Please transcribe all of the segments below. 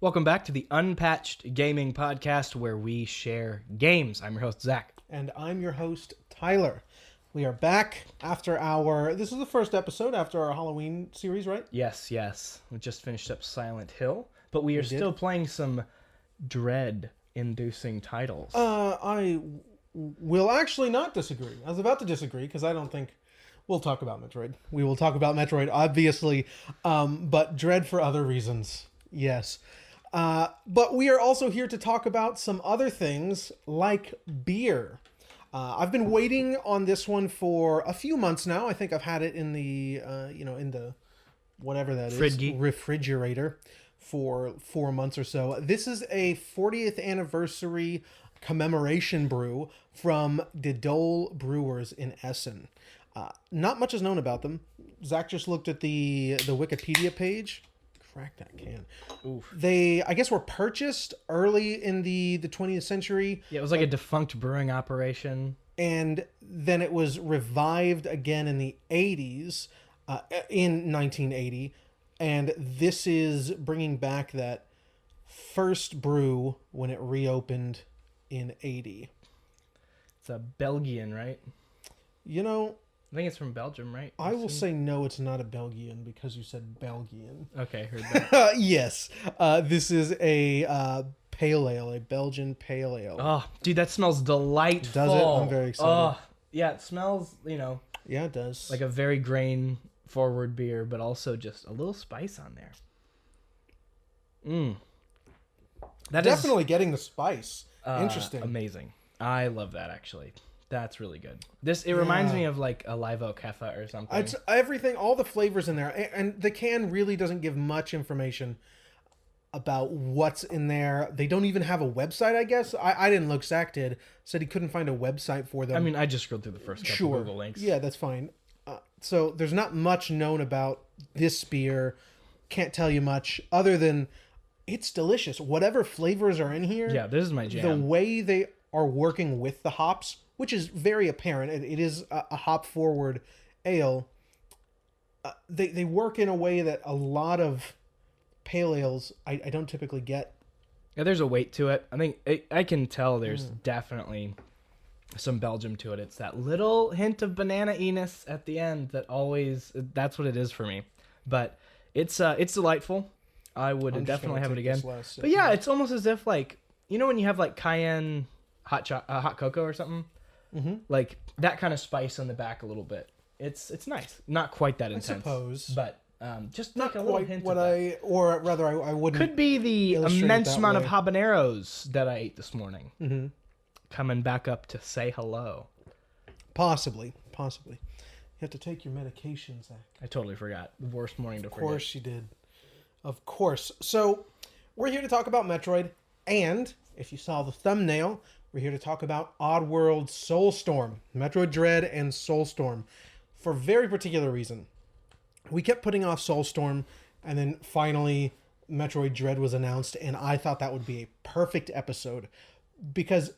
Welcome back to the Unpatched Gaming Podcast, where we share games. I'm your host, Zach. And I'm your host, Tyler. We are back after this is the first episode after our Halloween series, right? Yes. We just finished up Silent Hill, but we are still playing some dread-inducing titles. I will actually not disagree. I was about to disagree because I don't think we'll talk about Metroid. We will talk about Metroid, obviously, but Dread for other reasons. Yes. But we are also here to talk about some other things like beer. I've been waiting on this one for a few months now. I think I've had it in the, in the whatever that is, refrigerator for 4 months or so. This is a 40th anniversary commemoration brew from the Dole Brewers in Essen. Not much is known about them. Zach just looked at the Wikipedia page. Crack that can. Oof. They, I guess, were purchased early in the 20th century. Yeah, it was like a defunct brewing operation. And then it was revived again in the 80s, in 1980. And this is bringing back that first brew when it reopened in 80. It's a Belgian, right? You know, I think it's from Belgium, right? I will say no, it's not a Belgian because you said Belgian. Okay, heard that. Yes. This is a pale ale, a Belgian pale ale. Oh, dude, that smells delightful. Does it? I'm very excited. Oh, yeah, it smells, Yeah, it does. like a very grain-forward beer, but also just a little spice on there. That definitely getting the spice. is Interesting. Amazing. I love that, actually. That's really good. It reminds me of like a Live Oak Heffa or something. It's everything, all the flavors in there. And the can really doesn't give much information about what's in there. They don't even have a website, I guess. I didn't look. Zach did. Said he couldn't find a website for them. I mean, I just scrolled through the first couple Google links. Yeah, that's fine. So there's not much known about this beer. Can't tell you much other than it's delicious. Whatever flavors are in here. Yeah, this is my jam. The way they are working with the hops, which is very apparent. It is a hop-forward ale. They work in a way that a lot of pale ales I don't typically get. Yeah, there's a weight to it. I think I can tell there's definitely some Belgium to it. It's that little hint of banana-iness at the end that's what it is for me. But it's delightful. I would definitely have it again. But yeah, it's almost as if like, you know when you have like cayenne hot cocoa or something? Mm-hmm. Like that kind of spice on the back a little bit. It's nice. Not quite that intense. I suppose. But just not like a little quite hint what of that. or rather I wouldn't. Could be the immense amount of habaneros that I ate this morning. Mm-hmm. Coming back up to say hello. Possibly. You have to take your medication, Zach. I totally forgot. The worst morning to forget. Of course you did. Of course. So we're here to talk about Metroid, and if you saw the thumbnail, we're here to talk about Oddworld Soulstorm, Metroid Dread and Soulstorm, for a very particular reason. We kept putting off Soulstorm, and then finally Metroid Dread was announced, and I thought that would be a perfect episode because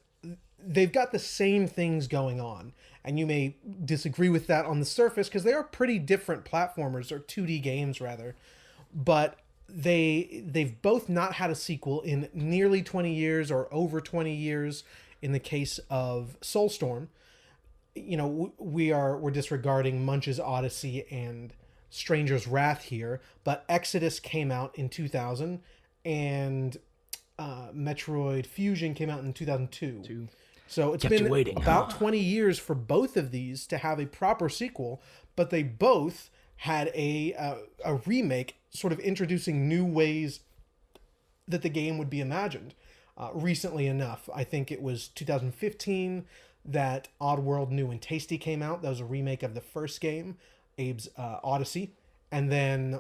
they've got the same things going on, and you may disagree with that on the surface because they are pretty different platformers, or 2D games rather, but they've both not had a sequel in nearly 20 years or over 20 years. In the case of Soulstorm, we're disregarding Munch's Odyssey and Stranger's Wrath here, but Exodus came out in 2000 and Metroid Fusion came out in 2002. So it's been about 20 years for both of these to have a proper sequel, but they both had a remake sort of introducing new ways that the game would be imagined. Recently enough, I think it was 2015 that Oddworld New and Tasty came out. That was a remake of the first game, Abe's Odyssey. And then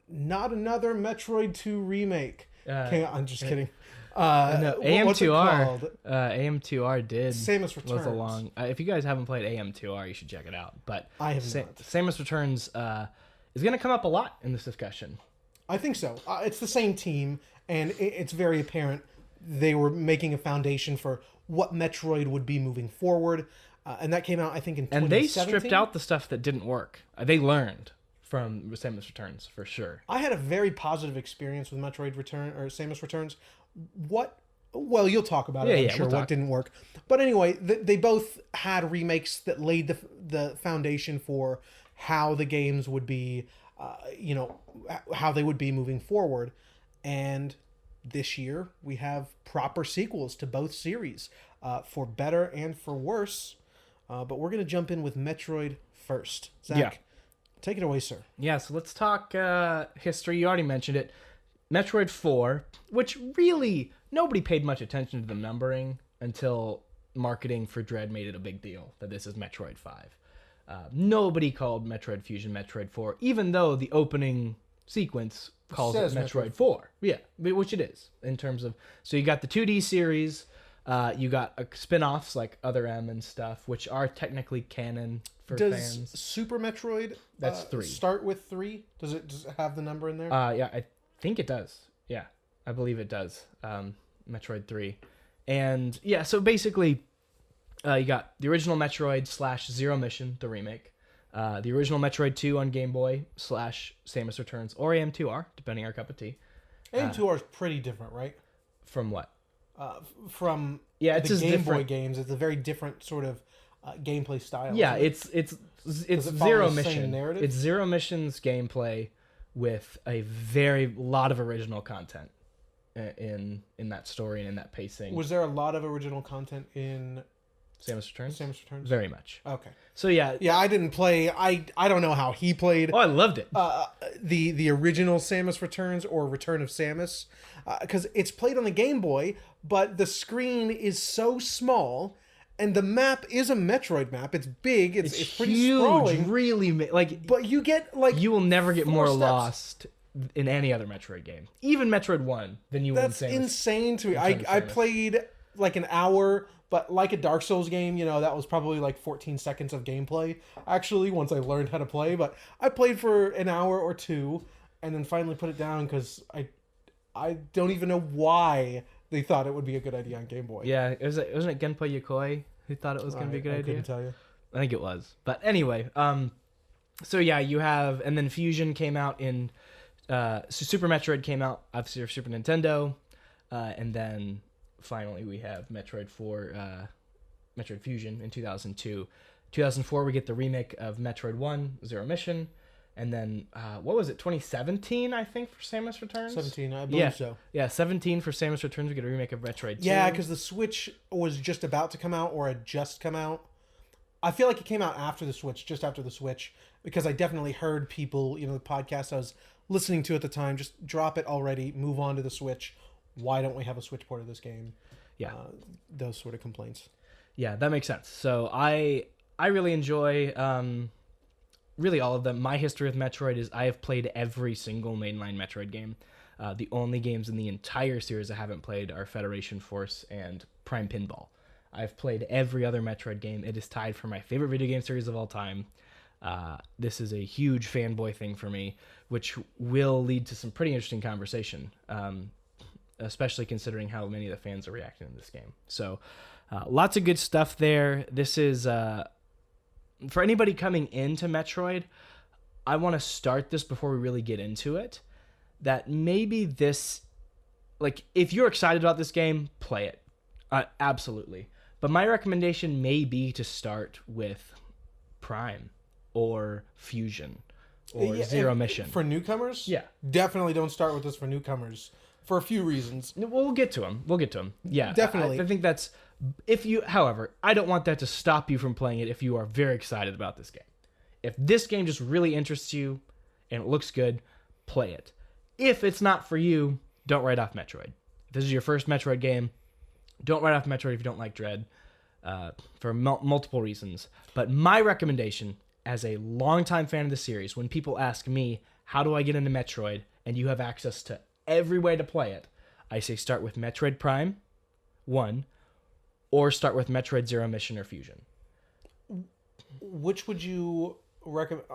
not another Metroid 2 remake. I'm just kidding. No, AM2R. AM2R did. Samus Returns. Was along. If you guys haven't played AM2R, you should check it out. But I have not. Samus Returns is going to come up a lot in this discussion. I think so. It's the same team, and it's very apparent they were making a foundation for what Metroid would be moving forward. And that came out, I think, in 2017. And they stripped out the stuff that didn't work. They learned from Samus Returns for sure. I had a very positive experience with Samus Returns. Well, you'll talk about it, I'm sure, what didn't work. But anyway, they both had remakes that laid the foundation for how the games would be, how they would be moving forward. And this year, we have proper sequels to both series, for better and for worse. But we're going to jump in with Metroid first. Zach, take it away, sir. Yeah, so let's talk history. You already mentioned it. Metroid 4, which really nobody paid much attention to the numbering until marketing for Dread made it a big deal that this is Metroid 5. Nobody called Metroid Fusion Metroid 4, even though the opening sequence calls it Metroid 4. Yeah, which it is in terms of... So you got the 2D series, you got spin-offs like Other M and stuff, which are technically canon for fans. Does Super Metroid That's 3. Start with 3? Does it have the number in there? Yeah, I think it does. Yeah, I believe it does. Metroid 3. And yeah, so basically, you got the original Metroid / Zero Mission, the remake. The original Metroid 2 on Game Boy / Samus Returns, or AM2R, depending on our cup of tea. AM2R is pretty different, right? From what? From it's the Game different. Boy games. It's a very different sort of gameplay style. Yeah, it's Zero Mission. Narrative? It's Zero Mission's gameplay with a lot of original content in that story and in that pacing. Was there a lot of original content in Samus Returns? Samus Returns? Very much. Okay. So yeah. Yeah, I didn't play. I don't know how he played. Oh, I loved it. The original Samus Returns or Return of Samus, because it's played on the Game Boy, but the screen is so small, and the map is a Metroid map. It's big. It's pretty huge, sprawling. Really, but you get you will never get 4 more steps. lost in any other Metroid game, even Metroid 1, than you will in Samus. That's insane to me. I played like an hour. But like a Dark Souls game, that was probably like 14 seconds of gameplay, actually, once I learned how to play. But I played for an hour or 2 and then finally put it down because I don't even know why they thought it would be a good idea on Game Boy. Yeah, wasn't it Genpei Yokoi who thought it was going to be a good idea? I couldn't tell you. I think it was. But anyway, so yeah, you have... And then Fusion came out in... Super Metroid came out, obviously, for Super Nintendo. And then... Finally, we have Metroid 4, Metroid Fusion in 2002. 2004, we get the remake of Metroid 1, Zero Mission. And then, what was it, 2017, I think, for Samus Returns? 17, I believe so. Yeah, 17 for Samus Returns, we get a remake of Metroid 2. Yeah, because the Switch was just about to come out or had just come out. I feel like it came out after the Switch, just after the Switch, because I definitely heard people, the podcast I was listening to at the time, just drop it already, move on to the Switch. Why don't we have a Switch port of this game? Yeah. Those sort of complaints. Yeah, that makes sense. So I really enjoy really all of them. My history with Metroid is I have played every single mainline Metroid game. The only games in the entire series I haven't played are Federation Force and Prime Pinball. I've played every other Metroid game. It is tied for my favorite video game series of all time. This is a huge fanboy thing for me, which will lead to some pretty interesting conversation. Especially considering how many of the fans are reacting to this game. So, lots of good stuff there. This is, for anybody coming into Metroid, I want to start this before we really get into it, that maybe this, if you're excited about this game, play it. Absolutely. But my recommendation may be to start with Prime or Fusion or Zero Mission. For newcomers? Yeah. Definitely don't start with this for newcomers. For a few reasons. We'll get to them. Yeah, definitely. I think that's however, I don't want that to stop you from playing it if you are very excited about this game. If this game just really interests you and it looks good, play it. If it's not for you, don't write off Metroid. If this is your first Metroid game, don't write off Metroid if you don't like Dread, for multiple reasons. But my recommendation, as a longtime fan of the series, when people ask me, how do I get into Metroid, and you have access to every way to play it, I say start with Metroid Prime 1 or start with Metroid Zero Mission or Fusion. Which would you recommend?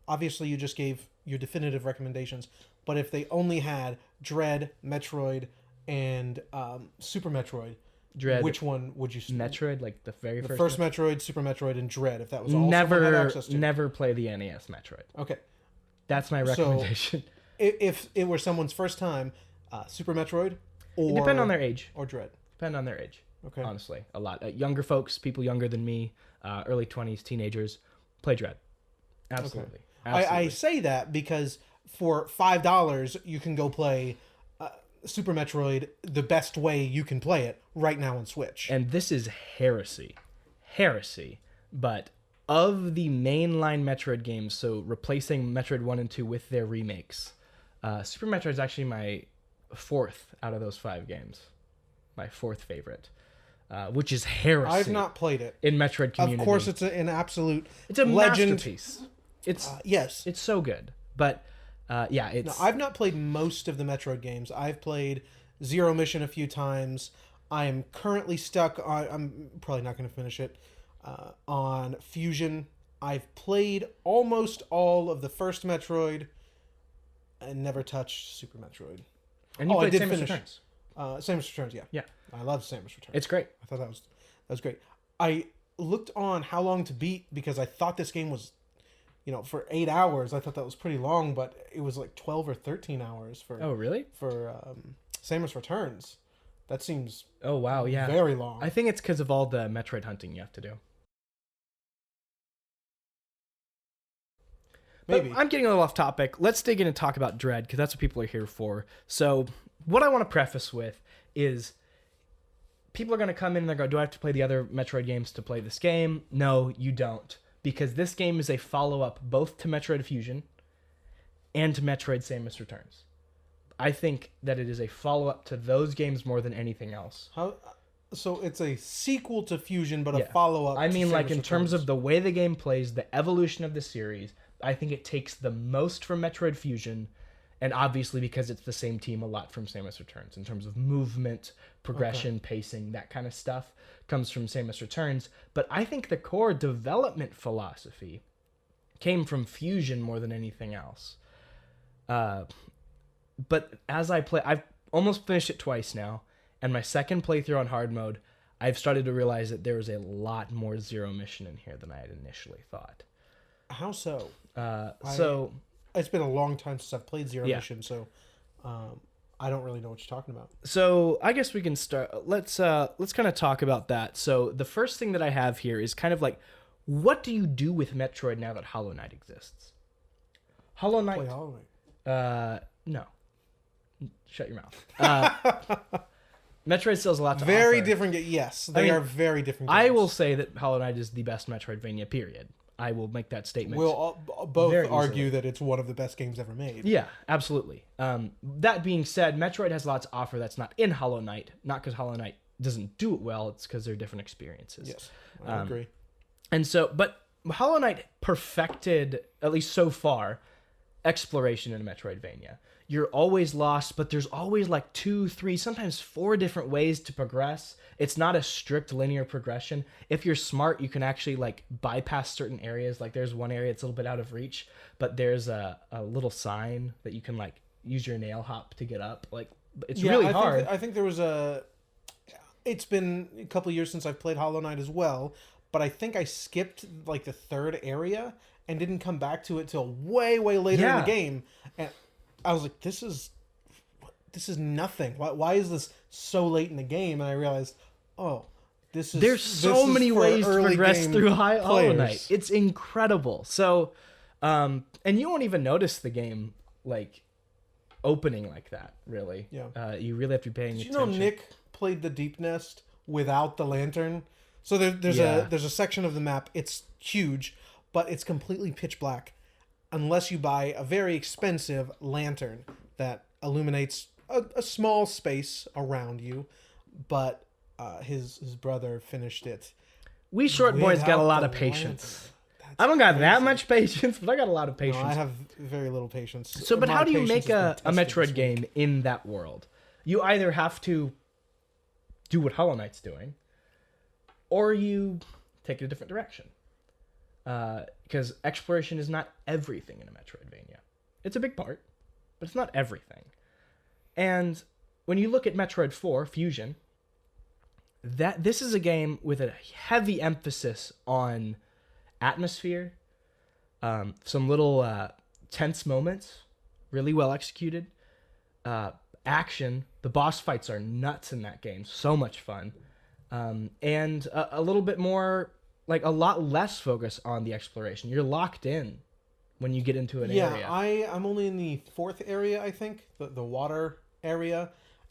Obviously, you just gave your definitive recommendations, but if they only had Dread, Metroid, and Super Metroid, Dread, which one would you... Metroid, like the very the first Metroid, Super Metroid, and Dread, if that was all someone had access to. Never play the NES Metroid. Okay. That's my recommendation. If it were someone's first time, Super Metroid, or Depend on their age. or Dread. Depend on their age. Okay. Honestly, a lot. Younger folks, people younger than me, early 20s, teenagers, play Dread. Absolutely. Okay. I say that because for $5 you can go play Super Metroid the best way you can play it right now on Switch. And this is heresy. But of the mainline Metroid games, so replacing Metroid 1 and 2 with their remakes, Super Metroid is actually my fourth out of those 5 games. My fourth favorite. Which is heresy. I've not played it. In Metroid community. Of course, it's an absolute It's a legend. masterpiece. It's yes. It's so good. But yeah, it's... No, I've not played most of the Metroid games. I've played Zero Mission a few times. I am currently stuck on... I'm probably not going to finish it. On Fusion. I've played almost all of the first Metroid and never touched Super Metroid. And you played Samus Returns. Samus Returns, yeah. Yeah. I love Samus Returns. It's great. I thought that was great. I looked on how long to beat because I thought this game was, for 8 hours. I thought that was pretty long, but it was like 12 or 13 hours for. Oh, really? For Samus Returns. That seems. Oh, wow, yeah. Very long. I think it's because of all the Metroid hunting you have to do. Maybe. But I'm getting a little off topic. Let's dig in and talk about Dread, because that's what people are here for. So, what I want to preface with is people are going to come in and they're going, do I have to play the other Metroid games to play this game? No, you don't. Because this game is a follow-up both to Metroid Fusion and to Metroid Samus Returns. I think that it is a follow-up to those games more than anything else. So it's a sequel to Fusion, but a follow-up I mean, to like, Samus in Returns. terms of the way the game plays, the evolution of the series, I think it takes the most from Metroid Fusion, and obviously because it's the same team, a lot from Samus Returns in terms of movement, progression, pacing, that kind of stuff comes from Samus Returns. But I think the core development philosophy came from Fusion more than anything else. But as I play, I've almost finished it twice now, and my second playthrough on hard mode, I've started to realize that there was a lot more Zero Mission in here than I had initially thought. How so? It's been a long time since I've played Zero Mission, so I don't really know what you're talking about. So I guess we can start. Let's kind of talk about that. So the first thing that I have here is kind of like, what do you do with Metroid now that Hollow Knight exists? Hollow Knight. Play Hollow Knight. No. Shut your mouth. Metroid still has a lot to offer. Very different. Yes, they are very different games. I will say that Hollow Knight is the best Metroidvania, period. I will make that statement. We'll both argue easily that it's one of the best games ever made. Yeah, absolutely. That being said, Metroid has a lot to offer that's not in Hollow Knight. Not because Hollow Knight doesn't do it well, it's because they're different experiences. Yes, I agree. And so, but Hollow Knight perfected, at least so far, exploration in a Metroidvania. You're always lost, but there's always like 2, 3, sometimes 4 different ways to progress. It's not a strict linear progression. If you're smart, you can actually like bypass certain areas. Like there's one area that's a little bit out of reach, but there's a little sign that you can like use your nail hop to get up. Like it's really hard. I think there was it's been a couple of years since I've played Hollow Knight as well, but I think I skipped like the 3rd area and didn't come back to it till way later in the game. And I was like, this is nothing. Why is this so late in the game? And I realized, there's so many ways to progress through Hollow Knight. It's incredible. So, and you won't even notice the game like opening like that. Really, you really have to be paying attention. Did you know Nick played the Deep Nest without the lantern? So there's a section of the map. It's huge, but it's completely pitch black. Unless you buy a very expensive lantern that illuminates a small space around you, but his brother finished it. We short boys got a lot of patience. I don't got that much patience, but I got a lot of patience. No, I have very little patience. So, but how do you make a Metroid game in that world? You either have to do what Hollow Knight's doing, or you take it a different direction. Because exploration is not everything in a Metroidvania. It's a big part, but it's not everything. And when you look at Metroid 4 Fusion, this is a game with a heavy emphasis on atmosphere, some little tense moments, really well executed. Action. The boss fights are nuts in that game. So much fun. And a little bit more, like a lot less focus on the exploration. You're locked in when you get into an area. Yeah, I'm only in the 4th area, I think, the water area.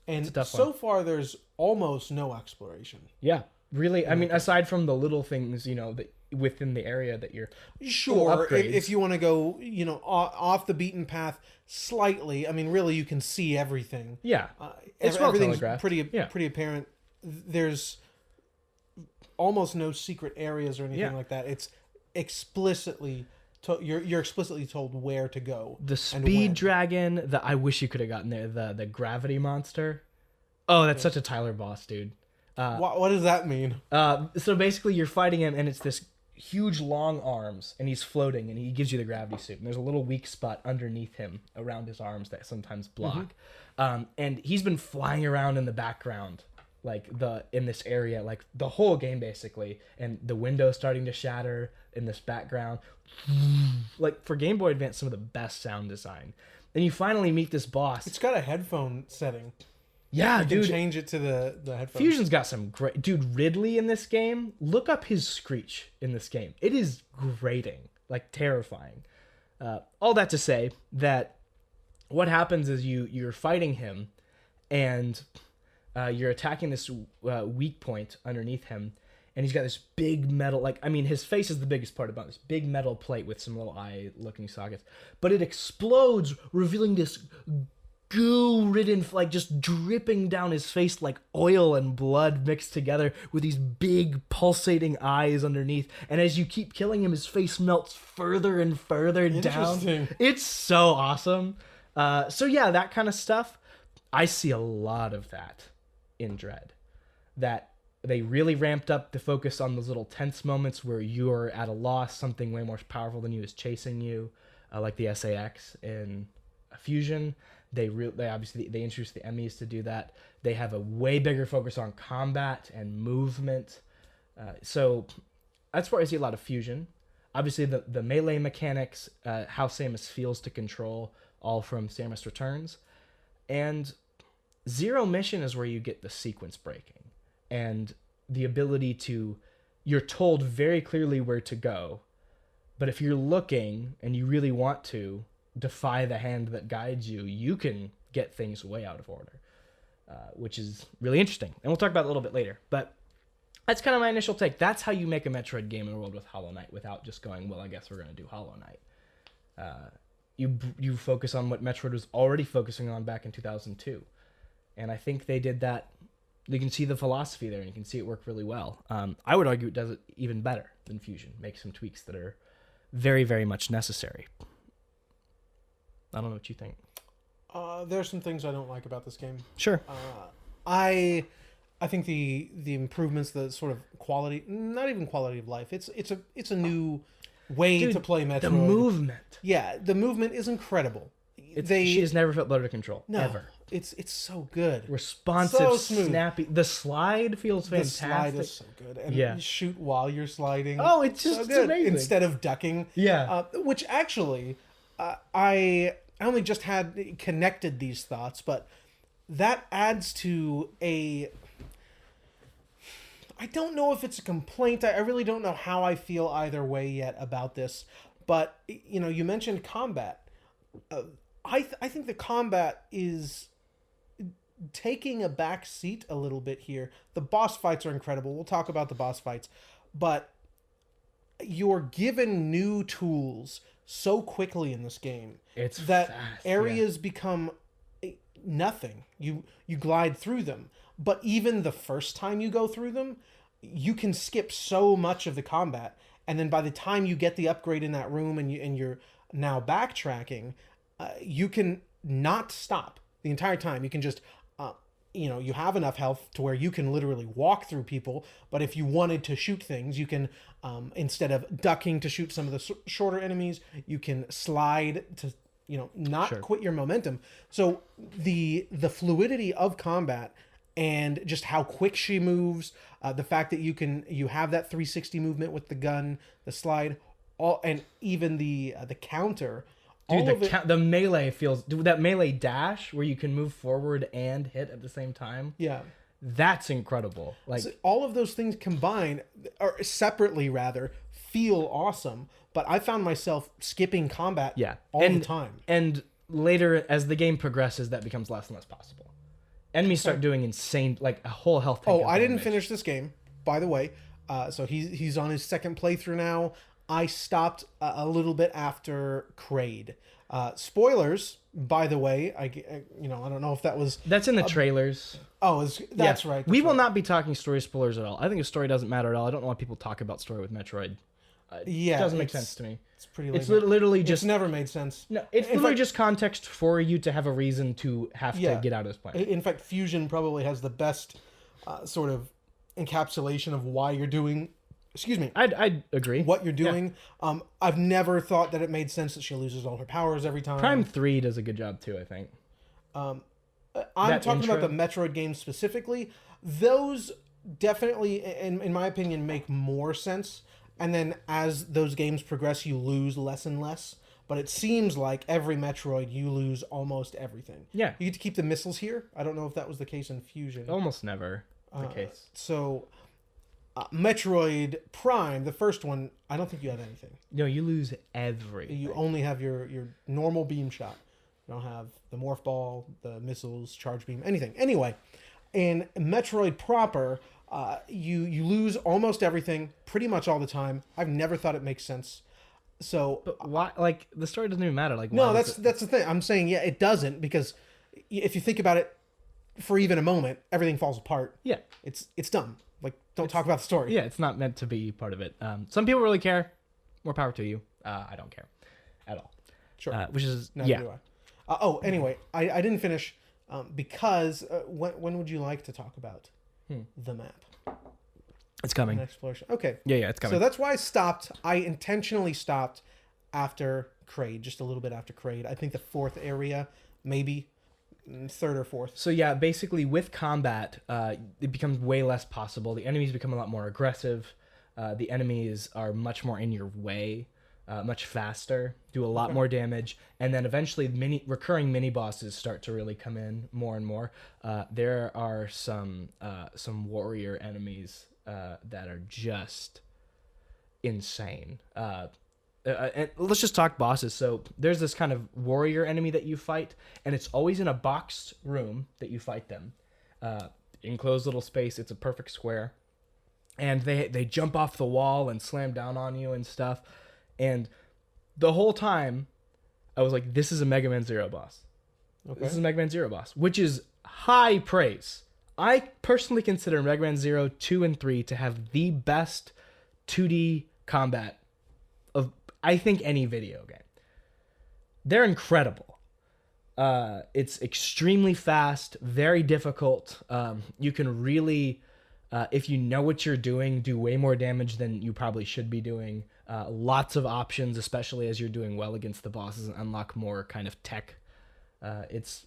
And so far, there's almost no exploration. Yeah, really. I mean, aside from the little things, that within the area that you're sure. If you want to go, off the beaten path slightly, I mean, really, you can see everything. Yeah, it's well everything's telegraphed. pretty apparent. There's almost no secret areas or anything like that. It's explicitly. You're explicitly told where to go. The speed dragon, I wish you could have gotten there. The gravity monster. Oh, that's such a Tyler boss, dude. What does that mean? So basically, you're fighting him, and it's this huge long arms, and he's floating, and he gives you the gravity suit. And there's a little weak spot underneath him around his arms that sometimes block. And he's been flying around in the background, in this area, like the whole game basically. And the window's starting to shatter in this background. Like for Game Boy Advance, some of the best sound design. And you finally meet this boss. It's got a headphone setting. Yeah, you dude. can change it to the headphones. Fusion's got some great... Dude, Ridley in this game, look up his screech in this game. It is grating. Like, terrifying. All that to say that what happens is you're fighting him, and you're attacking this weak point underneath him, and he's got this big metal... his face is the biggest part about this big metal plate with some little eye-looking sockets. But it explodes, revealing this goo-ridden, just dripping down his face like oil and blood mixed together with these big pulsating eyes underneath. And as you keep killing him, his face melts further and further down. It's so awesome. So yeah, that kind of stuff. I see a lot of that in Dread. That they really ramped up the focus on those little tense moments where you're at a loss, something way more powerful than you is chasing you, like the SAX in Fusion. They obviously introduced the Emmys to do that. They have a way bigger focus on combat and movement. So that's where I see a lot of Fusion. Obviously, the melee mechanics, how Samus feels to control, all from Samus Returns. And Zero Mission is where you get the sequence breaking. And the ability to... You're told very clearly where to go. But if you're looking and you really want to defy the hand that guides you, you can get things way out of order, which is really interesting. And we'll talk about it a little bit later. But that's kind of my initial take. That's how you make a Metroid game in a world with Hollow Knight without just going, well, I guess we're going to do Hollow Knight. You focus on what Metroid was already focusing on back in 2002. And I think they did that. You can see the philosophy there, and you can see it work really well. I would argue it does it even better than Fusion. Make some tweaks that are very, very much necessary. I don't know what you think. There's some things I don't like about this game. Sure. I think the improvements, the sort of quality, not even quality of life. It's a new way to play Metroid. The movement. Yeah, the movement is incredible. She has never felt better to control. No, ever. It's so good. Responsive, so smooth. Snappy. The slide feels fantastic. The slide is so good. And you shoot while you're sliding. Oh, it's just so good. amazing. Instead of ducking. Yeah. Which actually, I only just had connected these thoughts, but that adds to a... I don't know if it's a complaint. I really don't know how I feel either way yet about this. But, you mentioned combat. I think the combat is taking a back seat a little bit here. The boss fights are incredible. We'll talk about the boss fights. But you're given new tools so quickly in this game areas become nothing. You glide through them. But even the first time you go through them, you can skip so much of the combat. And then by the time you get the upgrade in that room and you're now backtracking, you can not stop the entire time. You can just, you have enough health to where you can literally walk through people. But if you wanted to shoot things, you can, instead of ducking to shoot some of the shorter enemies, you can slide to, not quit your momentum. So the fluidity of combat and just how quick she moves, the fact that you have that 360 movement with the gun, the slide, and even the counter Dude, the melee feels... That melee dash where you can move forward and hit at the same time. Yeah. That's incredible. Like so all of those things combined, or separately rather, feel awesome. But I found myself skipping combat all the time. And later, as the game progresses, that becomes less and less possible. Enemies start doing insane, like a whole health tank. Oh, I didn't finish this game, by the way. So he's on his second playthrough now. I stopped a little bit after Kraid. Spoilers, by the way. I don't know if that was... That's in the trailers. Oh, that's right. We will not be talking story spoilers at all. I think a story doesn't matter at all. I don't know why people talk about story with Metroid. It doesn't make sense to me. It's pretty. It's literally just... It's never made sense. No, it's literally just context for you to have a reason to have to get out of this planet. In fact, Fusion probably has the best sort of encapsulation of why you're doing... Excuse me. I'd agree. What you're doing. Yeah. I've never thought that it made sense that she loses all her powers every time. Prime 3 does a good job too, I think. I'm talking about the Metroid games specifically. Those definitely, in my opinion, make more sense. And then as those games progress, you lose less and less. But it seems like every Metroid, you lose almost everything. Yeah. You get to keep the missiles here. I don't know if that was the case in Fusion. Almost never the case. So... Metroid Prime, the first one, I don't think you have anything. No, you lose everything. You only have your normal beam shot. You don't have the morph ball, the missiles, charge beam, anything. Anyway, in Metroid proper, you lose almost everything pretty much all the time. I've never thought it makes sense. So, but why? Like the story doesn't even matter. Like no, that's the thing. I'm saying it doesn't, because if you think about it for even a moment, everything falls apart. Yeah, it's dumb. Like, don't talk about the story. Yeah, it's not meant to be part of it. Some people really care. More power to you. I don't care at all. Sure. Which is Neither do I. Anyway, I didn't finish because when would you like to talk about the map? It's coming. An exploration. Okay. Yeah, it's coming. So that's why I stopped. I intentionally stopped after Kraid, just a little bit after Kraid. I think the fourth area, maybe. Third or fourth. So yeah, basically with combat, it becomes way less possible. The enemies become a lot more aggressive. The enemies are much more in your way, much faster, do a lot more damage, and then eventually recurring mini bosses start to really come in more and more. There are some warrior enemies that are just insane. And let's just talk bosses. So there's this kind of warrior enemy that you fight, and it's always in a boxed room that you fight them. Enclosed little space. It's a perfect square. And they jump off the wall and slam down on you and stuff. And the whole time, I was like, this is a Mega Man Zero boss. Okay. This is a Mega Man Zero boss, which is high praise. I personally consider Mega Man Zero 2 and 3 to have the best 2D combat of, I think, any video game. They're incredible. It's extremely fast, very difficult. You can really, if you know what you're doing, do way more damage than you probably should be doing. Lots of options, especially as you're doing well against the bosses, and unlock more kind of tech. It's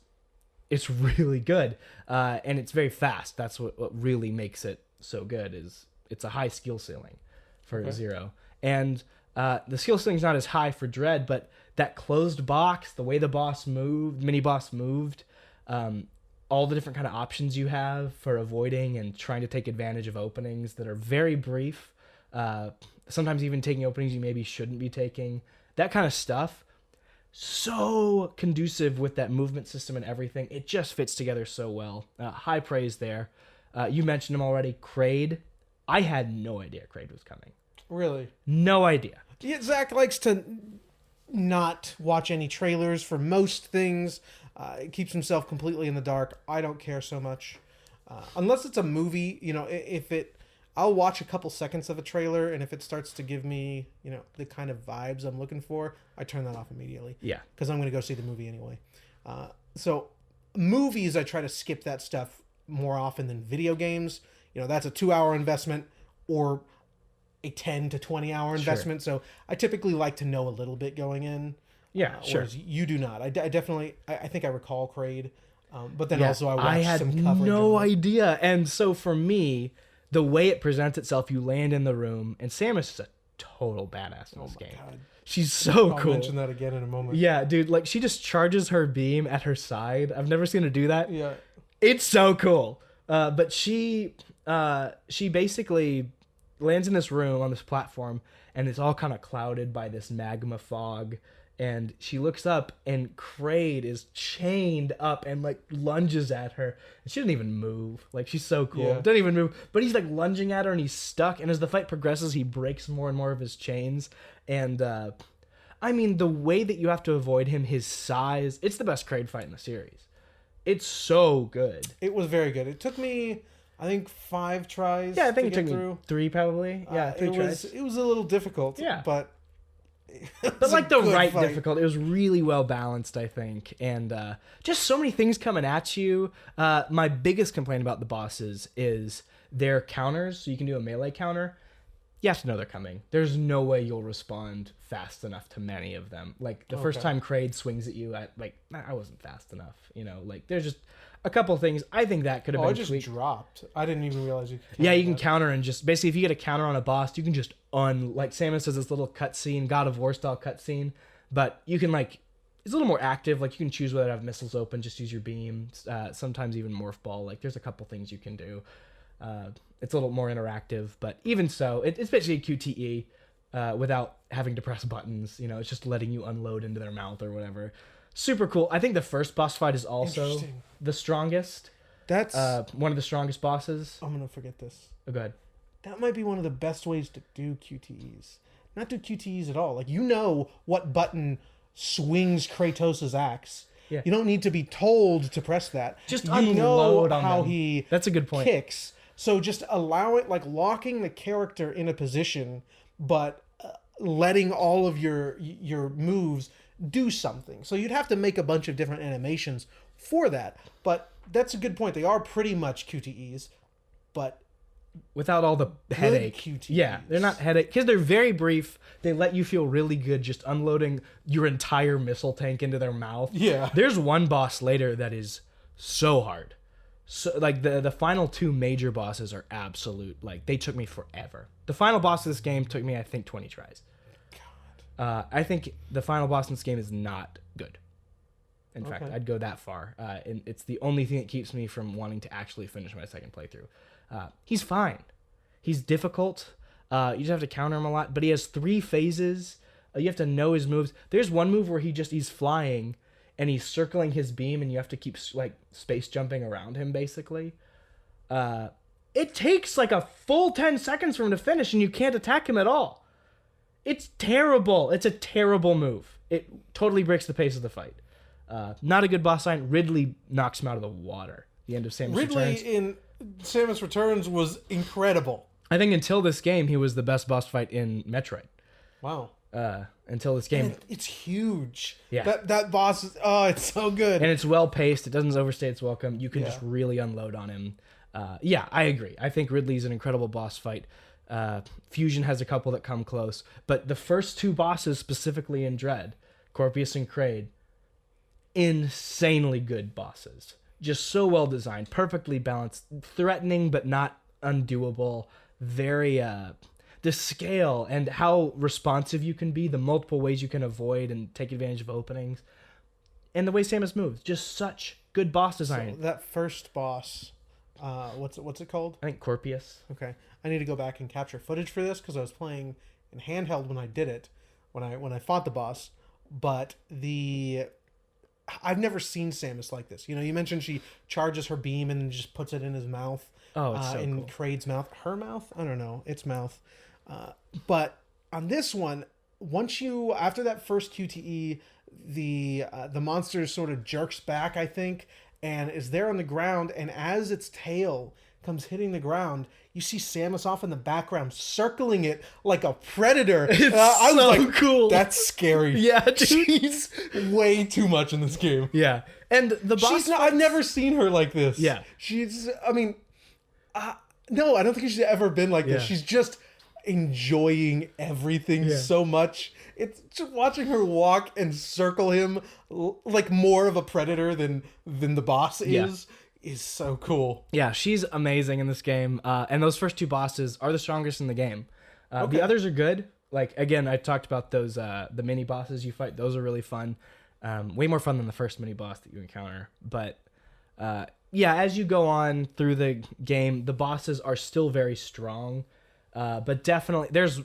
really good, and it's very fast. That's what really makes it so good. Is it's a high skill ceiling for Zero, and the skill ceiling's not as high for Dread, but that closed box, the way the boss moved, mini boss moved, all the different kind of options you have for avoiding and trying to take advantage of openings that are very brief, sometimes even taking openings you maybe shouldn't be taking, that kind of stuff. So conducive with that movement system and everything. It just fits together so well. High praise there. You mentioned him already, Kraid. I had no idea Kraid was coming. Really? No idea. Yeah, Zach likes to not watch any trailers for most things. He keeps himself completely in the dark. I don't care so much. Unless it's a movie, I'll watch a couple seconds of a trailer, and if it starts to give me, the kind of vibes I'm looking for, I turn that off immediately. Yeah. Because I'm going to go see the movie anyway. So movies, I try to skip that stuff more often than video games. That's a 2-hour investment or a 10 to 20 hour investment. Sure. So I typically like to know a little bit going in. Yeah, sure. Whereas you do not. I definitely, I think I recall Kraid. But then also I watched some coverage. I had no idea. And so for me, the way it presents itself, you land in the room, and Samus is a total badass in this game. God. She's so I'll cool. mention that again in a moment. Yeah, dude, like she just charges her beam at her side. I've never seen her do that. Yeah. It's so cool. But she basically lands in this room on this platform, and it's all kind of clouded by this magma fog. And she looks up, and Kraid is chained up and like lunges at her. And she doesn't even move. Like, she's so cool. Yeah. Doesn't even move. But he's like lunging at her, and he's stuck. And as the fight progresses, he breaks more and more of his chains. And I mean, the way that you have to avoid him, his size, it's the best Kraid fight in the series. It's so good. It was very good. It took me, I think, 5 tries. Yeah, I think to it took get me through. 3 probably. Yeah, 3 tries. It was a little difficult. Yeah. But But like the right fight. difficulty. It was really well balanced, I think. And just so many things coming at you. My biggest complaint about the bosses is their counters. So you can do a melee counter. You have to know they're coming. There's no way you'll respond fast enough to many of them. Like the first time Kraid swings at you, I wasn't fast enough. You know, like there's just a couple things. I think that could have been it just tweaked. dropped. I didn't even realize you could Yeah, you can counter and just basically if you get a counter on a boss, you can just like Samus has this little cutscene, God of War style cutscene, but you can like it's a little more active. Like you can choose whether to have missiles open, just use your beam. Sometimes even morph ball. Like there's a couple things you can do. It's a little more interactive, but even so, it's basically a QTE without having to press buttons. You know, it's just letting you unload into their mouth or whatever. Super cool. I think the first boss fight is also the strongest. That's one of the strongest bosses. I'm gonna forget this. Oh, go ahead. That might be one of the best ways to do QTEs. Not do QTEs at all. Like you know what button swings Kratos' axe. Yeah. You don't need to be told to press that. Just you unload know on how them. he That's a good point. kicks. So just allow it, like locking the character in a position, but letting all of your moves do something. So you'd have to make a bunch of different animations for that. But that's a good point. They are pretty much QTEs, but without all the headache. QTEs. Yeah, they're not headache because they're very brief. They let you feel really good just unloading your entire missile tank into their mouth. Yeah. There's one boss later that is so hard. So like the final 2 major bosses are absolute. Like they took me forever. The final boss of this game took me I think 20 tries. God. I think the final boss in this game is not good. In fact, I'd go that far. And it's the only thing that keeps me from wanting to actually finish my second playthrough. He's fine. He's difficult. You just have to counter him a lot. But he has 3 phases. You have to know his moves. There's one move where he's flying and he's circling his beam and you have to keep like space jumping around him basically. It takes like a full 10 seconds for him to finish and you can't attack him at all. It's terrible. It's a terrible move. It totally breaks the pace of the fight. Not a good boss fight. Ridley knocks him out of the water. The end of Samus Ridley Returns. in Samus Returns was incredible. I think until this game, he was the best boss fight in Metroid. Wow. Until this game. It's huge. Yeah. That boss is, it's so good. And it's well paced. It doesn't overstay its welcome. You can just really unload on him. Yeah, I agree. I think Ridley's an incredible boss fight. Fusion has a couple that come close. But the first 2 bosses, specifically in Dread, Corpius and Kraid, insanely good bosses. Just so well designed, perfectly balanced, threatening but not undoable. Very the scale and how responsive you can be, the multiple ways you can avoid and take advantage of openings, and the way Samus moves. Just such good boss design. So that first boss, what's it called? I think Corpius. Okay, I need to go back and capture footage for this because I was playing in handheld when I did it, when I fought the boss. But I've never seen Samus like this. You know, you mentioned she charges her beam and just puts it in his mouth. Oh, it's so in cool. Kraid's mouth. Her mouth? I don't know. Its mouth. But on this one, after that first QTE, the monster sort of jerks back, I think, and is there on the ground. And as its tail comes hitting the ground, you see Samus off in the background circling it like a predator. I was so cool. That's scary. Yeah, dude. She's way too much in this game. Yeah, and the boss. I've never seen her like this. Yeah, no, I don't think she's ever been like this. Yeah. She's just enjoying everything so much. It's just watching her walk and circle him like more of a predator than the boss is so cool. Yeah, she's amazing in this game. And those first 2 bosses are the strongest in the game. The others are good. like, again, I talked about those the mini bosses you fight. Those are really fun. Way more fun than the first mini boss that you encounter. But yeah, as you go on through the game, the bosses are still very strong. But definitely, there's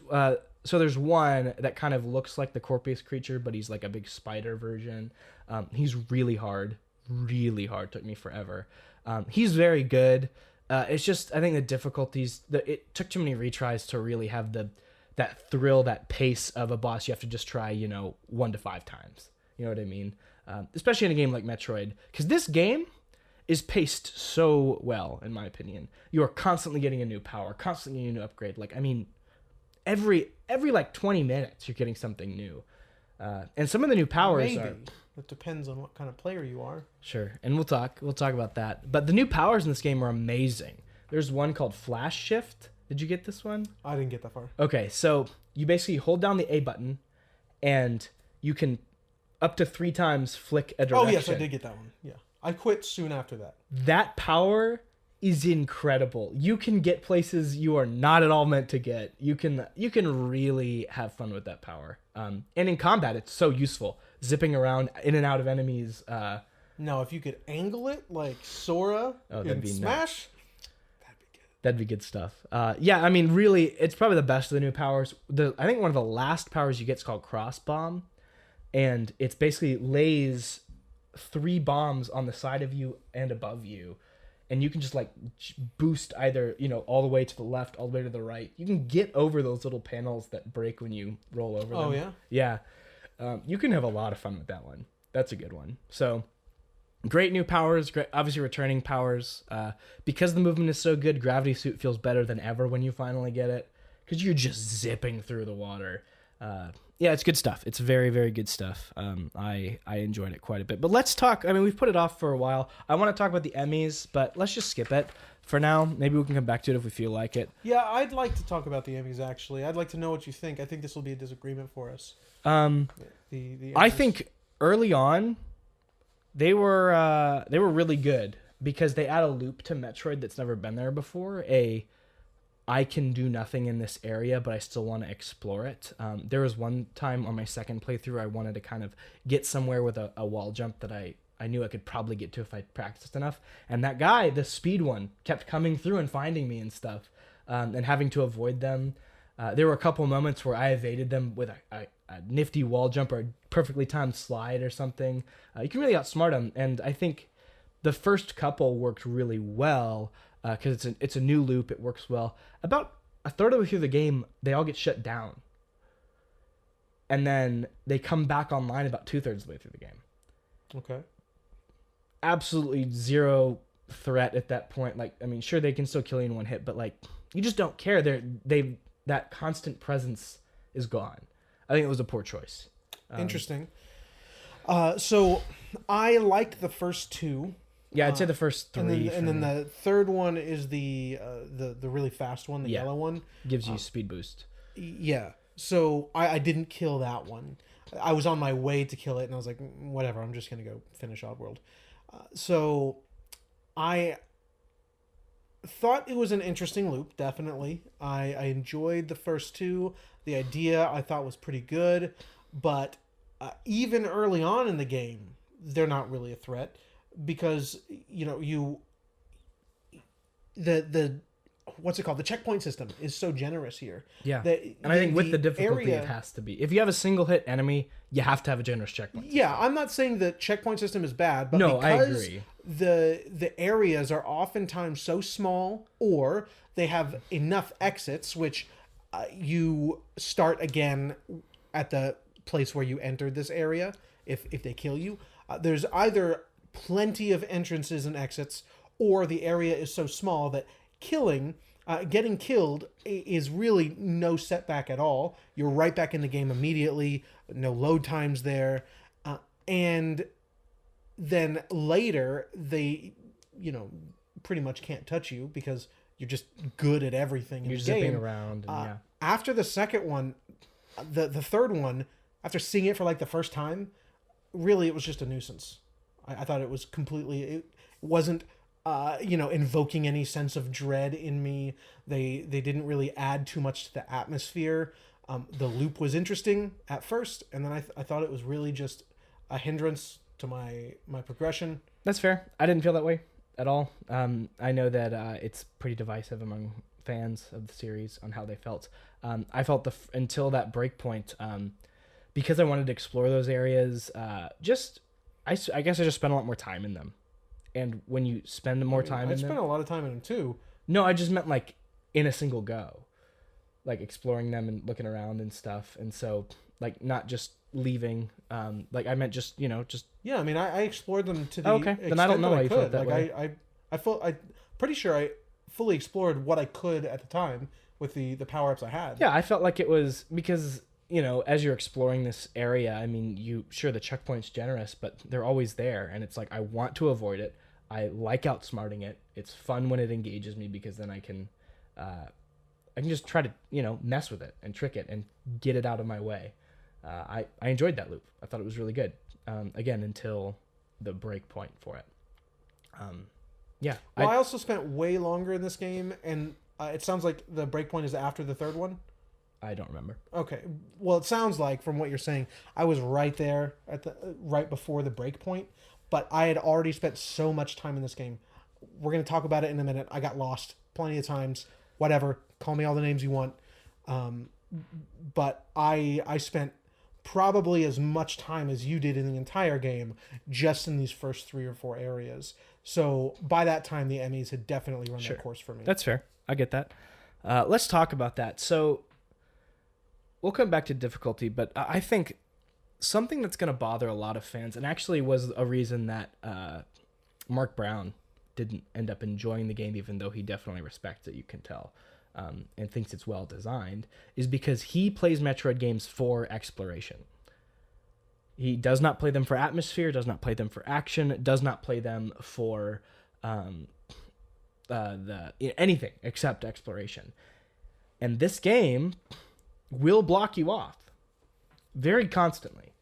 one that kind of looks like the Corpus creature, but he's like a big spider version. He's really hard. Really hard. Took me forever. He's very good. It's just, I think the difficulties, it took too many retries to really have that thrill, that pace of a boss you have to just try, 1 to 5 times. You know what I mean? Especially in a game like Metroid. Because this game is paced so well, in my opinion. You are constantly getting a new power, constantly getting a new upgrade. Like, I mean, every like 20 minutes, you're getting something new. And some of the new powers are... It depends on what kind of player you are. Sure, and we'll talk about that. But the new powers in this game are amazing. There's one called Flash Shift. Did you get this one? I didn't get that far. Okay, so you basically hold down the A button, and you can up to 3 times flick a direction. Oh, yes, I did get that one. Yeah. I quit soon after that. That power is incredible. You can get places you are not at all meant to get. You can really have fun with that power. And in combat, it's so useful. Zipping around in and out of enemies. No, if you could angle it like Sora in Smash, that'd be good. That'd be good stuff. Yeah, I mean, really, it's probably the best of the new powers. I think one of the last powers you get is called Cross Bomb, and it's basically lays 3 bombs on the side of you and above you, and you can just like boost either, all the way to the left, all the way to the right. You can get over those little panels that break when you roll over them. Oh, yeah? Yeah. You can have a lot of fun with that one. That's a good one. So, great new powers, great, obviously returning powers. Because the movement is so good, Gravity Suit feels better than ever when you finally get it, because you're just zipping through the water. Yeah, it's good stuff. It's very, very good stuff. I enjoyed it quite a bit. But let's talk. I mean, we've put it off for a while. I want to talk about the Emmys, but let's just skip it for now. Maybe we can come back to it if we feel like it. Yeah, I'd like to talk about the Emmys, actually. I'd like to know what you think. I think this will be a disagreement for us. I think early on, they were really good because they add a loop to Metroid that's never been there before. I can do nothing in this area, but I still want to explore it. There was one time on my second playthrough I wanted to kind of get somewhere with a wall jump that I knew I could probably get to if I practiced enough. And that guy, the speed one, kept coming through and finding me and stuff, and having to avoid them. There were a couple moments where I evaded them with a nifty wall jump or a perfectly timed slide or something. You can really outsmart them, and I think the first couple worked really well because it's a new loop. It works well. About a third of the way through the game, they all get shut down, and then they come back online about 2/3 of the way through the game. Okay. Absolutely zero threat at that point. Like, I mean, sure, they can still kill you in one hit, but like, you just don't care. That constant presence is gone. I think it was a poor choice. Interesting. So I like the first 2. Yeah, I'd say the first 3. And then the third one is the really fast one, the yellow one. Gives you speed boost. Yeah. So I didn't kill that one. I was on my way to kill it, and I was like, whatever, I'm just going to go finish Oddworld. So I thought it was an interesting loop, definitely. I enjoyed the first 2. The idea I thought was pretty good, but even early on in the game, they're not really a threat because the what's it called? The checkpoint system is so generous here. Yeah, and I think with the difficulty, it has to be. If you have a single hit enemy, you have to have a generous checkpoint system. Yeah, I'm not saying the checkpoint system is bad, but no, because I agree. The areas are oftentimes so small, or they have enough exits, which you start again at the place where you entered this area if they kill you. There's either plenty of entrances and exits, or the area is so small that getting killed is really no setback at all. You're right back in the game immediately. No load times there. And then later they, pretty much can't touch you because you're just good at everything. You're zipping around. And, After the second one, the third one, after seeing it for like the first time, really it was just a nuisance. I thought it was it wasn't, invoking any sense of dread in me. They didn't really add too much to the atmosphere. The loop was interesting at first, and then I thought it was really just a hindrance to my progression. That's fair. I didn't feel that way at all. I know that it's pretty divisive among fans of the series on how they felt. I felt until that break point, because I wanted to explore those areas, I guess I just spent a lot more time in them. And when you spend more time in them... I spent a lot of time in them too. No, I just meant like in a single go. Like exploring them and looking around and stuff. And so like not just leaving, like I meant just, Yeah, I mean, I explored them to the okay. Then I don't know why you felt that way. I'm pretty sure I fully explored what I could at the time with the power-ups I had. Yeah, I felt like it was because, as you're exploring this area, I mean, the checkpoint's generous, but they're always there. And it's like, I want to avoid it. I like outsmarting it. It's fun when it engages me because then I can just try to, mess with it and trick it and get it out of my way. I enjoyed that loop. I thought it was really good. Again, until the break point for it. Yeah. Well, I also spent way longer in this game, and it sounds like the break point is after the third one. I don't remember. Okay. Well, it sounds like from what you're saying, I was right there right before the break point, but I had already spent so much time in this game. We're going to talk about it in a minute. I got lost plenty of times. Whatever. Call me all the names you want. But I spent probably as much time as you did in the entire game just in these first 3 or 4 areas. So by that time, the Emmys had definitely run their course for me. That's fair. I get that. Let's talk about that. So we'll come back to difficulty, but I think something that's going to bother a lot of fans, and actually was a reason that Mark Brown didn't end up enjoying the game, even though he definitely respects it, you can tell, and thinks it's well designed, is because he plays Metroid games for exploration. He does not play them for atmosphere, does not play them for action, does not play them for anything except exploration. And this game will block you off very constantly.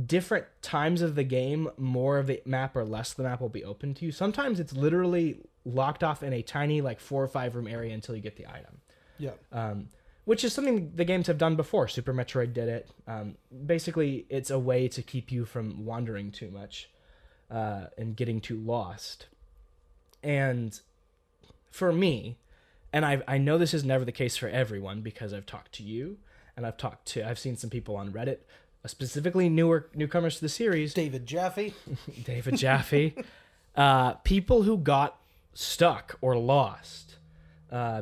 Different times of the game, more of the map or less of the map will be open to you. Sometimes it's literally locked off in a tiny 4 or 5 room area until you get the item. Yeah. Which is something the games have done before. Super Metroid did it. Basically, it's a way to keep you from wandering too much and getting too lost. And for me, and I know this is never the case for everyone because I've talked to you and I've seen some people on Reddit, specifically newcomers to the series. David Jaffe. David Jaffe. People who got stuck or lost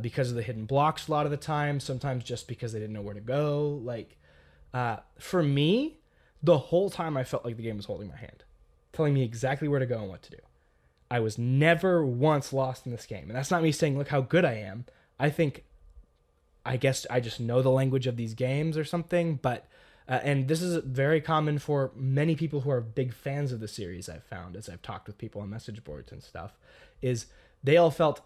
because of the hidden blocks a lot of the time, sometimes just because they didn't know where to go. For me, the whole time I felt like the game was holding my hand, telling me exactly where to go and what to do. I was never once lost in this game. And that's not me saying, look how good I am. I guess I just know the language of these games or something, but and this is very common for many people who are big fans of the series, I've found, as I've talked with people on message boards and stuff, is they all felt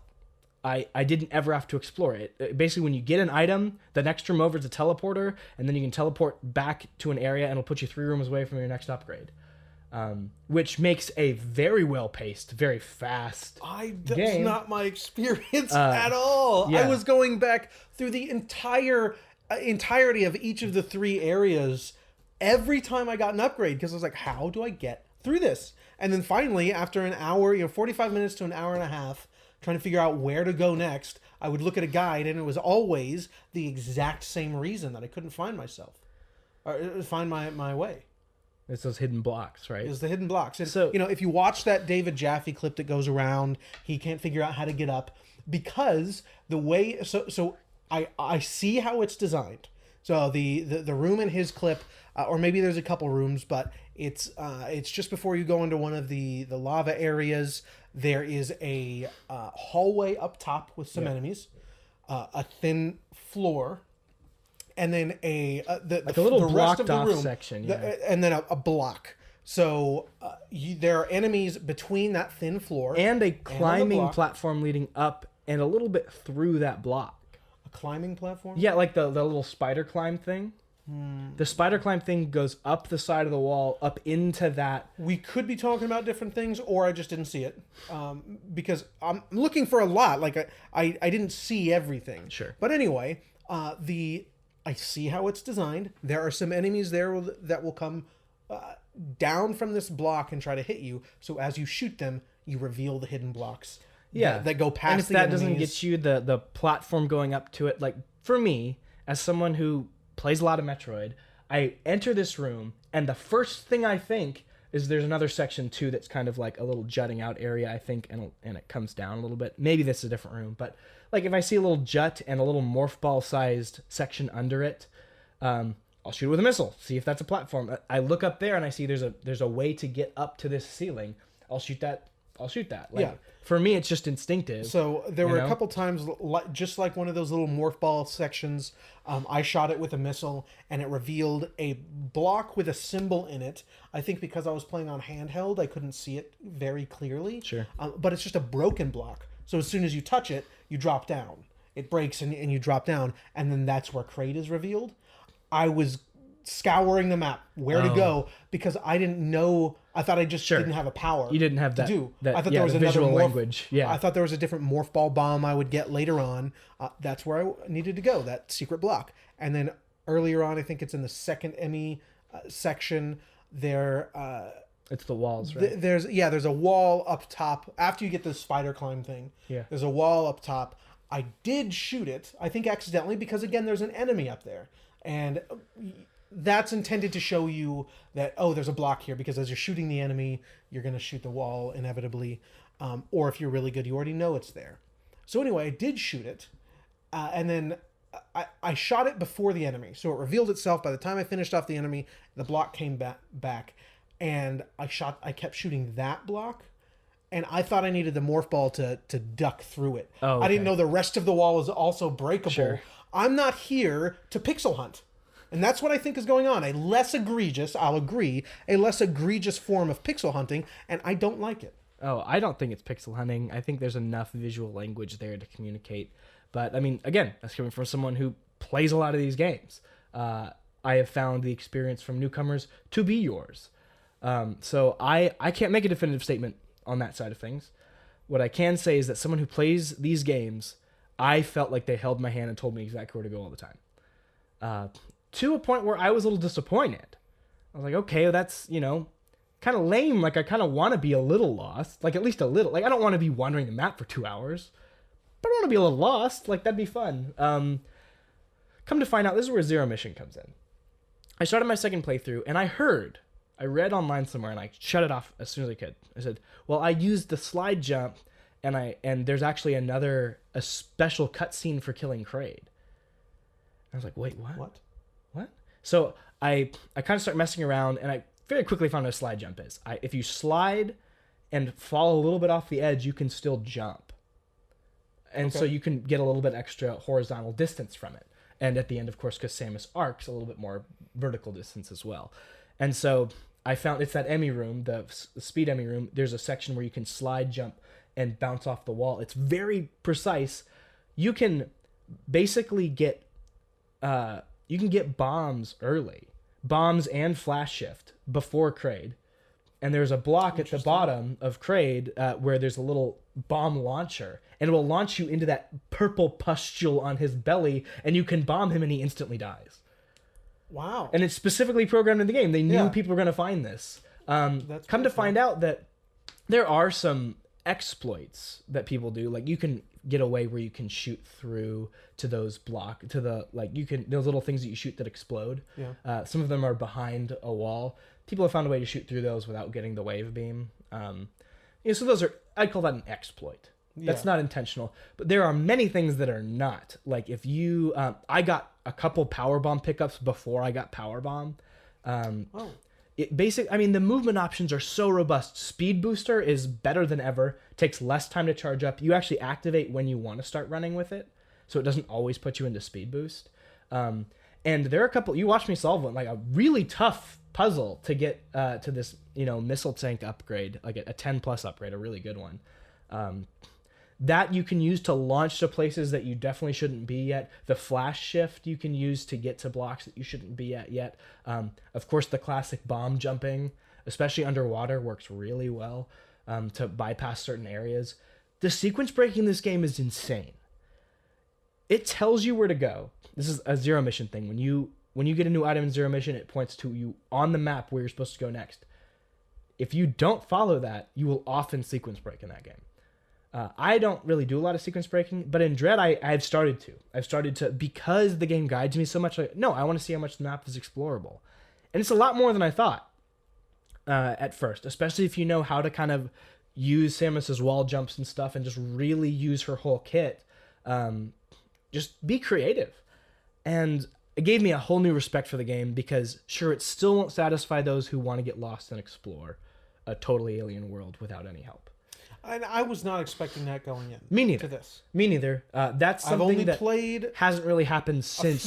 I didn't ever have to explore it. Basically, when you get an item, the next room over is a teleporter, and then you can teleport back to an area, and it'll put you 3 rooms away from your next upgrade. Which makes a very well-paced, very fast That's game. not my experience at all. Yeah. I was going back through the entirety of each of the 3 areas every time I got an upgrade because I was like, how do I get through this? And then finally, after an hour, 45 minutes to an hour and a half, trying to figure out where to go next, I would look at a guide, and it was always the exact same reason that I couldn't find myself or find my way. It's those hidden blocks, right? It's the hidden blocks. And, so, if you watch that David Jaffe clip that goes around, he can't figure out how to get up because the way... So I see how it's designed. So the room in his clip, or maybe there's a couple rooms, but it's just before you go into one of the lava areas. There is a hallway up top with some enemies, a thin floor, and then a little blocked off section, and then a block. So there are enemies between that thin floor and a climbing platform leading up and a little bit through that block. A climbing platform? Yeah, like the little spider climb thing. The spider climb thing goes up the side of the wall, up into that. We could be talking about different things, or I just didn't see it. Because I'm looking for a lot. I didn't see everything. Sure. But anyway, the I see how it's designed. There are some enemies there that will come down from this block and try to hit you. So as you shoot them, you reveal the hidden blocks. Yeah, that go past. And if the that enemies. doesn't get you the platform going up to it, like for me, as someone who plays a lot of Metroid, I enter this room, and the first thing I think is there's another section too that's kind of like a little jutting out area, I think, and it comes down a little bit. Maybe this is a different room, but like if I see a little jut and a little morph ball sized section under it, I'll shoot it with a missile, see if that's a platform. I look up there and I see there's a way to get up to this ceiling. I'll shoot that. Like, yeah. For me, it's just instinctive. So there were a couple times, just like one of those little morph ball sections, I shot it with a missile, and it revealed a block with a symbol in it. I think because I was playing on handheld, I couldn't see it very clearly. Sure. But it's just a broken block. So as soon as you touch it, you drop down. It breaks and you drop down, and then that's where Kraid is revealed. I was scouring the map where to go because I didn't know. I thought I just didn't have a power. You didn't have that. To do. That I thought there was another visual morph, language. Yeah. I thought there was a different morph ball bomb I would get later on. That's where I needed to go. That secret block. And then earlier on, I think it's in the second Emmy section. There. It's the walls, right? There's a wall up top after you get the spider climb thing. Yeah. There's a wall up top. I did shoot it. I think accidentally because again, there's an enemy up there, and that's intended to show you that, oh, there's a block here, because as you're shooting the enemy, you're going to shoot the wall inevitably. Or if you're really good, you already know it's there. So anyway, I did shoot it. And then I shot it before the enemy. So it revealed itself. By the time I finished off the enemy, the block came back. And I kept shooting that block. And I thought I needed the morph ball to duck through it. Oh, okay. I didn't know the rest of the wall was also breakable. Sure. I'm not here to pixel hunt. And that's what I think is going on. A less egregious, I'll agree, a less egregious form of pixel hunting, and I don't like it. Oh, I don't think it's pixel hunting. I think there's enough visual language there to communicate. But, I mean, again, that's coming from someone who plays a lot of these games. I have found the experience from newcomers to be yours. So I can't make a definitive statement on that side of things. What I can say is that someone who plays these games, I felt like they held my hand and told me exactly where to go all the time. To a point where I was a little disappointed. I was like, okay, that's, kind of lame. Like, I kind of want to be a little lost. Like, at least a little. Like, I don't want to be wandering the map for 2 hours. But I want to be a little lost. Like, that'd be fun. Come to find out, this is where Zero Mission comes in. I started my second playthrough, and I read online somewhere, and I shut it off as soon as I could. I said, well, I used the slide jump, and there's actually a special cutscene for killing Kraid. I was like, wait, what? What? So I kind of start messing around, and I very quickly found what a slide jump is. If you slide and fall a little bit off the edge, you can still jump. And so you can get a little bit extra horizontal distance from it. And at the end, of course, because Samus arcs, a little bit more vertical distance as well. And so I found it's that Emmy room, the speed Emmy room. There's a section where you can slide, jump, and bounce off the wall. It's very precise. You can basically get bombs early. Bombs and flash shift before Kraid. And there's a block at the bottom of Kraid where there's a little bomb launcher. And it will launch you into that purple pustule on his belly, and you can bomb him and he instantly dies. Wow. And it's specifically programmed in the game. They knew people were going to find this. Come to find out that there are some exploits that people do. Like, you can get away where you can shoot through to those those little things that you shoot that explode. Yeah. Some of them are behind a wall. People have found a way to shoot through those without getting the wave beam. So those are, I'd call that an exploit. That's not intentional. But there are many things that are not. Like, if you, I got a couple power bomb pickups before I got power bomb. The movement options are so robust. Speed booster is better than ever. Takes less time to charge up. You actually activate when you want to start running with it, so it doesn't always put you into speed boost. And there are a couple. You watched me solve one, like a really tough puzzle to get to this, missile tank upgrade, like a 10+ upgrade, a really good one. That you can use to launch to places that you definitely shouldn't be yet. The flash shift you can use to get to blocks that you shouldn't be at yet. Of course, the classic bomb jumping, especially underwater, works really well to bypass certain areas. The sequence breaking in this game is insane. It tells you where to go. this is a zero mission thing. When you get a new item in zero mission, it points to you on the map where you're supposed to go next. If you don't follow that, you will often sequence break in that game. I don't really do a lot of sequence breaking, but in Dread, I've started to. I've started to, because the game guides me so much. No, I want to see how much the map is explorable. And it's a lot more than I thought at first, especially if you know how to kind of use Samus's wall jumps and stuff and just really use her whole kit. Just be creative. And it gave me a whole new respect for the game because, sure, it still won't satisfy those who want to get lost and explore a totally alien world without any help. And I was not expecting that going in. Me neither. To this. Me neither. That's something I've only that played hasn't really happened since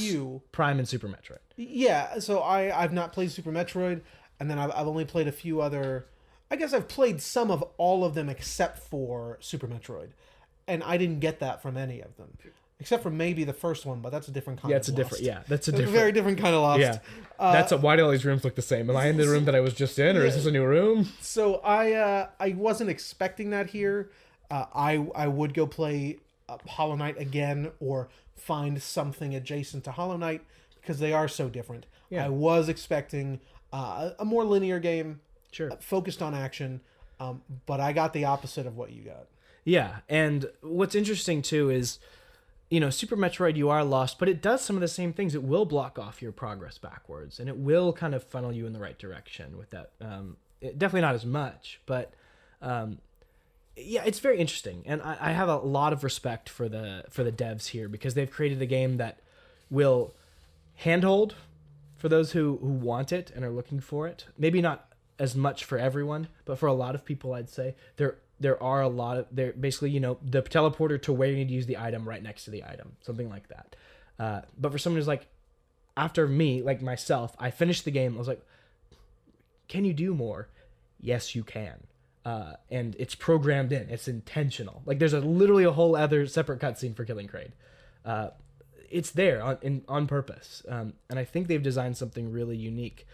Prime and Super Metroid. Yeah, so I've not played Super Metroid, and then I've only played a few other... I guess I've played some of all of them except for Super Metroid, and I didn't get that from any of them. Except for maybe the first one, but that's a different kind of lost. That's a different... very different kind of lost. Yeah. Why do all these rooms look the same? Am I in the room that I was just in, or is this a new room? So I wasn't expecting that here. I would go play Hollow Knight again or find something adjacent to Hollow Knight because they are so different. Yeah. I was expecting a more linear game, sure, focused on action, but I got the opposite of what you got. Yeah, and what's interesting too is, Super Metroid, you are lost, but it does some of the same things. It will block off your progress backwards, and it will kind of funnel you in the right direction with that. Definitely not as much, but yeah, it's very interesting, and I have a lot of respect for the devs here because they've created a game that will handhold for those who want it and are looking for it. Maybe not as much for everyone, but for a lot of people, I'd say there are a lot of, there basically, the teleporter to where you need to use the item right next to the item, something like that. But for someone who's like, after me, like myself, I finished the game. I was like, can you do more? Yes, you can. And it's programmed in. It's intentional. Like there's literally a whole other separate cutscene for killing Kraid. It's there on purpose. And I think they've designed something really unique.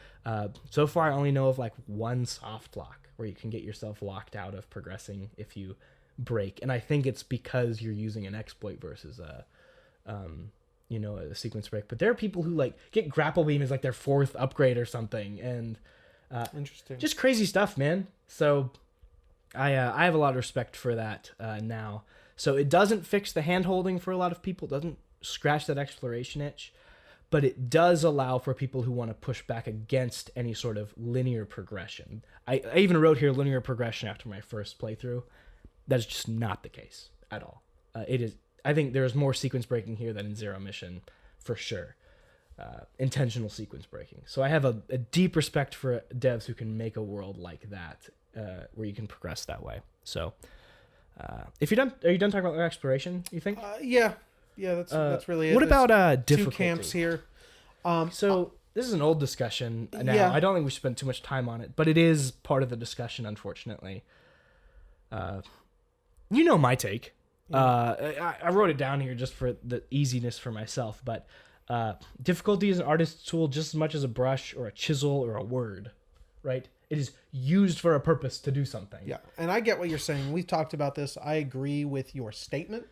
So far, I only know of like one soft lock where you can get yourself locked out of progressing if you break. And I think it's because you're using an exploit versus a sequence break. But there are people who like get grapple beam as like their fourth upgrade or something. And interesting, just crazy stuff, man. So I have a lot of respect for that now. So it doesn't fix the hand holding for a lot of people. It doesn't scratch that exploration itch. But it does allow for people who want to push back against any sort of linear progression. I even wrote here linear progression after my first playthrough. That is just not the case at all. It is. I think there's more sequence breaking here than in Zero Mission, for sure. Intentional sequence breaking. So I have a deep respect for devs who can make a world like that, where you can progress that way. So, if you're done, are you done talking about exploration? You think? Yeah. Yeah, that's really it. What about difficulty? Two camps here. So this is an old discussion now. Yeah. I don't think we spent too much time on it, but it is part of the discussion, unfortunately. My take. Yeah. I wrote it down here just for the easiness for myself, but difficulty is an artist's tool just as much as a brush or a chisel or a word, right? It is used for a purpose to do something. Yeah, and I get what you're saying. We've talked about this. I agree with your statement.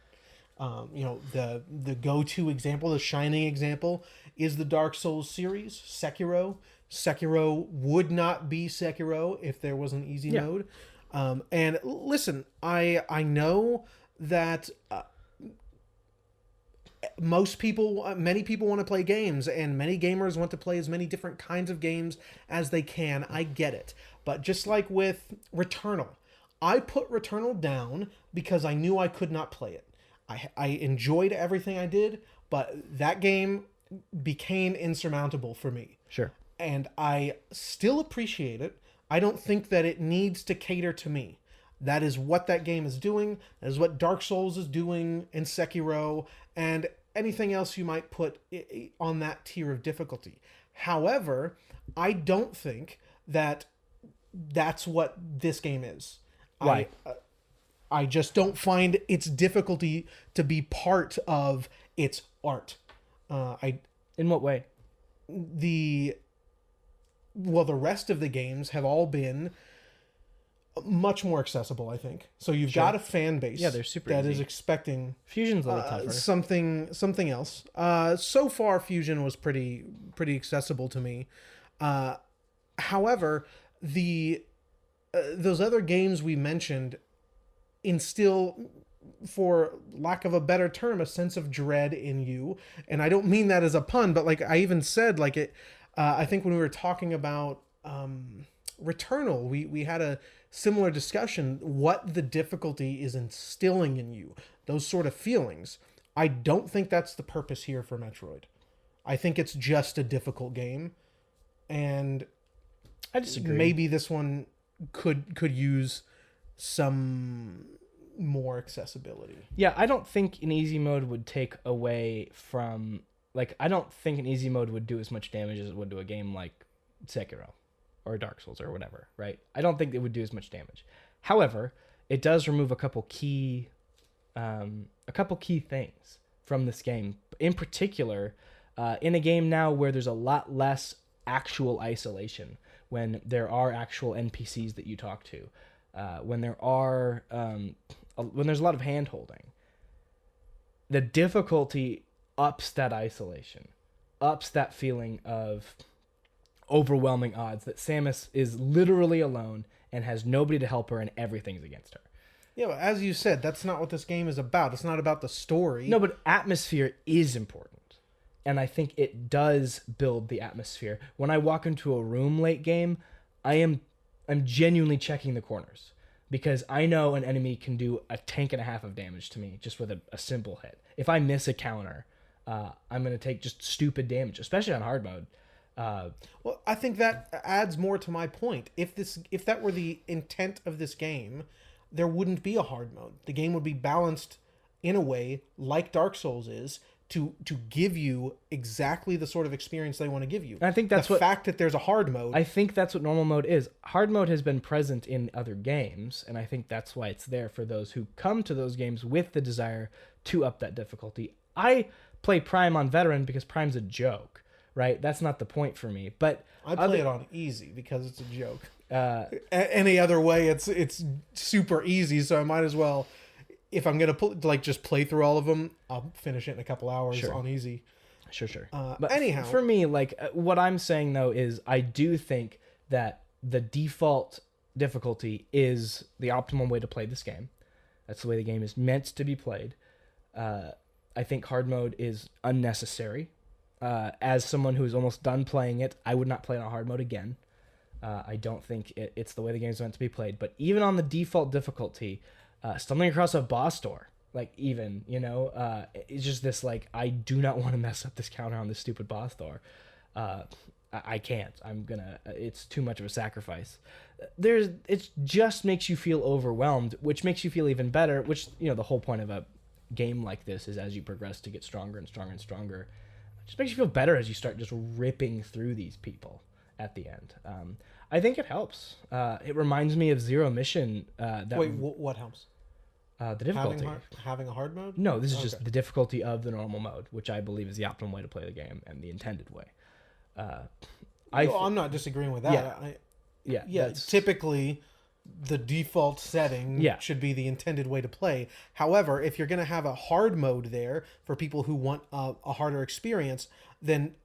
The go-to example, the shining example, is the Dark Souls series, Sekiro. Sekiro would not be Sekiro if there was an easy mode. And listen, I know that many people want to play games, and many gamers want to play as many different kinds of games as they can. I get it. But just like with Returnal, I put Returnal down because I knew I could not play it. I enjoyed everything I did, but that game became insurmountable for me. Sure. And I still appreciate it. I don't think that it needs to cater to me. That is what that game is doing. That is what Dark Souls is doing in Sekiro, and anything else you might put on that tier of difficulty. However, I don't think that that's what this game is. Why? I just don't find its difficulty to be part of its art. In what way? The rest of the games have all been much more accessible, I think. So you've got a fan base Yeah, they're super that easy. is expecting Fusion's a little tougher. something else. So far, Fusion was pretty accessible to me. However, those other games we mentioned instill, for lack of a better term, a sense of dread in you. And I don't mean that as a pun, but like I even said, like it, I think when we were talking about Returnal, we had a similar discussion, what the difficulty is instilling in you, those sort of feelings. I don't think that's the purpose here for Metroid. I think it's just a difficult game. And I disagree. Maybe this one could use some more accessibility. Yeah, I don't think an easy mode would take away from, like, I don't think an easy mode would do as much damage as it would to a game like Sekiro or Dark Souls or whatever, right? I don't think it would do as much damage. However, it does remove a couple key things from this game. In particular, in a game now where there's a lot less actual isolation, when there are actual NPCs that you talk to, when there's a lot of hand holding, the difficulty ups that isolation, ups that feeling of overwhelming odds that Samus is literally alone and has nobody to help her and everything's against her. Yeah, but as you said, that's not what this game is about. It's not about the story. No, but atmosphere is important. And I think it does build the atmosphere. When I walk into a room late game, I'm genuinely checking the corners, because I know an enemy can do a tank and a half of damage to me just with a simple hit. If I miss a counter, I'm going to take just stupid damage, especially on hard mode. Well, I think that adds more to my point. If that were the intent of this game, there wouldn't be a hard mode. The game would be balanced in a way like Dark Souls is, to give you exactly the sort of experience they want to give you. And I think that's the fact that there's a hard mode. I think that's what normal mode is. Hard mode has been present in other games, and I think that's why it's there for those who come to those games with the desire to up that difficulty. I play Prime on Veteran because Prime's a joke, right? That's not the point for me. But I play it on easy because it's a joke. Any other way, it's super easy, so I might as well. If I'm going to just play through all of them, I'll finish it in a couple hours on easy. Sure. But anyhow, for me, like, what I'm saying though is I do think that the default difficulty is the optimal way to play this game. That's the way the game is meant to be played. I think hard mode is unnecessary. As someone who's almost done playing it, I would not play it on hard mode again. I don't think it's the way the game is meant to be played. But even on the default difficulty, stumbling across a boss door, like, even, it's just this, like, I do not want to mess up this counter on this stupid boss door. I can't. It's too much of a sacrifice. It just makes you feel overwhelmed, which makes you feel even better, which, the whole point of a game like this is as you progress to get stronger and stronger and stronger. It just makes you feel better as you start just ripping through these people at the end. I think it helps. It reminds me of Zero Mission. Wait, what helps? The difficulty. Having a hard mode? No, this is just the difficulty of the normal mode, which I believe is the optimal way to play the game and the intended way. I'm not disagreeing with that. Yeah. Typically, the default setting should be the intended way to play. However, if you're going to have a hard mode there for people who want a harder experience, then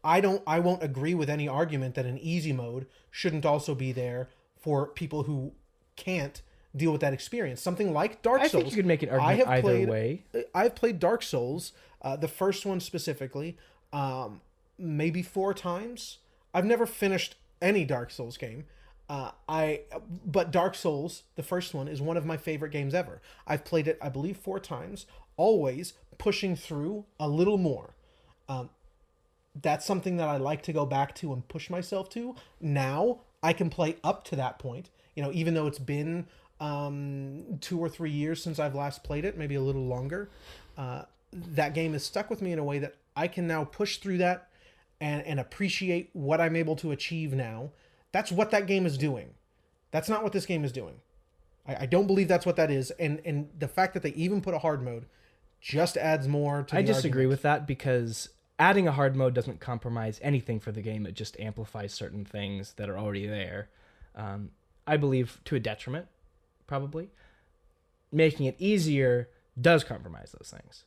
I won't agree with any argument that an easy mode shouldn't also be there for people who can't deal with that experience. Something like Dark Souls. I think you could make an argument either way. I've played Dark Souls, the first one specifically, maybe 4 times. I've never finished any Dark Souls game. But Dark Souls, the first one, is one of my favorite games ever. I've played it, I believe, 4 times, always pushing through a little more. That's something that I like to go back to and push myself to. Now I can play up to that point. Even though it's been 2 or 3 years since I've last played it, maybe a little longer. That game is stuck with me in a way that I can now push through that and appreciate what I'm able to achieve now. That's what that game is doing. That's not what this game is doing. I don't believe that's what that is. And the fact that they even put a hard mode just adds more to the I disagree argument. with that, because adding a hard mode doesn't compromise anything for the game. It just amplifies certain things that are already there. I believe, to a detriment, probably. Making it easier does compromise those things.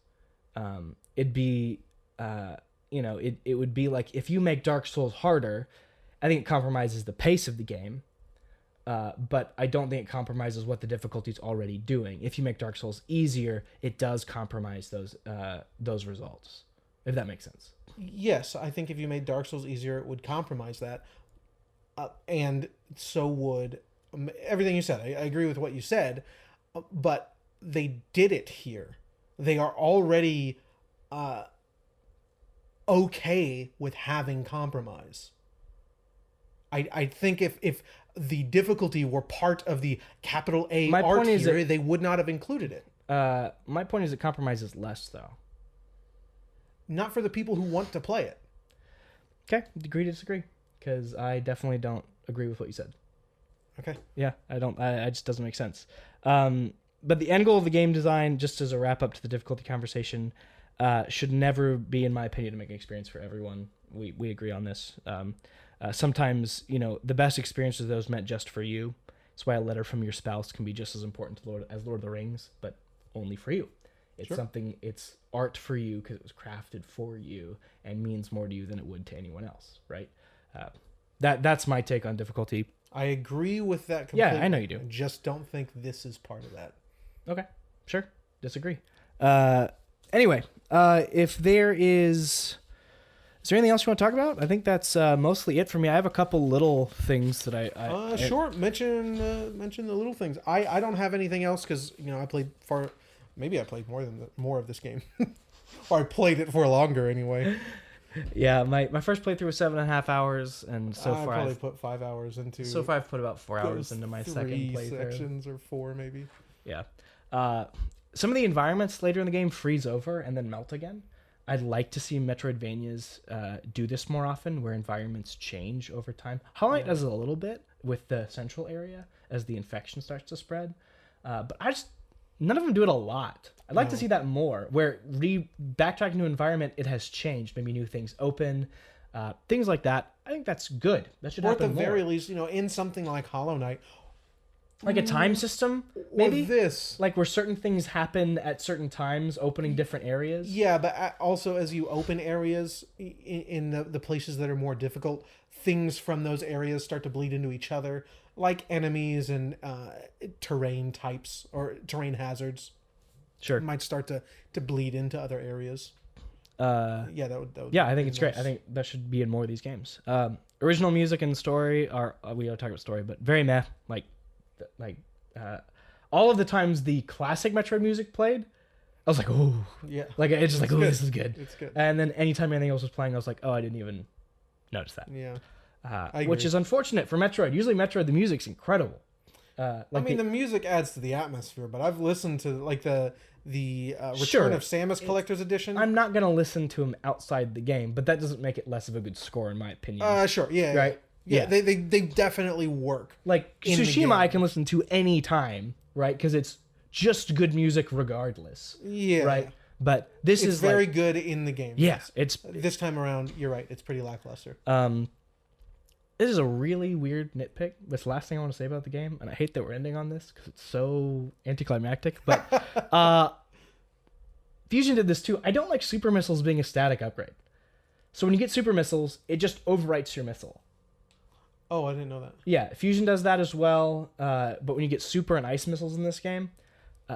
It'd be, it would be like if you make Dark Souls harder, I think it compromises the pace of the game. But I don't think it compromises what the difficulty's already doing. If you make Dark Souls easier, it does compromise those results. If that makes sense. Yes, I think if you made Dark Souls easier, it would compromise that. And so would everything you said. I agree with what you said, but they did it here. They are already okay with having compromise. I think if the difficulty were part of the capital A art here, they would not have included it. My point is it compromises less, though. Not for the people who want to play it. Okay, agree to disagree. Because I definitely don't agree with what you said. Okay. Yeah, I don't. It just doesn't make sense. But the end goal of the game design, just as a wrap up to the difficulty conversation, should never be, in my opinion, to make an experience for everyone. We agree on this. Sometimes, the best experience are those meant just for you. That's why a letter from your spouse can be just as important to Lord of the Rings, but only for you. It's it's art for you because it was crafted for you and means more to you than it would to anyone else, right? That's my take on difficulty. I agree with that completely. Yeah, I know you do. I just don't think this is part of that. Okay, sure. Disagree. Anyway, if there is there anything else you want to talk about? I think that's mostly it for me. I have a couple little things that I sure. Mention the little things. I don't have anything else because I played maybe I played more of this game, or I played it for longer anyway. Yeah, my first playthrough was 7.5 hours, and so far I've probably put 5 hours into. So far, I've put about 4 hours into my second playthrough. 3 sections or 4 maybe. Yeah, some of the environments later in the game freeze over and then melt again. I'd like to see Metroidvanias do this more often, where environments change over time. Hollow Knight does it a little bit with the central area as the infection starts to spread, but none of them do it a lot. I'd like to see that more, where backtracking to environment, it has changed. Maybe new things open, things like that. I think that's good. That should happen more. Or at the very least, in something like Hollow Knight. Like a time system, maybe? Or this. Like where certain things happen at certain times, opening different areas. Yeah, but also as you open areas in the places that are more difficult, things from those areas start to bleed into each other, like enemies and terrain types or terrain hazards. Sure. Might start to bleed into other areas. That would I think it's nice. Great. I think that should be in more of these games. Original music and story are, we don't talk about story, but very meh. All of the times the classic Metroid music played, I was like, oh, yeah, like it's just like, oh, this is good. It's good. And then anytime anything else was playing, I was like, oh, I didn't even notice that. Yeah, which is unfortunate for Metroid. Usually Metroid, the music's incredible. The music adds to the atmosphere, but I've listened to the Return of Samus Collector's Edition. I'm not gonna listen to them outside the game, but that doesn't make it less of a good score in my opinion. Sure, yeah, right. Yeah, they definitely work. Like Tsushima, I can listen to any time, right? Because it's just good music regardless. Yeah. Right. But this is very good in the game. Yeah, it's this time around. You're right. It's pretty lackluster. This is a really weird nitpick. That's the last thing I want to say about the game, and I hate that we're ending on this because it's so anticlimactic. But Fusion did this too. I don't like super missiles being a static upgrade. So when you get super missiles, it just overwrites your missile. Oh, I didn't know that. Yeah, Fusion does that as well. But when you get super and ice missiles in this game,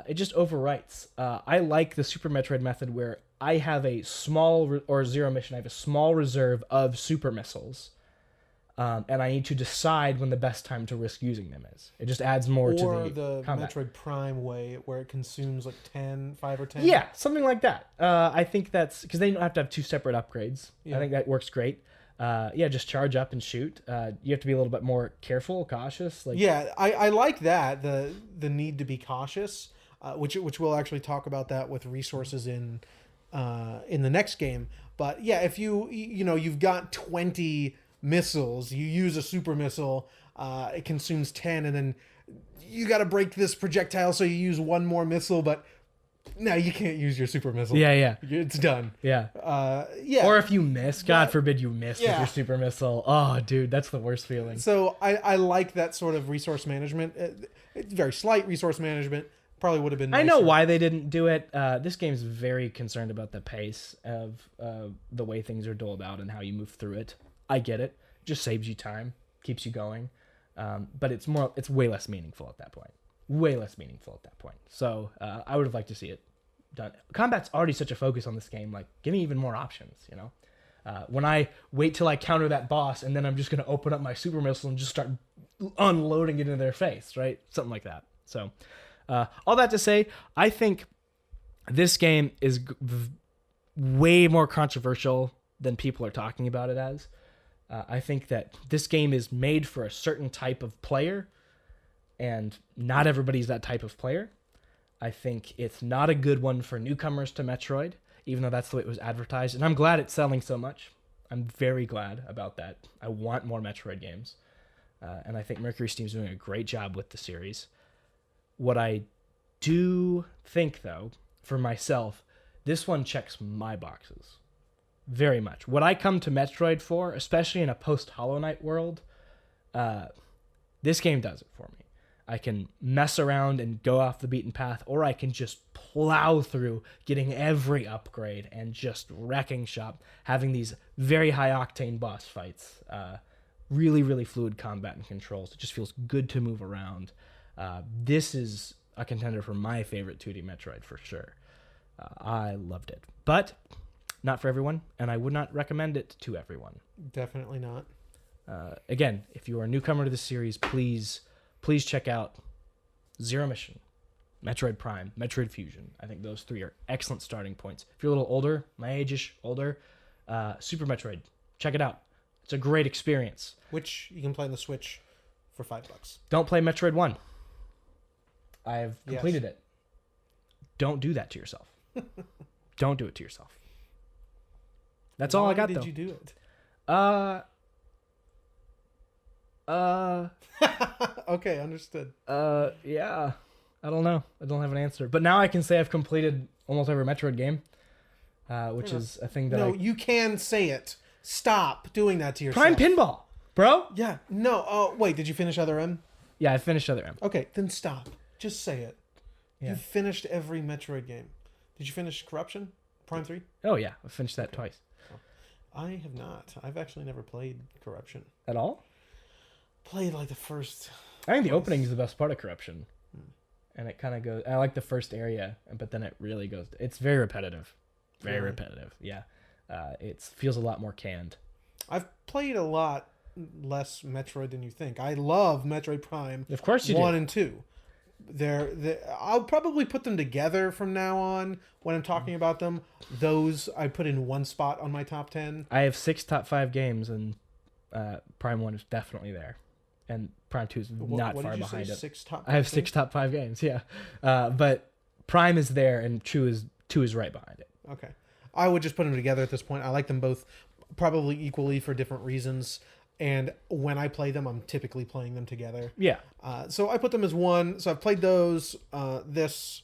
it just overwrites. I like the Super Metroid method where I have a small or zero mission. I have a small reserve of super missiles. And I need to decide when the best time to risk using them is. It just adds more to the combat. Metroid Prime way, where it consumes like 5 or 10. Yeah, something like that. I think that's because they don't have to have 2 separate upgrades. Yeah. I think that works great. Just charge up and shoot. You have to be a little bit more careful, cautious. I like that, the need to be cautious, which we'll actually talk about that with resources in the next game. But yeah, if you've got 20 missiles, you use a super missile, it consumes 10, and then you got to break this projectile, so you use 1 more missile, but No, you can't use your super missile. Yeah. It's done. Yeah. Yeah. Or if you miss, God forbid you miss with Yeah. your super missile. Oh, dude, that's the worst feeling. So I like that sort of resource management. It's very slight resource management. Probably would have been nicer. I know why they didn't do it. This game's very concerned about the pace of the way things are doled out and how you move through it. I get it. Just saves you time, keeps you going. But it's way less meaningful at that point. So I would have liked to see it done. Combat's already such a focus on this game. Like, give me even more options, you know? When I wait till I counter that boss and then I'm just going to open up my super missile and just start unloading it into their face, right? Something like that. So all that to say, I think this game is way more controversial than people are talking about it as. I think that this game is made for a certain type of player, and not everybody's that type of player. I think it's not a good one for newcomers to Metroid, even though that's the way it was advertised. And I'm glad it's selling so much. I'm very glad about that. I want more Metroid games. And I think Mercury Steam's doing a great job with the series. What I do think, though, for myself, this one checks my boxes very much. What I come to Metroid for, especially in a post-Hollow Knight world, this game does it for me. I can mess around and go off the beaten path, or I can just plow through getting every upgrade and just wrecking shop, having these very high-octane boss fights. Really, really fluid combat and controls. It just feels good to move around. This is a contender for my favorite 2D Metroid for sure. I loved it. But not for everyone, and I would not recommend it to everyone. Definitely not. Again, if you are a newcomer to the series, please check out Zero Mission, Metroid Prime, Metroid Fusion. I think those three are excellent starting points. If you're a little older, my age-ish older, Super Metroid, check it out. It's a great experience. Which you can play on the Switch for $5. Don't play Metroid 1. I have completed it. Don't do that to yourself. Don't do it to yourself. That's all I got, though. Why did you do it? Okay, understood. Yeah. I don't know. I don't have an answer. But now I can say I've completed almost every Metroid game, which is a thing that you can say it. Stop doing that to yourself. Prime Pinball, bro. Yeah. No. Oh, wait. Did you finish Other M? Yeah, I finished Other M. Okay, then stop. Just say it. Yeah. You finished every Metroid game. Did you finish Corruption? Prime 3? Oh, yeah. I finished that twice. I have not. I've actually never played Corruption. At all? Played like the first... I think the opening is the best part of Corruption. And it kind of goes... I like the first area, but then it really goes... It's very repetitive. Very repetitive, yeah. It feels a lot more canned. I've played a lot less Metroid than you think. I love Metroid Prime. Of course you 1 do. and 2. I'll probably put them together from now on when I'm talking about them. Those I put in one spot on my top 10. I have 6 top 5 games, and Prime 1 is definitely there. And Prime 2 is not far behind it. 6 top I have 6 top 5 games, yeah. But Prime is there, and 2 is right behind it. Okay. I would just put them together at this point. I like them both probably equally for different reasons. And when I play them, I'm typically playing them together. Yeah. So I put them as one. So I've played those, this,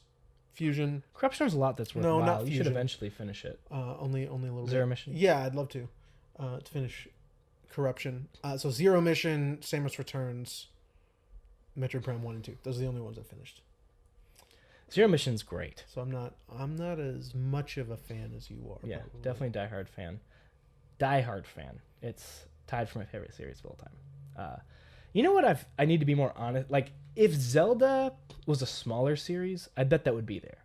Fusion. Corruption is a lot that's worthwhile. No, not You Fusion. should eventually finish it. Only a little Zero bit. Mission? Yeah, I'd love to finish Corruption. So Zero Mission, Samus Returns, Metroid Prime 1 and 2. Those are the only ones I've finished. Zero Mission's great. So I'm not as much of a fan as you are. Yeah, probably. definitely diehard fan. Diehard fan. It's tied for my favorite series of all time. You know what I need to be more honest. Like, if Zelda was a smaller series, I bet that would be there.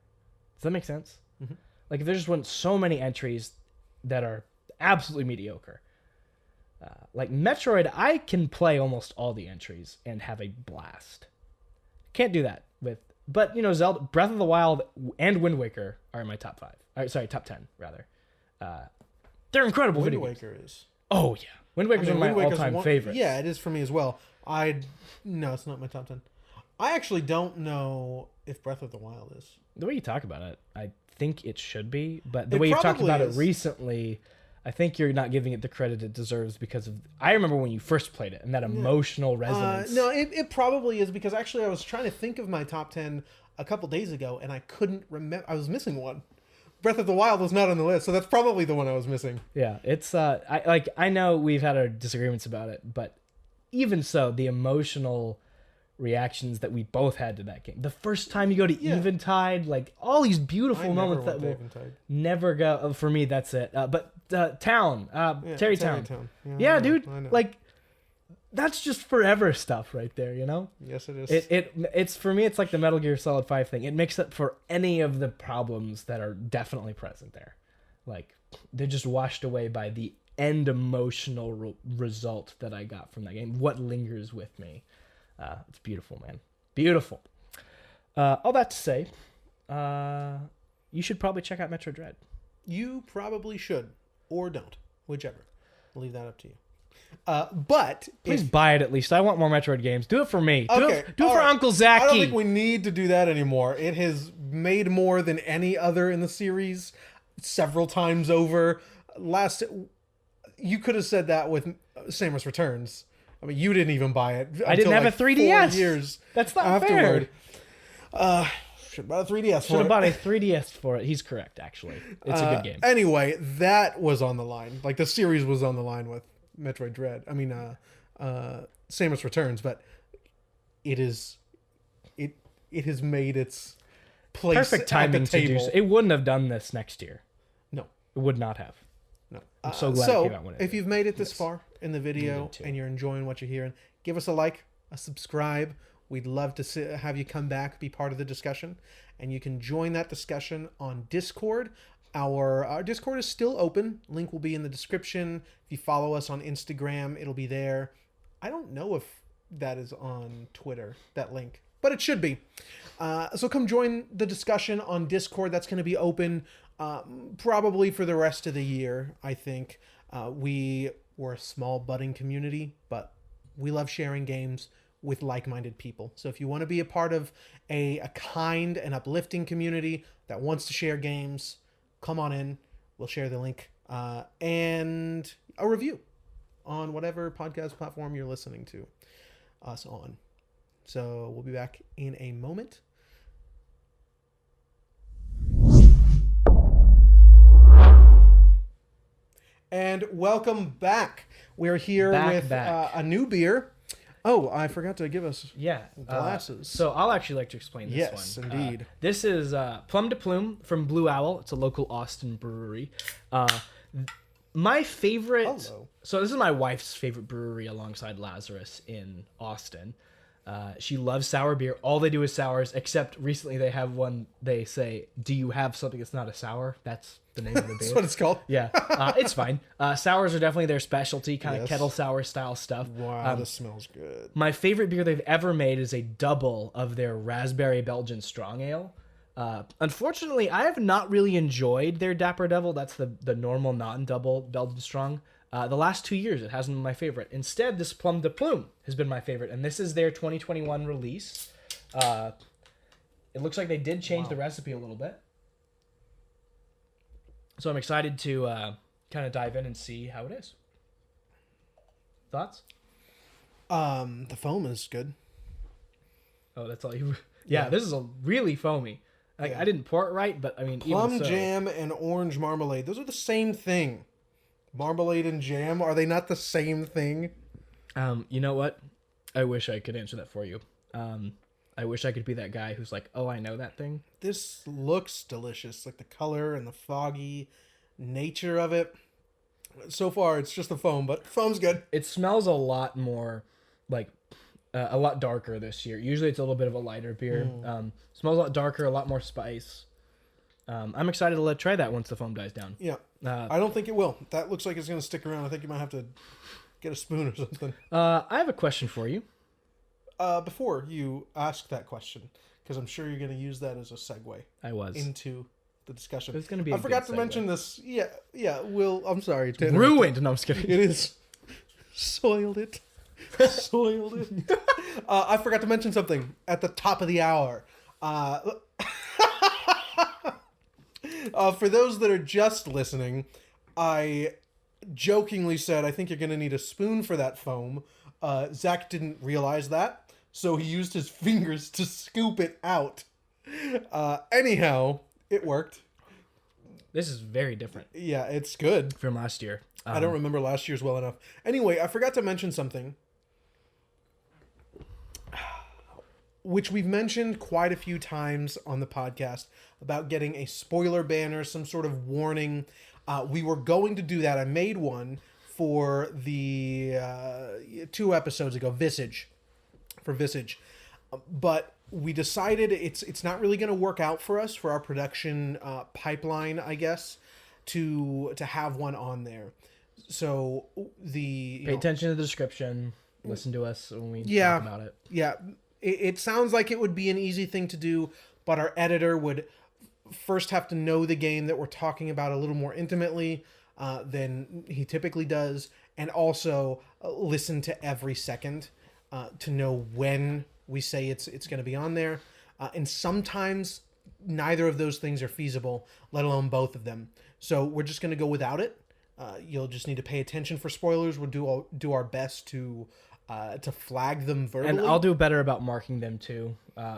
Does that make sense? Mm-hmm. Like, if there just weren't so many entries that are absolutely mediocre. Like Metroid, I can play almost all the entries and have a blast. Can't do that with... But, you know, Zelda, Breath of the Wild and Wind Waker are in my top 5. Sorry, top 10, rather. They're incredible video games. Wind Waker is... Oh, yeah. Wind Waker's one of my all-time favorites. Yeah, it is for me as well. No, it's not my top 10. I actually don't know if Breath of the Wild is. The way you talk about it, I think it should be. But the way you've talked about it recently, I think you're not giving it the credit it deserves because of. I remember when you first played it and that emotional resonance. No, it probably is because actually I was trying to think of my top 10 a couple days ago and I couldn't remember. I was missing one. Breath of the Wild was not on the list, so that's probably the one I was missing. Yeah, it's I know we've had our disagreements about it, but even so, the emotional reactions that we both had to that game. The first time you go to Eventide, like all these beautiful moments that will never go. For me, that's it. But Town, Terrytown. Yeah, dude, like that's just forever stuff right there, you know? Yes, it is. It's for me, it's like the Metal Gear Solid 5 thing. It makes up for any of the problems that are definitely present there. Like, they're just washed away by the end emotional result that I got from that game. What lingers with me. It's beautiful, man. Beautiful. All that to say, you should probably check out Metroid Dread. You probably should. Or don't. Whichever. I'll leave that up to you. But please buy it at least. I want more Metroid games. Do it for me. Do it for right. Uncle Zachy. I don't think we need to do that anymore. It has made more than any other in the series several times over. You could have said that with Samus Returns. I mean, you didn't even buy it. I didn't have a 3DS. 4 years. That's not afterward. fair. Should have bought a 3DS. Should have bought a 3DS for it. He's correct, actually. It's a good game. Anyway, that was on the line. Like the series was on the line with Metroid Dread. I mean, Samus Returns, but it has made its place. Perfect timing at the table. To do so. It wouldn't have done this next year. No, it would not have. No, I'm so glad it came out when it if you've made it this far in the video and you're enjoying what you're hearing, give us a like, a subscribe. We'd love to have you come back, be part of the discussion, and you can join that discussion on Discord. Our Discord is still open. Link will be in the description. If you follow us on Instagram, it'll be there. I don't know if that is on Twitter, that link, but it should be. So come join the discussion on Discord. That's going to be open probably for the rest of the year, I think. We're a small budding community, but we love sharing games with like-minded people. So if you want to be a part of a kind and uplifting community that wants to share games, come on in. We'll share the link and a review on whatever podcast platform you're listening to us on. So we'll be back in a moment. And welcome back. We're here with a new beer. Oh, I forgot to give us glasses. So I'll actually like to explain this one. Yes, indeed. This is Plum de Plume from Blue Owl. It's a local Austin brewery. My favorite... Hello. So this is my wife's favorite brewery alongside Lazarus in Austin. She loves sour beer. All they do is sours, except recently they have one, they say, do you have something that's not a sour? That's the name of the beer. That's what it's called? Yeah. It's fine. Sours are definitely their specialty, kind of kettle sour style stuff. Wow, this smells good. My favorite beer they've ever made is a double of their Raspberry Belgian Strong Ale. Unfortunately, I have not really enjoyed their Dapper Devil. That's the normal, non-double Belgian Strong. The last 2 years, it hasn't been my favorite. Instead, this Plum de Plume has been my favorite, and this is their 2021 release. It looks like they did change the recipe a little bit. So I'm excited to kind of dive in and see how it is. Thoughts? The foam is good. Oh, that's all you... Yeah, this is a really foamy. I didn't pour it right, but I mean, plum even so... jam and orange marmalade. Those are the same thing. Marmalade and jam, are they not the same thing? You know what? I wish I could answer that for you. I wish I could be that guy who's like, oh, I know that thing. This looks delicious. Like the color and the foggy nature of it. So far, it's just the foam, but foam's good. It smells a lot more, like, a lot darker this year. Usually it's a little bit of a lighter beer. Smells a lot darker, a lot more spice. I'm excited to try that once the foam dies down. Yeah. I don't think it will. That looks like it's going to stick around. I think you might have to get a spoon or something. I have a question for you. Before you ask that question, because I'm sure you're going to use that as a segue. I was. Into the discussion. It's going to be. I forgot to mention this. Yeah. Will, I'm sorry. Ruined. No, I'm just kidding. It is. Soiled it. I forgot to mention something at the top of the hour. For those that are just listening, I jokingly said, "I think you're going to need a spoon for that foam." Zach didn't realize that, so he used his fingers to scoop it out. Anyhow, it worked. This is very different Yeah, it's good. from last year. I don't remember last year's well enough. Anyway, I forgot to mention something, which we've mentioned quite a few times on the podcast, about getting a spoiler banner, some sort of warning. We were going to do that. I made one for the 2 episodes ago, Visage, for Visage. But we decided it's not really going to work out for us, for our production pipeline, I guess, to have one on there. So pay attention to the description. Listen to us when we talk about it. Yeah, it sounds like it would be an easy thing to do, but our editor would first have to know the game that we're talking about a little more intimately than he typically does, and also listen to every second to know when we say it's going to be on there. And sometimes neither of those things are feasible, let alone both of them. So we're just going to go without it. You'll just need to pay attention for spoilers. We'll do our best to flag them verbally. And I'll do better about marking them too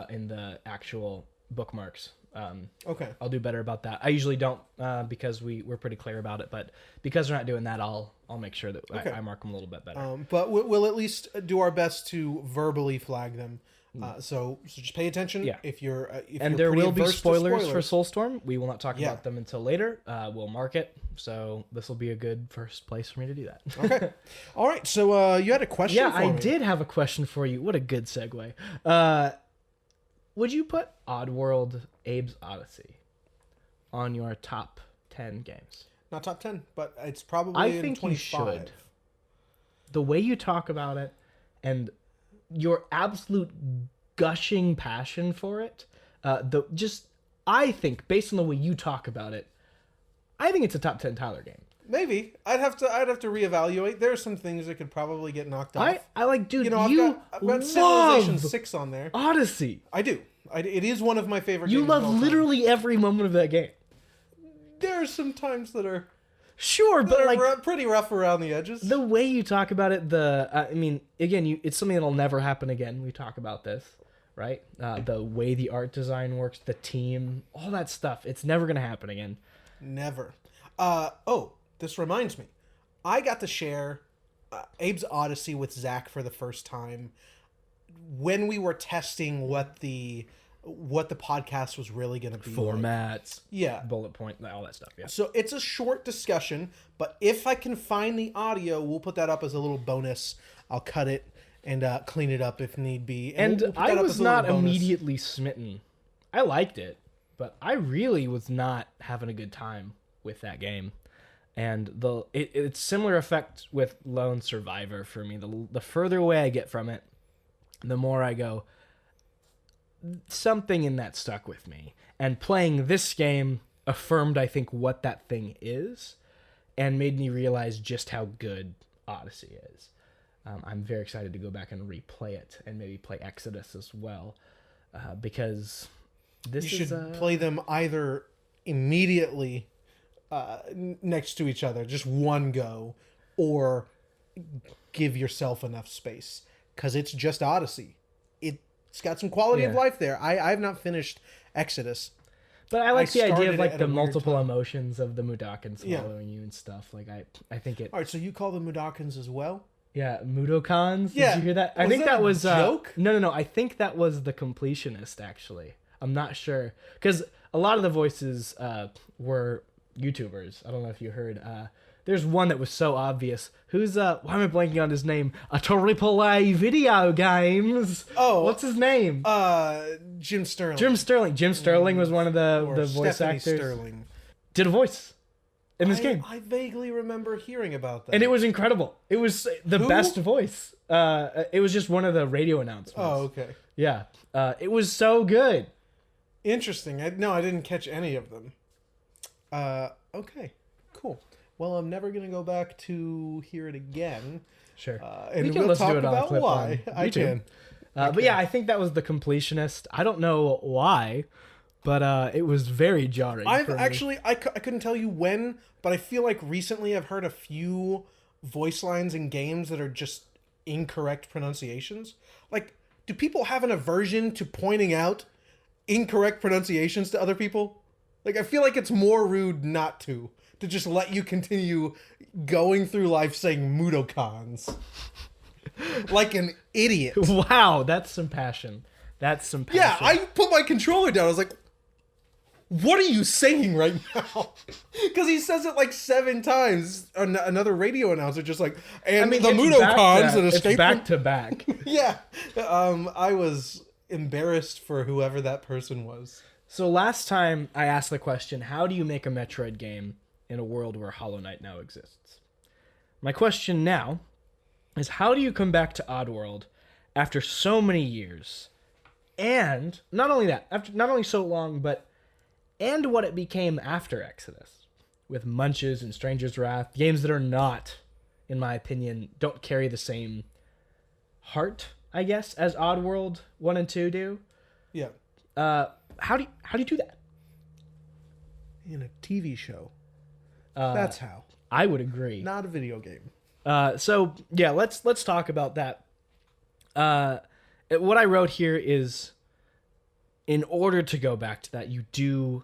in the actual bookmarks. Okay. I'll do better about that. I usually don't because we're pretty clear about it, but because we're not doing that, I'll make sure that I mark them a little bit better. But we'll at least do our best to verbally flag them. So just pay attention. Yeah. If you're and there will be spoilers for Soulstorm. We will not talk about them until later. We'll mark it. So this will be a good first place for me to do that. Okay. All right. So you had a question for me. Yeah, I did have a question for you. What a good segue. Would you put Oddworld Abe's Odyssey on your top 10 games? Not top 10, but it's probably I in think 25. you should. The way you talk about it and your absolute gushing passion for it, I think based on the way you talk about it, I think it's a top 10 Tyler game. Maybe I'd have to reevaluate. There are some things that could probably get knocked off. I like, dude. You know, I've got Civilization 6 on there. Odyssey. I do. It is one of my favorite. You games love of all time. literally every moment of that game. There are some times that are sure, but like pretty rough around the edges. The way you talk about it, it's something that'll never happen again. We talk about this, right? The way the art design works, the team, all that stuff. It's never gonna happen again. Never. This reminds me. I got to share Abe's Odyssey with Zach for the first time when we were testing what the podcast was really going to be formats, like. bullet point, all that stuff. Yeah. So it's a short discussion, but if I can find the audio, we'll put that up as a little bonus. I'll cut it and clean it up if need be. And we'll I was not immediately smitten. I liked it, but I really was not having a good time with that game. And it's similar effect with Lone Survivor for me. The further away I get from it, the more I go, something in that stuck with me. And playing this game affirmed, I think, what that thing is and made me realize just how good Odyssey is. I'm very excited to go back and replay it and maybe play Exodus as well because you should play them either immediately next to each other, just one go, or give yourself enough space because it's just Odyssey. It's got some quality of life there. I have not finished Exodus, but I like the idea of like the multiple emotions of the Mudokons following you and stuff. Like I think it. All right, so you call the Mudokons as well? Yeah, Mudokons. Yeah. Did you hear that? I think that was a joke. No. I think that was the completionist. Actually, I'm not sure because a lot of the voices were YouTubers. I don't know if you heard. There's one that was so obvious. Who's why am I blanking on his name? A Triple A Video Games. Oh, what's his name? Jim Sterling. Jim Sterling was one of the voice Stephanie actors. Sterling Did a voice in this game. I vaguely remember hearing about that. And it was incredible. It was the best voice. It was just one of the radio announcements. Oh, okay. Yeah. It was so good. Interesting. I didn't catch any of them. Okay. Cool. Well, I'm never going to go back to hear it again. Sure. And we'll talk about why. I can. But yeah, I think that was the completionist. I don't know why, But it was very jarring. I've for me. actually, I couldn't tell you when, but I feel like recently I've heard a few voice lines in games that are just incorrect pronunciations. Like, do people have an aversion to pointing out incorrect pronunciations to other people? Like, I feel like it's more rude not to just let you continue going through life saying Mudokons. Like an idiot. Wow, that's some passion. That's some passion. Yeah, I put my controller down. I was like, what are you saying right now? Because he says it like 7 times. Another radio announcer just like, and the Mudokons that escaped back to back. Yeah. I was embarrassed for whoever that person was. So last time I asked the question, how do you make a Metroid game in a world where Hollow Knight now exists? My question now is, how do you come back to Oddworld after so many years? And not only that, after not only so long, but and what it became after Exodus, with Munches and Stranger's Wrath, games that are not, in my opinion, don't carry the same heart, I guess, as Oddworld 1 and 2 do. Yeah. How do you do that? In a TV show. That's how. I would agree. Not a video game. So yeah, let's talk about that. What I wrote here is, in order to go back to that, you do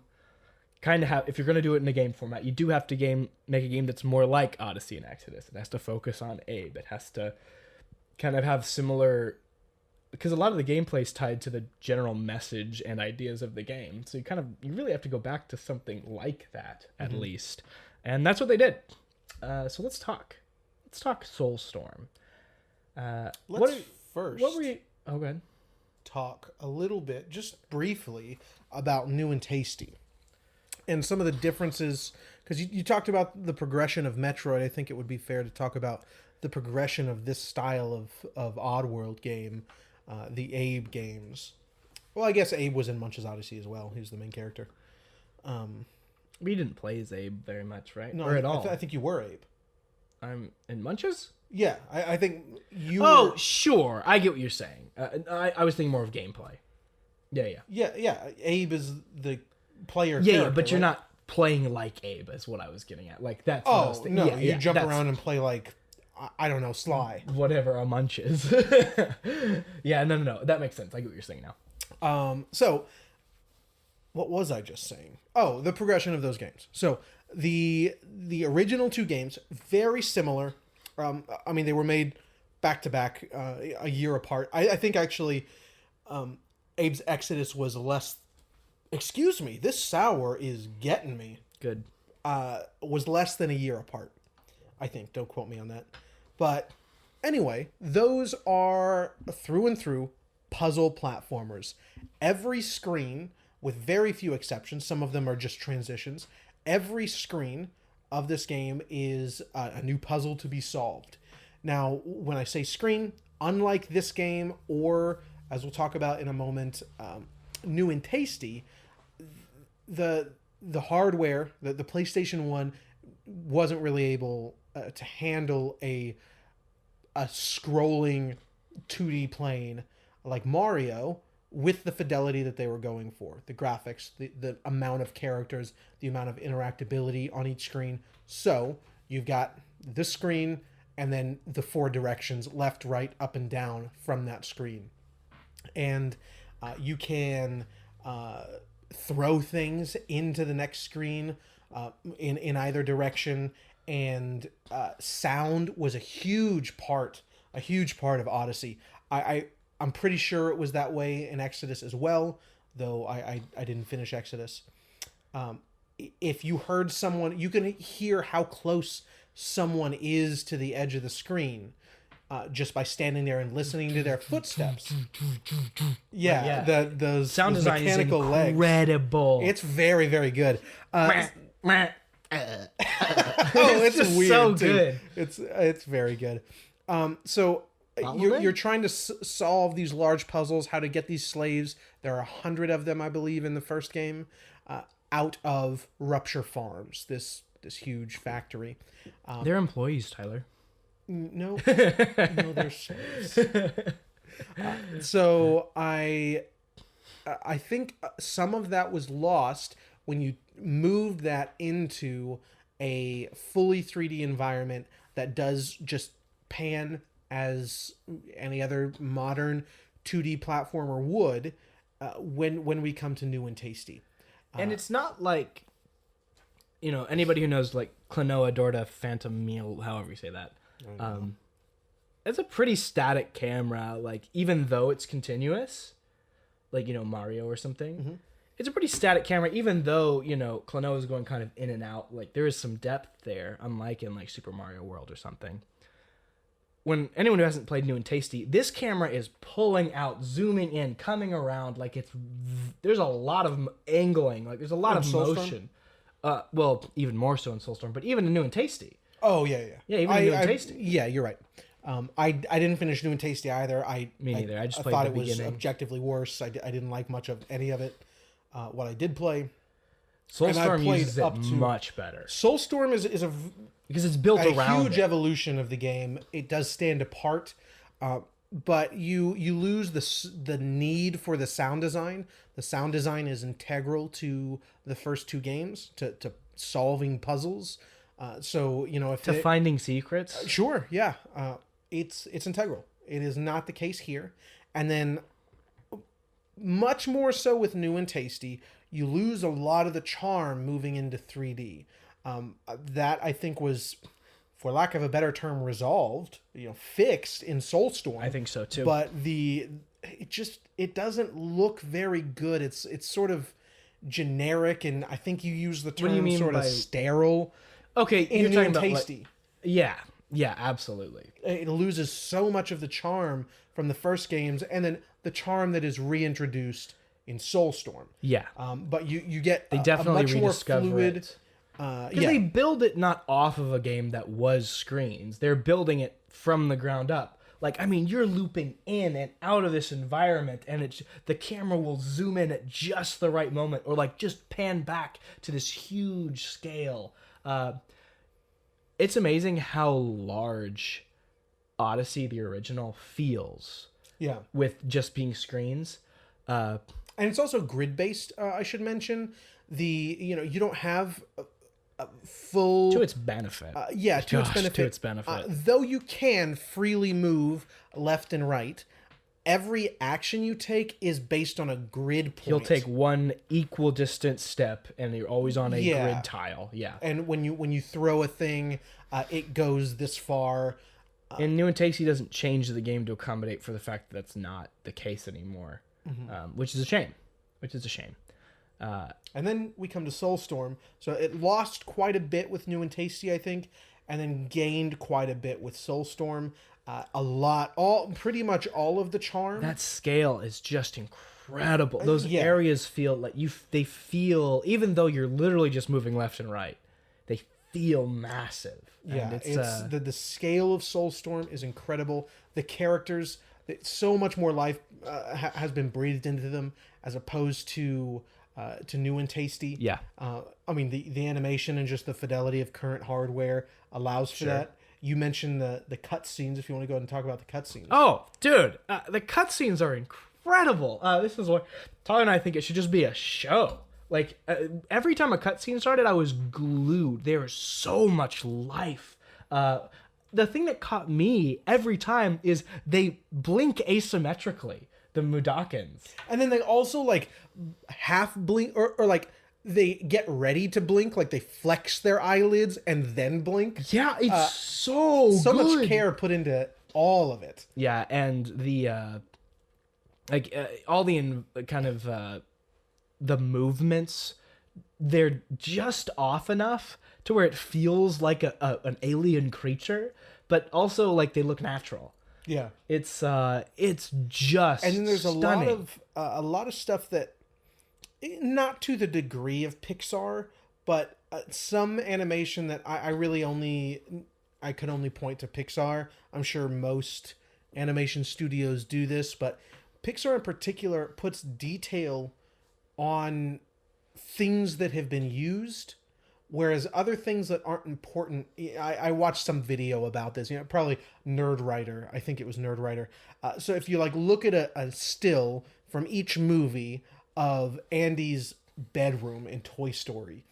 kind of have, if you're going to do it in a game format, you do have to make a game that's more like Odyssey and Exodus. It has to focus on Abe. It has to kind of have similar, because a lot of the gameplay is tied to the general message and ideas of the game. So you really have to go back to something like that at least. And that's what they did. So let's talk Soulstorm. First what were you? Oh, good. Talk a little bit, just briefly, about New and Tasty and some of the differences, because you talked about the progression of Metroid. I think it would be fair to talk about the progression of this style of Oddworld game, the Abe games. Well, I guess Abe was in Munch's Odyssey as well. He was the main character. We didn't play as Abe very much, right? No, or at all. I think you were Abe. I'm in Munches? Yeah, I think you Oh, were... sure. I get what you're saying. I was thinking more of gameplay. Yeah. Yeah. Abe is the player Yeah, character, but you're right? not playing like Abe, is what I was getting at. Like, that's what I was Oh, thinking. no, Yeah, you jump that's around and play like, I don't know, Sly. whatever a munch is. Yeah, no. That makes sense. I get what you're saying now. So, what was I just saying? Oh, the progression of those games. So, the original 2 games, very similar. I mean, they were made back to back, a year apart. I think actually, Abe's Exodus was less. Excuse me, this sour is getting me. Good. Was less than a year apart. I think. Don't quote me on that. But anyway, those are through and through puzzle platformers. Every screen, with very few exceptions, some of them are just transitions, every screen of this game is a new puzzle to be solved. Now, when I say screen, unlike this game, or as we'll talk about in a moment, New and Tasty, the hardware, the PlayStation 1 wasn't really able to handle a scrolling 2D plane like Mario with the fidelity that they were going for. The graphics, the amount of characters, the amount of interactability on each screen. So you've got this screen and then the 4 directions, left, right, up, and down from that screen. And you can throw things into the next screen in either direction. And sound was a huge part of Odyssey. I'm pretty sure it was that way in Exodus as well, though I didn't finish Exodus. If you heard someone, you can hear how close someone is to the edge of the screen just by standing there and listening to their footsteps. Yeah. Those sound those design mechanical is legs. incredible. It's very, very good. Oh, It's just weird so too. good. It's very good. So you're trying to solve these large puzzles, how to get these slaves. There are 100 of them, I believe, in the first game, out of Rupture Farms, this huge factory. They're employees, Tyler. No, they're slaves. So I I think some of that was lost when you moved that into a fully 3D environment that does just pan as any other modern 2D platformer would when we come to New and Tasty. And it's not like, anybody who knows like Klonoa, Dorda, Phantom Meal, however you say that. It's a pretty static camera, like even though it's continuous, like Mario or something. It's a pretty static camera, even though Klonoa is going kind of in and out. Like there is some depth there, unlike in like Super Mario World or something. When anyone who hasn't played New and Tasty, this camera is pulling out, zooming in, coming around, like there's a lot of angling, like there's a lot of motion. Well, even more so in Soulstorm, but even in New and Tasty. Oh yeah. Even in New and Tasty. Yeah, you're right. I didn't finish New and Tasty either. Me neither. I just played thought the it was beginning. objectively worse. I didn't like much of any of it. What I did play, Soulstorm uses it much better. Soulstorm is a because it's built around huge evolution of the game. It does stand apart, but you lose the need for the sound design. The sound design is integral to the first two games, to solving puzzles. If finding secrets. Sure, yeah, it's integral. It is not the case here, and then much more so with New and Tasty, you lose a lot of the charm moving into 3D. That I think was, for lack of a better term, resolved, fixed in Soulstorm. I think so too. But it doesn't look very good. It's sort of generic, and I think you use the term sort of sterile. Okay, in New and Tasty. Yeah, absolutely. It loses so much of the charm from the first games, and then the charm that is reintroduced in Soulstorm. Yeah. But you get they definitely a much more rediscover fluid. It. Because they build it not off of a game that was screens. They're building it from the ground up. Like, I mean, you're looping in and out of this environment, and the camera will zoom in at just the right moment, or like just pan back to this huge scale. It's amazing how large Odyssey, the original, feels. Yeah. With just being screens. And it's also grid-based, I should mention. You don't have a full... To its benefit. To its benefit. Though you can freely move left and right, every action you take is based on a grid point. You'll take one equal distance step, and you're always on a grid tile. Yeah. And when you throw a thing, it goes this far. And New and Tasty doesn't change the game to accommodate for the fact that that's not the case anymore, which is a shame. And then we come to Soulstorm. So it lost quite a bit with New and Tasty, I think, and then gained quite a bit with Soulstorm. Pretty much all of the charm. That scale is just incredible. Those areas feel like they feel, even though you're literally just moving left and right, they feel massive. Yeah, and it's the scale of Soulstorm is incredible. The characters, so much more life has been breathed into them as opposed to New and Tasty. Yeah. I mean, the animation and just the fidelity of current hardware allows for that. You mentioned the cutscenes, if you want to go ahead and talk about the cutscenes. Oh, dude, the cutscenes are incredible. This is what Tyler and I think it should just be a show. Like, every time a cutscene started, I was glued. There was so much life. The thing that caught me every time is they blink asymmetrically, the Mudokons. And then they also, like, half blink, or like, they get ready to blink, like they flex their eyelids and then blink. Yeah, it's so good. Much care put into all of it. Yeah, and the all the kind of the movements, they're just off enough to where it feels like an alien creature, but also like they look natural. Yeah, it's just and then there's stunning. a lot of stuff that, not to the degree of Pixar, but some animation that I could only point to Pixar. I'm sure most animation studios do this, but Pixar in particular puts detail on things that have been used, whereas other things that aren't important. I watched some video about this, probably Nerdwriter. I think it was Nerdwriter. So if you look at a still from each movie of Andy's bedroom in Toy Story.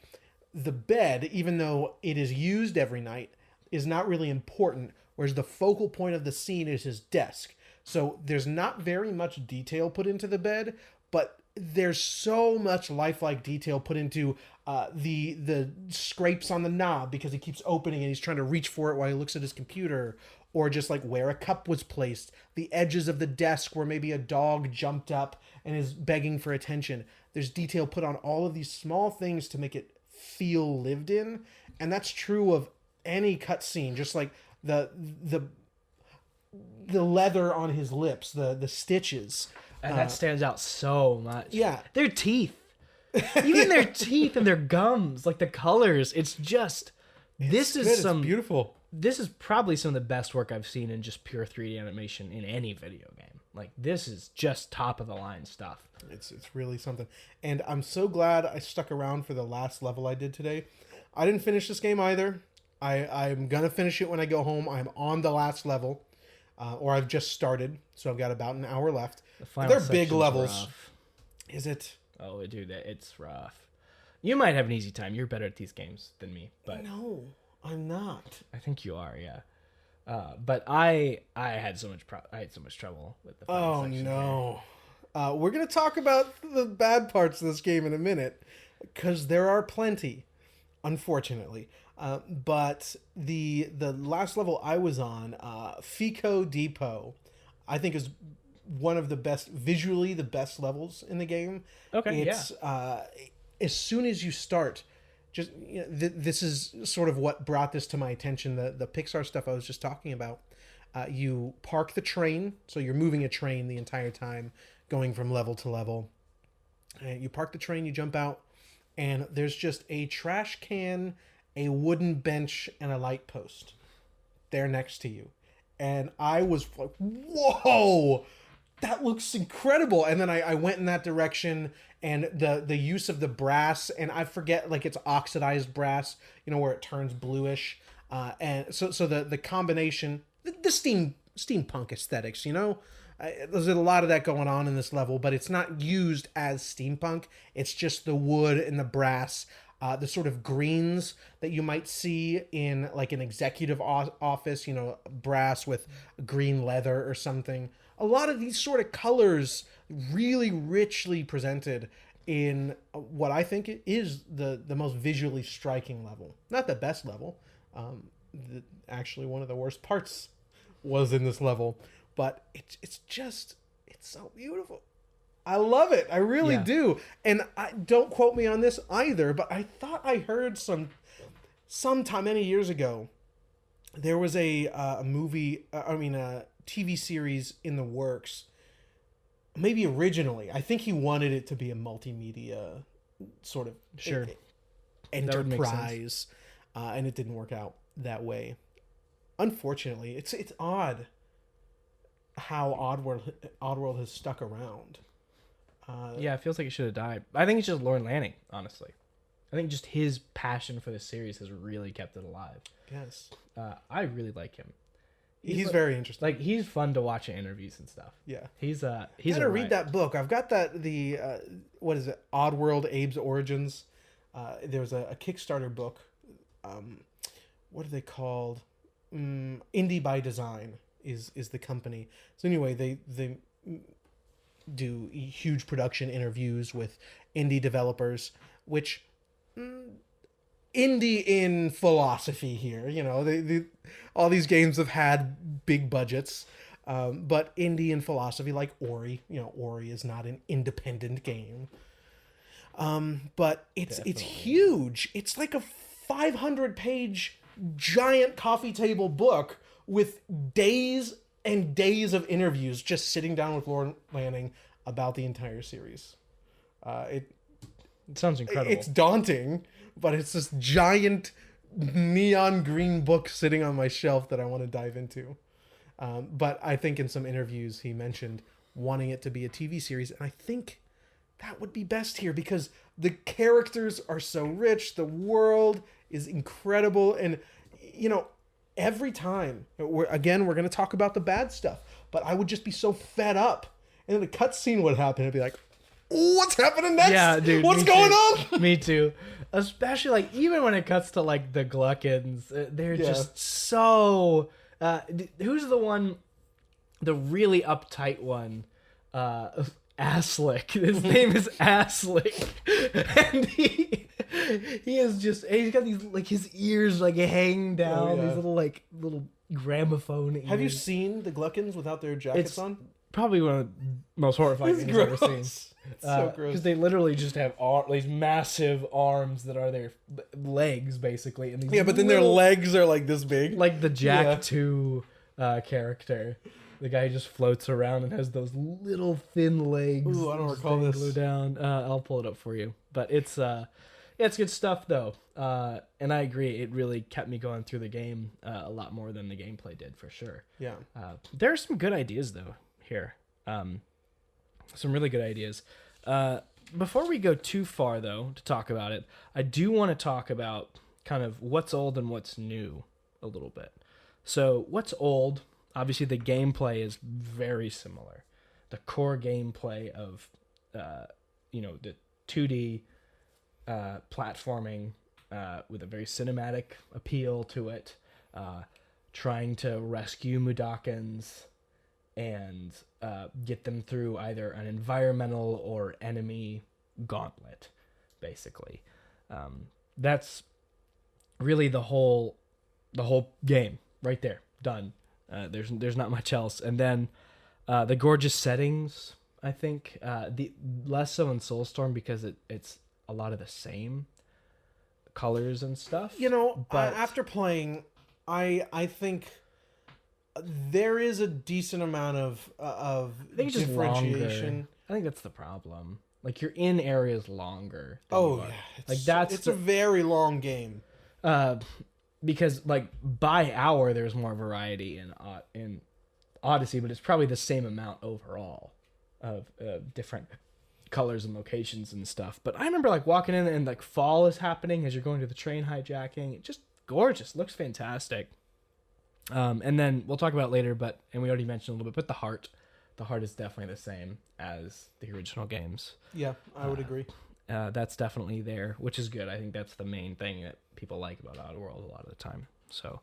The bed, even though it is used every night, is not really important, whereas the focal point of the scene is his desk. So there's not very much detail put into the bed, but there's so much lifelike detail put into the scrapes on the knob because he keeps opening and he's trying to reach for it while he looks at his computer, or just like where a cup was placed, the edges of the desk where maybe a dog jumped up and is begging for attention. There's detail put on all of these small things to make it feel lived in, and that's true of any cutscene. Just like the leather on his lips, the stitches. And that stands out so much. Yeah. Their teeth. Even their teeth and their gums, like the colors, it's beautiful. This is probably some of the best work I've seen in just pure 3D animation in any video game. Like, this is just top of the line stuff. It's really something. And I'm so glad I stuck around for the last level I did today. I didn't finish this game either. I'm going to finish it when I go home. I'm on the last level. Or I've just started, so I've got about an hour left. They're big levels. Rough. Is it? Oh, dude, it's rough. You might have an easy time. You're better at these games than me, but no, I'm not. I think you are, yeah. But I had so much trouble with the final section. Oh no. We're gonna talk about the bad parts of this game in a minute, because there are plenty, unfortunately. But the last level I was on, Fico Depot, I think is one of the best, visually the best levels in the game. Okay, it's, as soon as you start, just this is sort of what brought this to my attention. The Pixar stuff I was just talking about. You park the train, so you're moving a train the entire time, going from level to level. And you park the train, you jump out, and there's just a trash can, a wooden bench, and a light post there next to you. And I was like, whoa, that looks incredible. And then I went in that direction, and the use of the brass, and I forget, like, it's oxidized brass, where it turns bluish. And so the combination, the steampunk aesthetics, there's a lot of that going on in this level, but it's not used as steampunk. It's just the wood and the brass. The sort of greens that you might see in like an executive office, brass with green leather or something. A lot of these sort of colors really richly presented in what I think is the most visually striking level. Not the best level. Actually, one of the worst parts was in this level, but it's so beautiful. I love it. I really do. And don't quote me on this either, but I thought I heard sometime many years ago, there was a TV series in the works. Maybe originally, I think he wanted it to be a multimedia sort of enterprise, and it didn't work out that way. Unfortunately, it's odd how Oddworld has stuck around. It feels like it should have died. I think it's just Lorne Lanning, honestly. I think just his passion for this series has really kept it alive. Yes. I really like him. He's very interesting. Like, he's fun to watch in interviews and stuff. Yeah. He's gotta read that book. I've got what is it? Oddworld Abe's Origins. There's a Kickstarter book. What are they called? Indie by Design is the company. So anyway, they do huge production interviews with indie developers, which indie in philosophy here. All these games have had big budgets, but indie in philosophy, like Ori. Ori is not an independent game, but it's huge. It's like a 500-page giant coffee table book with days and days of interviews just sitting down with Lorne Lanning about the entire series. It sounds incredible. It's daunting, but it's this giant neon green book sitting on my shelf that I want to dive into. But I think in some interviews he mentioned wanting it to be a TV series, and I think that would be best here because the characters are so rich, the world is incredible, and every time, we're going to talk about the bad stuff, but I would just be so fed up and then a cutscene would happen. I'd be like, what's happening next? Yeah, dude. What's going on? Me too. Especially like even when it cuts to like the Gluckins, they're just so. Who's the one? The really uptight one. Asslick. His name is Asslick, and he is just. He's got these like his ears like hang down. These little gramophone ears. Have you seen the Gluckins without their jackets on? Probably one of the most horrifying things I've ever seen. It's so gross. Because they literally just have these massive arms that are their legs, basically. And these but then their legs are like this big. Like the Jack 2 character. The guy just floats around and has those little thin legs. Ooh, I don't recall this. Glue down. I'll pull it up for you. But it's good stuff, though. And I agree. It really kept me going through the game a lot more than the gameplay did, for sure. Yeah. There are some good ideas, though, here. Some really good ideas. Before we go too far, though, to talk about it, I do want to talk about kind of what's old and what's new a little bit. So what's old, obviously the gameplay is very similar. The core gameplay of, the 2D platforming with a very cinematic appeal to it, trying to rescue Mudokons and get them through either an environmental or enemy gauntlet, basically. That's really the whole game right there, done. There's not much else. And then the gorgeous settings, I think, the less so in Soulstorm because it's a lot of the same colors and stuff. But after playing, I think there is a decent amount of I think it's differentiation. I think that's the problem. Like you're in areas longer. It's a very long game. Because like by hour there's more variety in Odyssey, but it's probably the same amount overall of different colors and locations and stuff. But I remember like walking in and like fall is happening as you're going to the train hijacking. It's just gorgeous. Looks fantastic. And then we'll talk about it later, and we already mentioned a little bit, but the heart is definitely the same as the original games. Yeah, I would agree. That's definitely there, which is good. I think that's the main thing that people like about Oddworld a lot of the time. So,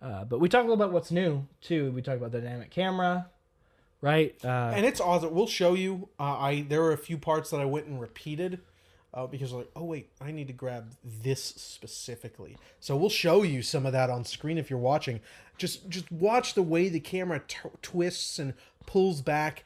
but we talk a little about what's new too. We talk about the dynamic camera, right? And it's awesome. We'll show you. There were a few parts that I went and repeated because like, oh wait, I need to grab this specifically. So we'll show you some of that on screen if you're watching. Just watch the way the camera twists and pulls back.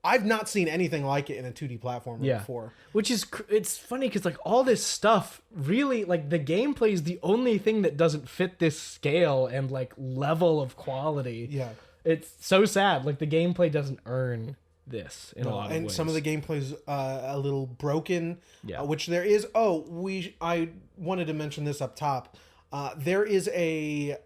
I've not seen anything like it in a 2D platformer before. Which is, it's funny because like all this stuff really, like the gameplay is the only thing that doesn't fit this scale and like level of quality. Yeah. It's so sad. Like the gameplay doesn't earn this in a lot of ways. And some of the gameplay's a little broken, yeah. Which there is. I wanted to mention this up top. There is a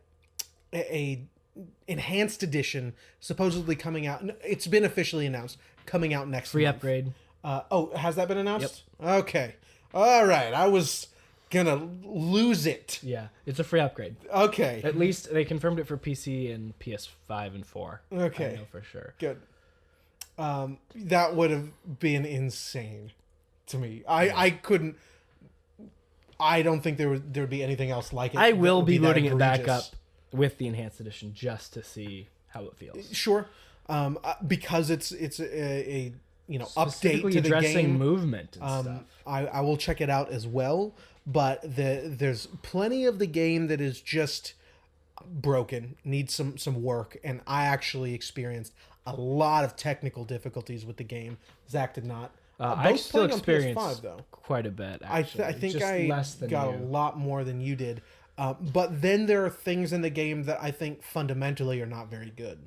enhanced edition supposedly coming out. It's been officially announced, coming out next free month. Upgrade. Has that been announced? Yep. Okay. All right. I was gonna lose it. Yeah, it's a free upgrade. Okay. At least they confirmed it for PC and PS5 and 4. Okay. I know for sure. Good. That would have been insane to me. I couldn't. I don't think there would be anything else like it. I will be booting it back up with the enhanced edition just to see how it feels. Sure, because it's a update to the addressing game movement and stuff. I will check it out as well. But there's plenty of the game that is just broken, needs some work, and I actually experienced a lot of technical difficulties with the game. Zach did not. I still experienced PS5, though. Quite a bit, actually. I think just I got a lot more than you did. But then there are things in the game that I think fundamentally are not very good,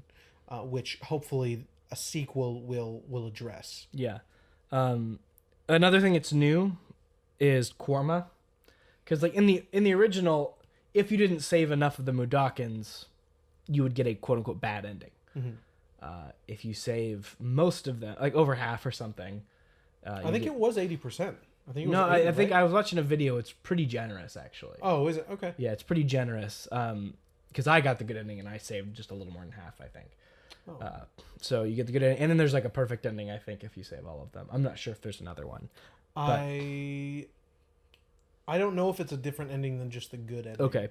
which hopefully a sequel will address. Yeah. Another thing that's new is Quarma. Because like in the original, if you didn't save enough of the Mudokons, you would get a quote-unquote bad ending. Mm-hmm. If you save most of them, like over half or something... I think it was 80%. I think it was no, 80, I think right? I was watching a video. It's pretty generous, actually. Oh, is it? Okay. Yeah, it's pretty generous. Because I got the good ending and I saved just a little more than half, I think. So you get the good ending, and then there's like a perfect ending, I think, if you save all of them. I'm not sure if there's another one. But... I don't know if it's a different ending than just the good ending. Okay.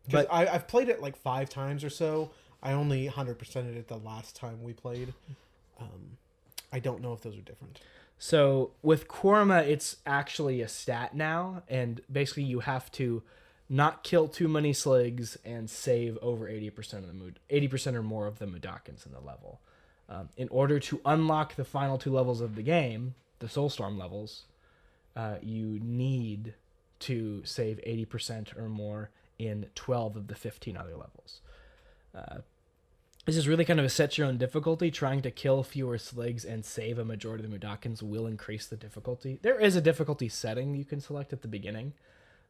Because I've played it like 5 times or so. I only 100%ed it the last time we played. I don't know if those are different. So with Korma, it's actually a stat now, and basically you have to not kill too many Sligs and save over 80% of the 80% or more of the Mudokons in the level. In order to unlock the final 2 levels of the game, the Soulstorm levels, you need to save 80% or more in 12 of the 15 other levels. This is really kind of a set your own difficulty. Trying to kill fewer Sligs and save a majority of the Mudokons will increase the difficulty. There is a difficulty setting you can select at the beginning,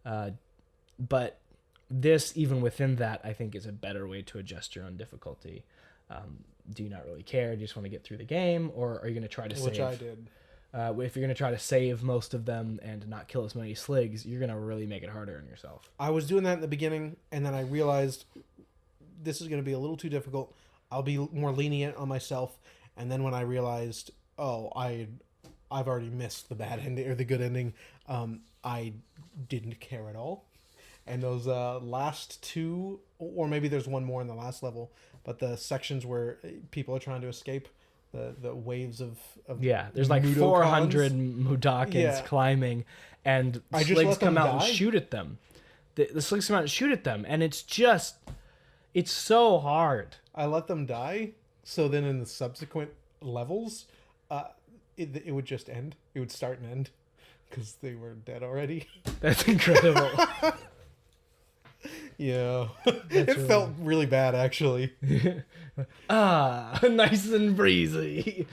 but this, even within that, I think is a better way to adjust your own difficulty. Do you not really care? Do you just want to get through the game, or are you going to try to save? Which I did. If you're going to try to save most of them and not kill as many Sligs, you're going to really make it harder on yourself. I was doing that in the beginning, and then I realized this is going to be a little too difficult. I'll be more lenient on myself. And then when I realized, I've already missed the bad ending or the good ending, I didn't care at all. And those last 2, or maybe there's one more in the last level, but the sections where people are trying to escape, the waves of there's like Mudokons. 400 Mudokons climbing, and Sligs come out and shoot at them. The Sligs come out and shoot at them, and it's so hard. I let them die, so then in the subsequent levels, it would just end. It would start and end, because they were dead already. That's incredible. Yeah. It felt really bad, actually. Nice and breezy.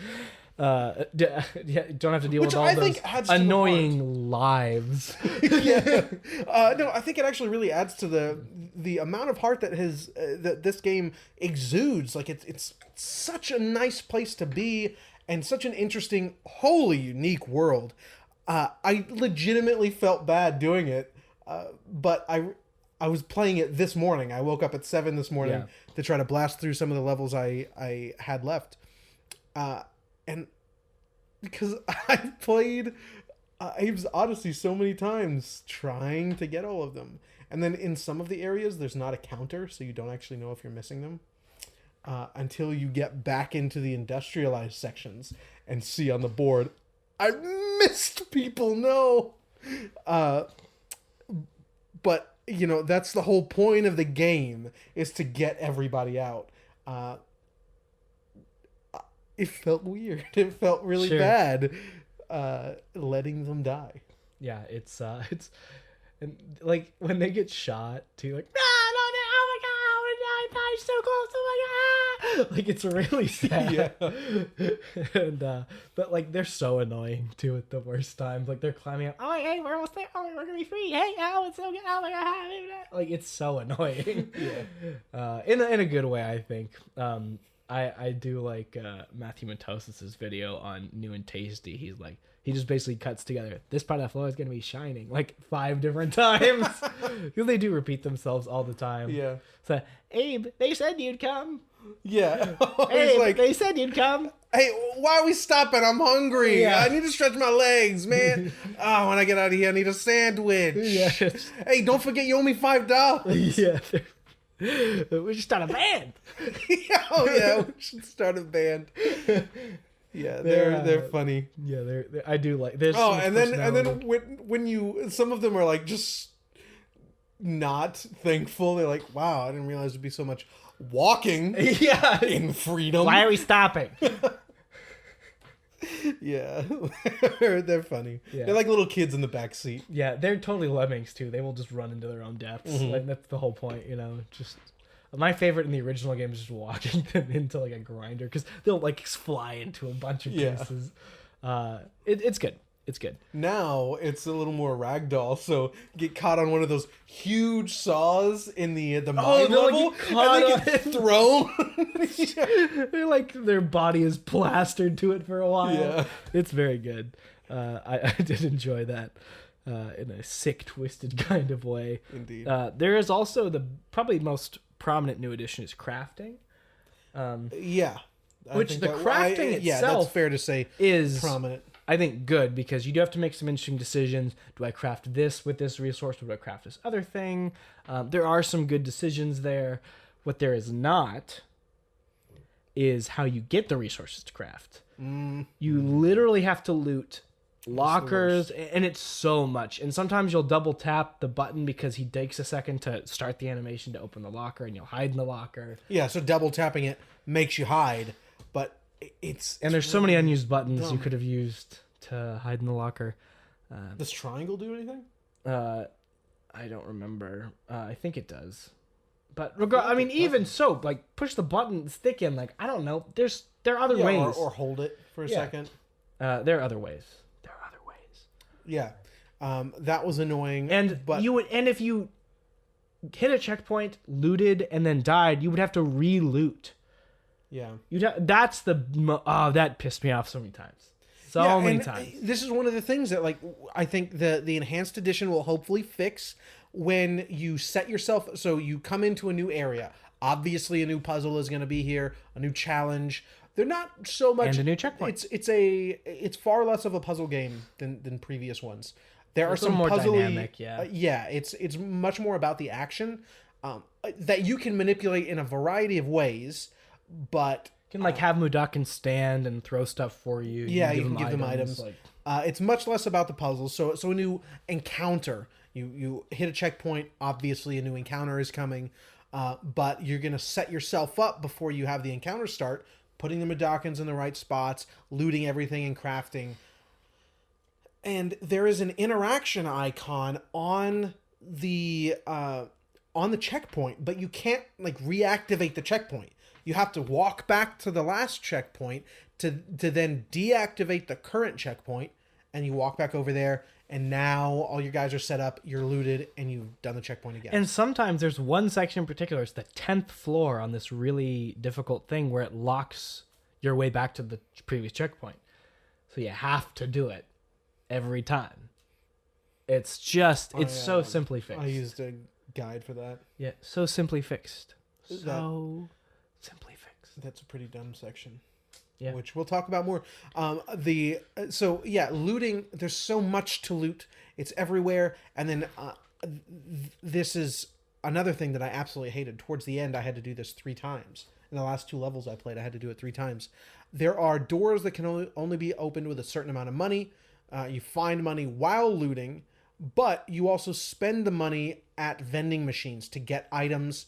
Don't have to deal with all those annoying lives. No, I think it actually really adds to the amount of heart that this game exudes. Like it's such a nice place to be, and such an interesting, wholly unique world. I legitimately felt bad doing it, but I was playing it this morning. I woke up at 7 this morning to try to blast through some of the levels I had left. And because I've played Abe's Odyssey so many times trying to get all of them. And then in some of the areas, there's not a counter, so you don't actually know if you're missing them. Until you get back into the industrialized sections and see on the board, I missed people, no! But... that's the whole point of the game, is to get everybody out. It felt weird. It felt really bad, letting them die. Yeah, it's and like when they get shot too, like no, oh my god, I died so close, oh my god, like it's really sad. And but like they're so annoying too at the worst times. Like they're climbing up. Oh, hey, we're almost there. Oh, we're gonna be free. Hey, it's so good. Oh my god, like it's so annoying. In a good way, I think. I do like Matthew Matosis's video on New and Tasty. He's like, he just basically cuts together, this part of the floor is going to be shining, like 5 different times. Because they do repeat themselves all the time. Yeah. So, Abe, they said you'd come. Yeah. Abe, like, they said you'd come. Hey, why are we stopping? I'm hungry. Yeah. I need to stretch my legs, man. When I get out of here, I need a sandwich. Yeah. Hey, don't forget you owe me $5. Yeah. We should start a band. We should start a band. Yeah, they're funny. Yeah, they're I do like. There's and then when you, some of them are like just not thankful. They're like, wow, I didn't realize it'd be so much walking. In freedom. Why are we stopping? Yeah, they're funny. Yeah. They're like little kids in the back seat. Yeah, they're totally lemmings too. They will just run into their own depths. Mm-hmm. Like that's the whole point, Just my favorite in the original game is just walking them into like a grinder, because they'll like fly into a bunch of pieces. It's good. It's good. Now it's a little more ragdoll, so get caught on one of those huge saws in the mine level, and they get thrown. They're like, their body is plastered to it for a while. Yeah, it's very good. I did enjoy that in a sick, twisted kind of way. Indeed. There is also the probably most prominent new addition is crafting. Yeah. Which the crafting itself, yeah, that's fair to say, is prominent. I think good, because you do have to make some interesting decisions. Do I craft this with this resource? Do I craft this other thing? There are some good decisions there. What there is not is how you get the resources to craft. You literally have to loot lockers, and it's so much. And sometimes you'll double tap the button because he takes a second to start the animation to open the locker, and you'll hide in the locker. Yeah, so double tapping it makes you hide, but there's so many unused buttons you could have used to hide in the locker. Does triangle do anything? I don't remember. I think it does. But I mean, even so, like, push the button, stick in, like, I don't know. There are other ways. Or hold it for a second. There are other ways. Yeah. That was annoying. And if you hit a checkpoint, looted, and then died, you would have to re-loot. Yeah. That pissed me off so many times. So many times. This is one of the things that, like, I think the enhanced edition will hopefully fix when you set yourself. So you come into a new area. Obviously, a new puzzle is going to be here, a new challenge. They're not so much, and a new checkpoint. It's far less of a puzzle game than previous ones. There are some more puzzly, dynamic, it's much more about the action that you can manipulate in a variety of ways, but you can have Mudakin stand and throw stuff for you. Yeah, you can give them items. It's much less about the puzzles. So a new encounter. You hit a checkpoint. Obviously, a new encounter is coming, but you're gonna set yourself up before you have the encounter start, putting the Mudokons in the right spots, looting everything and crafting. And there is an interaction icon on the checkpoint, but you can't reactivate the checkpoint. You have to walk back to the last checkpoint to then deactivate the current checkpoint, and you walk back over there, and now all your guys are set up, you're looted, and you've done the checkpoint again. And sometimes there's one section in particular, it's the 10th floor on this really difficult thing where it locks your way back to the previous checkpoint. So you have to do it every time. It's so simply fixed. I used a guide for that. Yeah, so simply fixed. Simply fixed. That's a pretty dumb section. Yeah. Which we'll talk about more. Looting, there's so much to loot. It's everywhere. And then this is another thing that I absolutely hated. Towards the end, I had to do this 3 times. In the last 2 levels I played, I had to do it 3 times. There are doors that can only be opened with a certain amount of money. You find money while looting, but you also spend the money at vending machines to get items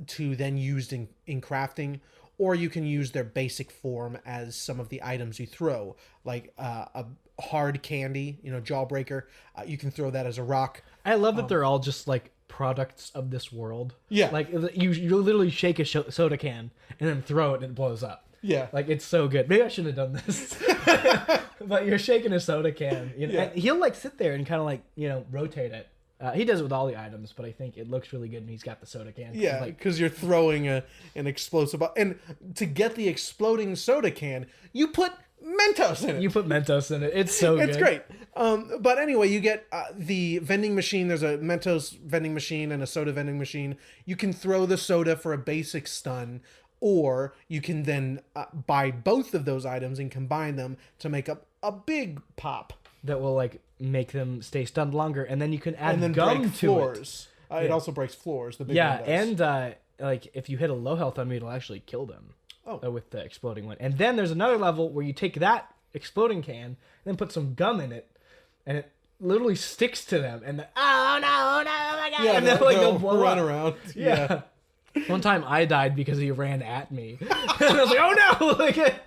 to then use in crafting. Or you can use their basic form as some of the items you throw, like a hard candy, jawbreaker. You can throw that as a rock. I love that they're all just products of this world. Yeah. You literally shake a soda can and then throw it and it blows up. Yeah. It's so good. Maybe I shouldn't have done this. But you're shaking a soda can. And he'll sit there and kind of rotate it. He does it with all the items, but I think it looks really good when he's got the soda can. Yeah, because you're throwing an explosive... And to get the exploding soda can, you put Mentos in it. You put Mentos in it. It's so good. It's great. But anyway, you get the vending machine. There's a Mentos vending machine and a soda vending machine. You can throw the soda for a basic stun, or you can then buy both of those items and combine them to make up a big pop. That will make them stay stunned longer, and then you can add gum break to floors. It also breaks floors. The big one does. And if you hit a low health enemy, it'll actually kill them. With the exploding one. And then there's another level where you take that exploding can and then put some gum in it, and it literally sticks to them. And oh no, my god! Yeah, and then they'll run run around. Yeah. One time I died because he ran at me. And I was like, oh no!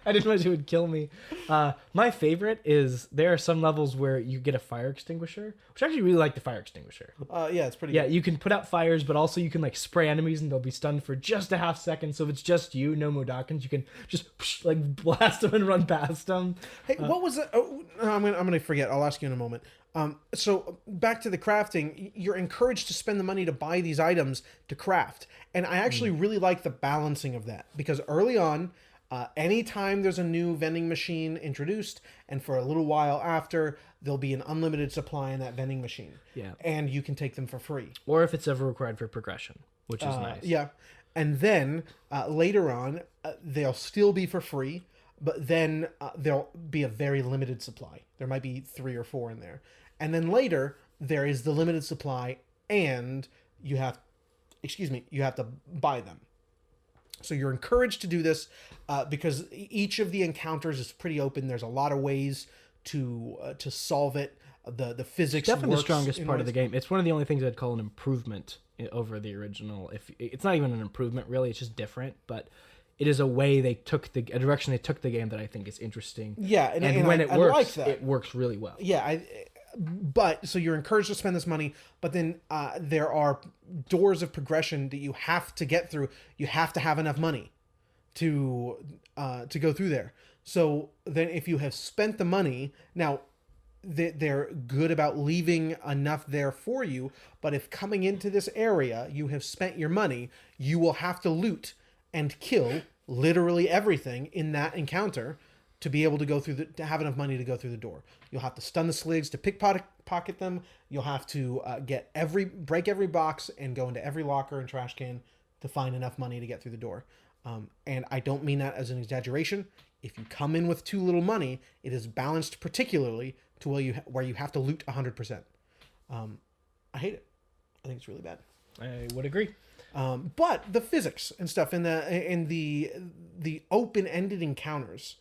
I didn't know he would kill me. My favorite is there are some levels where you get a fire extinguisher, which I actually really like the fire extinguisher. Yeah, it's pretty good. Yeah, you can put out fires, but also you can spray enemies and they'll be stunned for just a half second. So if it's just you, no Mudokons, you can just blast them and run past them. Hey, what was it? Oh, I'm gonna forget. I'll ask you in a moment. So back to the crafting, you're encouraged to spend the money to buy these items to craft. And I actually really like the balancing of that, because early on, anytime there's a new vending machine introduced, and for a little while after, there'll be an unlimited supply in that vending machine. Yeah. And you can take them for free. Or if it's ever required for progression, which is nice. Yeah. And then later on, they'll still be for free, but then there'll be a very limited supply. There might be 3 or 4 in there. And then later, there is the limited supply, and you have to buy them. So you're encouraged to do this because each of the encounters is pretty open. There's a lot of ways to solve it. The physics Definitely the works strongest part of the game. It's one of the only things I'd call an improvement over the original. If it's not even an improvement really, it's just different. But it is a way a direction they took the game that I think is interesting. Yeah, and when it works, like that. It works really well. Yeah, but so you're encouraged to spend this money, but then there are doors of progression that you have to get through. You have to have enough money to go through there. So then if you have spent the money, now they're good about leaving enough there for you, but if coming into this area you have spent your money, you will have to loot and kill literally everything in that encounter to be able to go through to have enough money to go through the door. You'll have to stun the sligs to pickpocket them. You'll have to break every box and go into every locker and trash can to find enough money to get through the door. And I don't mean that as an exaggeration. If you come in with too little money, it is balanced particularly to where you have to loot 100%. I hate it. I think it's really bad. I would agree. But the physics and stuff in the open-ended encounters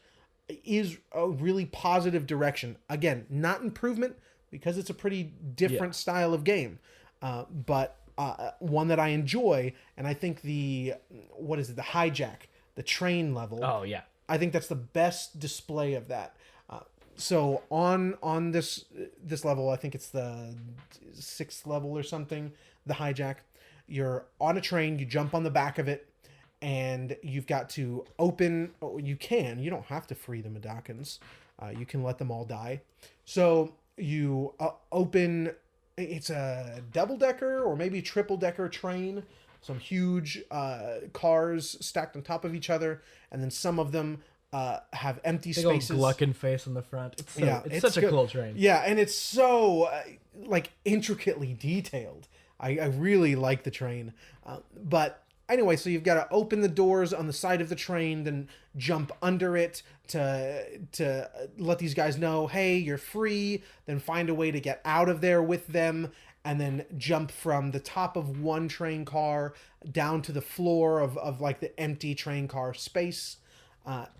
is a really positive direction. Again, not improvement because it's a pretty different style of game, but one that I enjoy. And I think the hijack, the train level. Oh yeah, I think that's the best display of that. So on this level, I think it's the 6th level or something. The hijack, you're on a train, you jump on the back of it. And you've got to open. You don't have to free the Medakans. You can let them all die. So you open. It's a double-decker or maybe triple-decker train. Some huge cars stacked on top of each other, and then some of them have empty big spaces. Old Gluckin face on the front. It's such a cool train. Yeah, and it's so intricately detailed. I really like the train, but. Anyway, so you've got to open the doors on the side of the train, then jump under it to let these guys know, hey, you're free, then find a way to get out of there with them, and then jump from the top of one train car down to the floor of the empty train car space.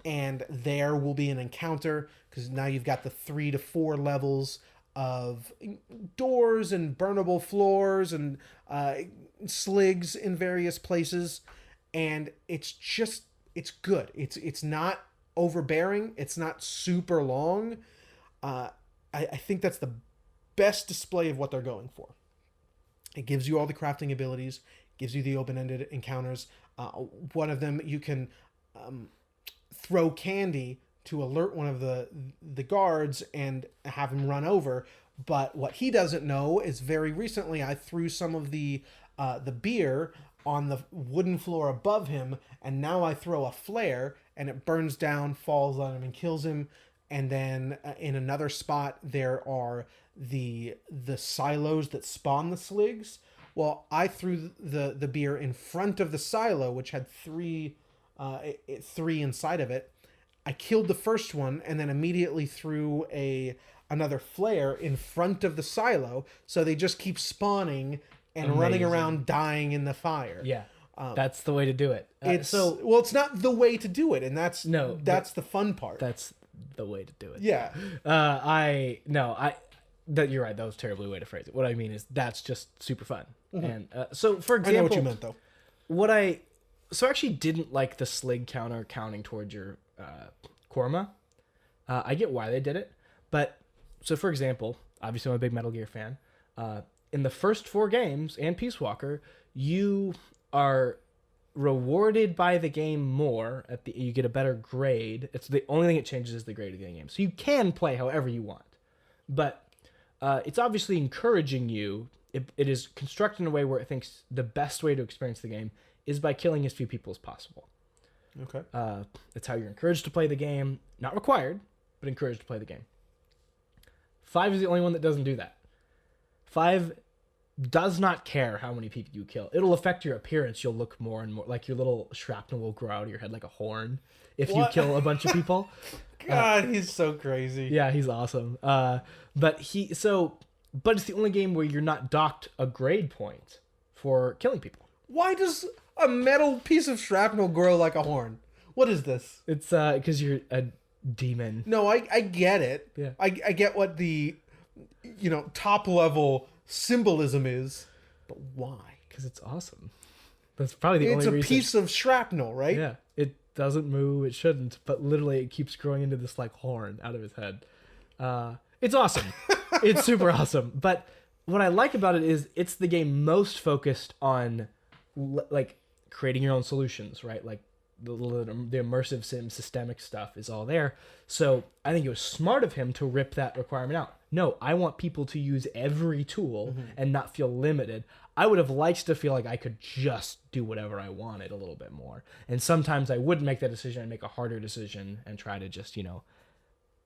And there will be an encounter, because now you've got the 3 to 4 levels of doors and burnable floors and sligs in various places, and it's good. It's not overbearing. It's not super long. I think that's the best display of what they're going for. It gives you all the crafting abilities, gives you the open-ended encounters. One of them, you can throw candy to alert one of the guards and have him run over. But what he doesn't know is very recently I threw some of the beer on the wooden floor above him, and now I throw a flare and it burns down, falls on him, and kills him. And then in another spot there are the silos that spawn the sligs. Well, I threw the beer in front of the silo, which had three inside of it. I killed the first one and then immediately threw another flare in front of the silo, so they just keep spawning and running around dying in the fire. Yeah, that's the way to do it. It's not the way to do it, and that's the fun part. That's the way to do it. Yeah. You're right. That was a terribly way to phrase it. What I mean is that's just super fun. Mm-hmm. And so, for example, I know what you meant though. I actually didn't like the slig counter counting towards your Korma. I get why they did it, but so for example, obviously I'm a big Metal Gear fan. In the first 4 games and Peace Walker, you are rewarded by the game more you get a better grade. It's the only thing it changes is the grade of the game. So you can play however you want, but it's obviously encouraging you. It is constructed in a way where it thinks the best way to experience the game is by killing as few people as possible. Okay. That's how you're encouraged to play the game. Not required, but encouraged to play the game. 5 is the only one that doesn't do that. 5 does not care how many people you kill. It'll affect your appearance. You'll look more and more like your little shrapnel will grow out of your head like a horn if you kill a bunch of people. God, he's so crazy. Yeah, he's awesome. But it's the only game where you're not docked a grade point for killing people. Why does a metal piece of shrapnel grow like a horn? What is this? It's because you're a demon. No, I get it. Yeah. I get what the top level symbolism is, but why? Because it's awesome. That's probably the only reason. It's a piece of shrapnel, right? Yeah. It doesn't move. It shouldn't. But literally, it keeps growing into this like horn out of his head. It's awesome. It's super awesome. But what I like about it is it's the game most focused on like creating your own solutions, right? Like the immersive systemic stuff is all there. So I think it was smart of him to rip that requirement out. No, I want people to use every tool and not feel limited. I would have liked to feel like I could just do whatever I wanted a little bit more. And sometimes I wouldn't make that decision. I'd make a harder decision and try to just,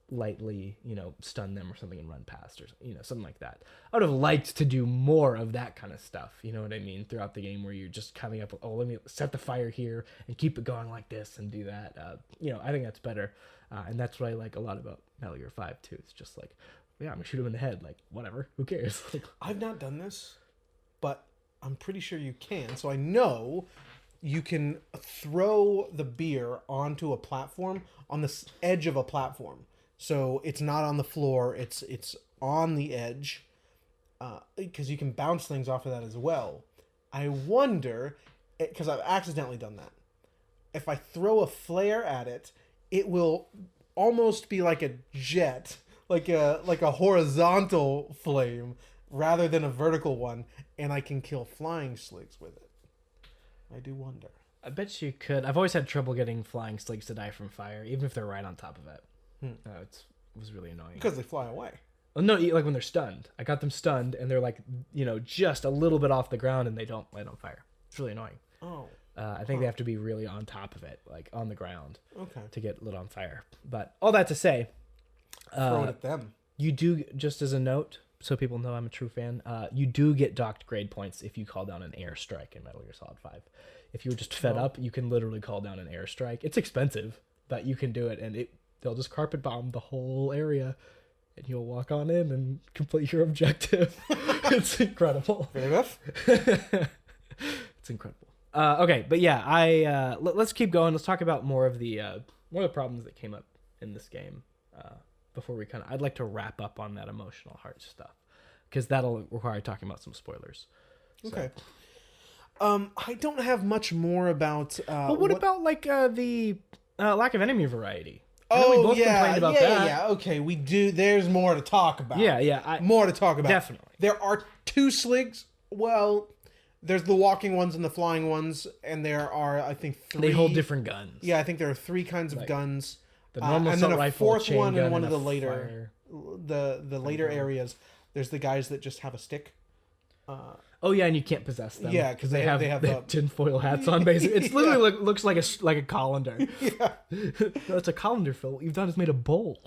lightly, stun them or something and run past or, something like that. I would have liked to do more of that kind of stuff. You know what I mean? Throughout the game where you're just coming up with, let me set the fire here and keep it going like this and do that. I think that's better. And that's what I like a lot about Metal Gear 5 too. It's just like, yeah, I'm gonna shoot him in the head. Like, whatever. Who cares? I've not done this, but I'm pretty sure you can. So I know you can throw the beer onto a platform on the edge of a platform. So it's not on the floor. It's on the edge, because you can bounce things off of that as well. I wonder, because I've accidentally done that. If I throw a flare at it, it will almost be like a jet. Like a horizontal flame rather than a vertical one, and I can kill flying sligs with it. I do wonder. I bet you could. I've always had trouble getting flying sligs to die from fire, even if they're right on top of it. It was really annoying. Because they fly away. Oh, no, like when they're stunned. I got them stunned, and they're like, just a little bit off the ground, and they don't fire. It's really annoying. Oh. I think they have to be really on top of it, like on the ground, to get lit on fire. But all that to say, throw it at them. You do, just as a note, so people know I'm a true fan, you do get docked grade points if you call down an airstrike in Metal Gear Solid 5. If you were just fed up, you can literally call down an airstrike. It's expensive, but you can do it, and they'll just carpet bomb the whole area, and you'll walk on in and complete your objective. It's incredible. Fair enough. It's incredible. Okay, but yeah, let's keep going. Let's talk about more of the problems that came up in this game. Before I'd like to wrap up on that emotional heart stuff, because that'll require talking about some spoilers. Okay. I don't have much more about. But what about the lack of enemy variety? Oh, we both complained about that. Yeah. Okay, we do. There's more to talk about. Yeah. More to talk about. Definitely. There are 2 sligs. Well, there's the walking ones and the flying ones, and there are, I think, 3. They hold different guns. Yeah, I think there are 3 kinds of guns. The normal and then a rifle, 4th one in one of the later, the later areas. There's the guys that just have a stick. Oh yeah, and you can't possess them. Yeah, because they have tinfoil hats on. Basically, it's literally looks like a colander. Yeah, no, it's a colander, Phil. What you've done is made a bowl.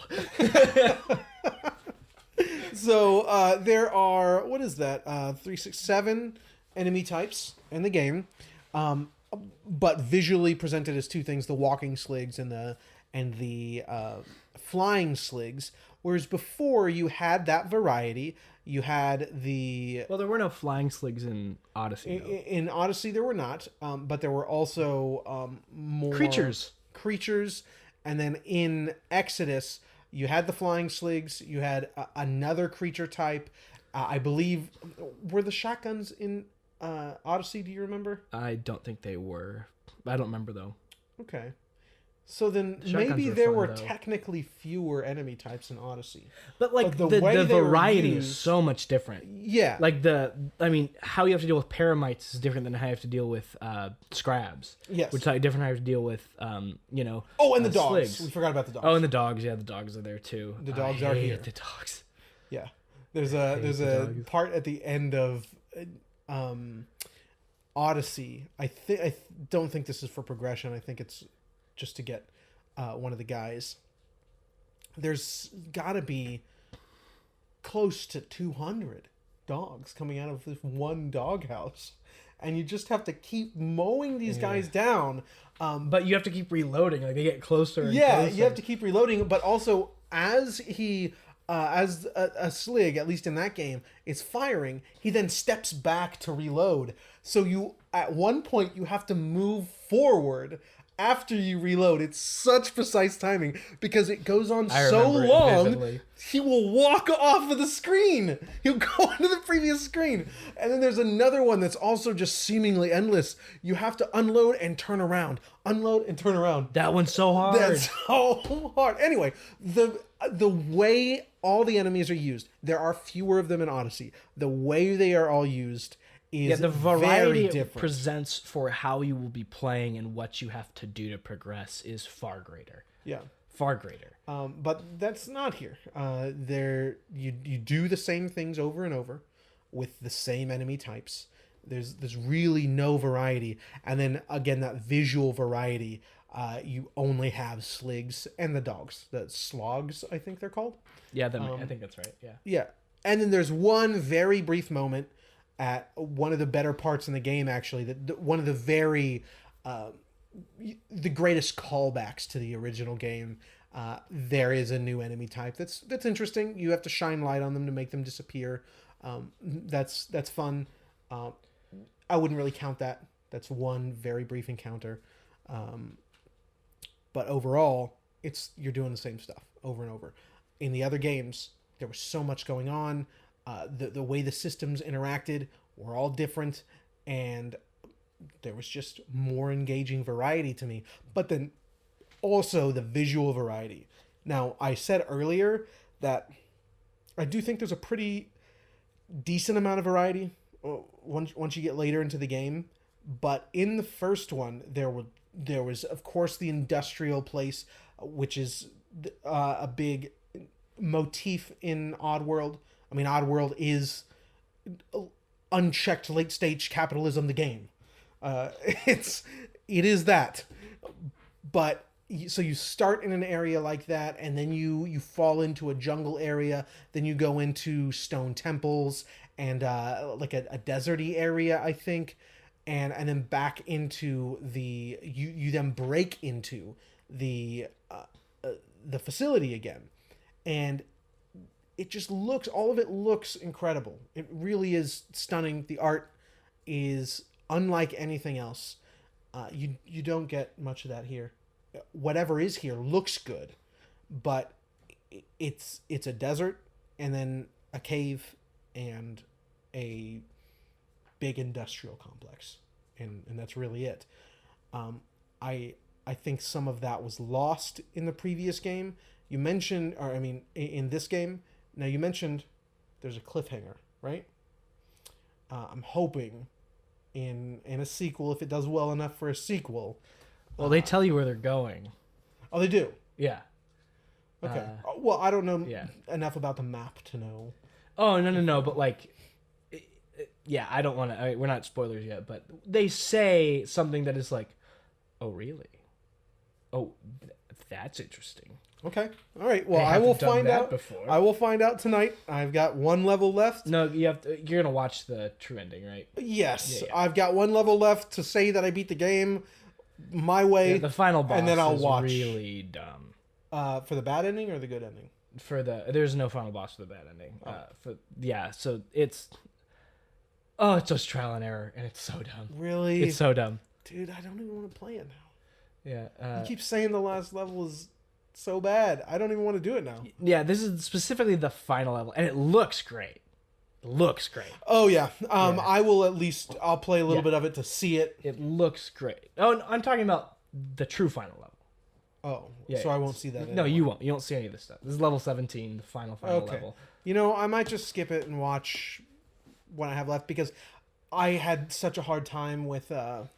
So there are, what is that? 3, 6, 7 enemy types in the game, but visually presented as 2 things: the walking sligs and the flying sligs. Whereas before you had that variety, you had the... Well, there were no flying sligs in Odyssey. In Odyssey there were not, but there were also more... Creatures. And then in Exodus, you had the flying sligs, you had another creature type. I believe... Were the shotguns in Odyssey, do you remember? I don't think they were. I don't remember, though. Okay. So then maybe there were technically fewer enemy types in Odyssey. But the variety is so much different. Yeah. How you have to deal with paramites is different than how you have to deal with scrabs. Yes. Which is different how you have to deal with, Oh, and the dogs. Sligs. We forgot about the dogs. Oh, and the dogs. Yeah, the dogs are there too. The dogs are here. The dogs. Yeah. There's a part at the end of Odyssey. I don't think this is for progression. I think it's just to get one of the guys. There's got to be close to 200 dogs coming out of this one doghouse, and you just have to keep mowing these guys down. But you have to keep reloading. Like they get closer. And Yeah, closer. you have to keep reloading. But also, as he, as a Slig, at least in that game, is firing, he then steps back to reload. So you, at one point, you have to move forward after you reload. It's such precise timing because it goes on so long. He will walk off of the screen. He'll go into the previous screen. And then there's another one that's also just seemingly endless. You have to unload and turn around. Unload and turn around. That one's so hard. That's so hard. Anyway, the way all the enemies are used, there are fewer of them in Odyssey. The way they are all used is the variety very it presents for how you will be playing and what you have to do to progress is far greater. Yeah. Far greater. But that's not here. You do the same things over and over with the same enemy types. There's really no variety. And then again, that visual variety, you only have Sligs and the dogs. The Slogs, I think they're called. Yeah, I think that's right. Yeah. Yeah. And then there's one very brief moment at one of the better parts in the game, actually, one of the very the greatest callbacks to the original game. There is a new enemy type that's interesting. You have to shine light on them to make them disappear. That's fun. I wouldn't really count that. That's one very brief encounter. But overall, you're doing the same stuff over and over. In the other games, there was so much going on. The way the systems interacted were all different, and there was just more engaging variety to me. But then also the visual variety. Now, I said earlier that I do think there's a pretty decent amount of variety once you get later into the game. But in the first one, there was, of course, the industrial place, which is a big motif in Oddworld. I mean, Oddworld is unchecked late stage capitalism. The game, it is that. But so you start in an area like that, and then you fall into a jungle area. Then you go into stone temples and like a deserty area, I think, and then back into you then break into the facility again, and all of it looks incredible. It really is stunning. The art is unlike anything else. You don't get much of that here. Whatever is here looks good, but it's a desert and then a cave and a big industrial complex, and that's really it. I think some of that was lost in the previous game. You mentioned, or I mean, in this game. Now, you mentioned there's a cliffhanger, right? I'm hoping in a sequel, if it does well enough for a sequel. Well, they tell you where they're going. Oh, they do? Yeah. Okay. Well, I don't know enough about the map to know. Oh, no. But, like, yeah, I don't want to... We're not spoilers yet, but they say something that is like, oh, really? Oh, that's interesting. Okay. All right. Well, I will find out. I will find out tonight. I've got one level left. No, you're gonna watch the true ending, right? Yes. Yeah. I've got one level left to say that I beat the game my way. Yeah, the final boss, and then I'll watch. Really dumb. For the bad ending or the good ending? There's no final boss for the bad ending. So it's just trial and error, and it's so dumb. Really? It's so dumb. Dude, I don't even want to play it now. Yeah. You keep saying the last level is so bad. I don't even want to do it now. Yeah, this is specifically the final level, and it looks great. Oh yeah. I'll play a little bit of it to see it. It looks great. Oh, I'm talking about the true final level. Oh, yeah. So I won't see that anymore. No, you won't. You won't see any of this stuff. This is level 17, the final level. You know, I might just skip it and watch what I have left, because I had such a hard time with the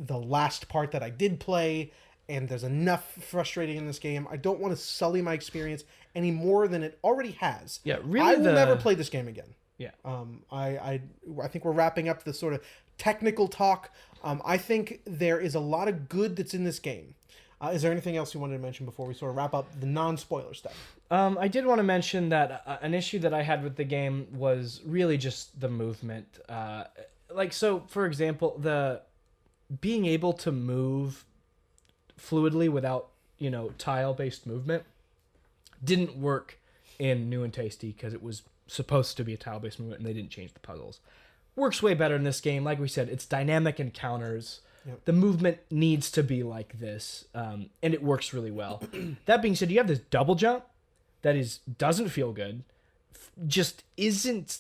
last part that I did play, and there's enough frustrating in this game. I don't want to sully my experience any more than it already has. Yeah, really. I will never play this game again. Yeah. I think we're wrapping up the sort of technical talk. I think there is a lot of good that's in this game. Is there anything else you wanted to mention before we sort of wrap up the non-spoiler stuff? I did want to mention that an issue that I had with the game was really just the movement. So for example, the being able to move fluidly without, tile-based movement didn't work in New and Tasty because it was supposed to be a tile-based movement and they didn't change the puzzles. Works way better in this game. Like we said, it's dynamic encounters. Yep. The movement needs to be like this, and it works really well. That being said, you have this double jump that doesn't feel good. Just isn't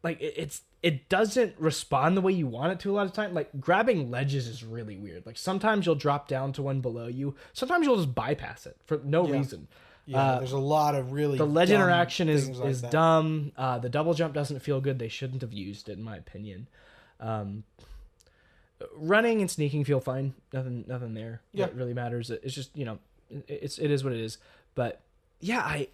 like it doesn't respond the way you want it to a lot of time. Like grabbing ledges is really weird. Like sometimes you'll drop down to one below you. Sometimes you'll just bypass it for no reason. Yeah, there's a lot of really the ledge interaction is like dumb. The double jump doesn't feel good. They shouldn't have used it, in my opinion. Running and sneaking feel fine. Nothing there that really matters. It's just it is what it is. But yeah,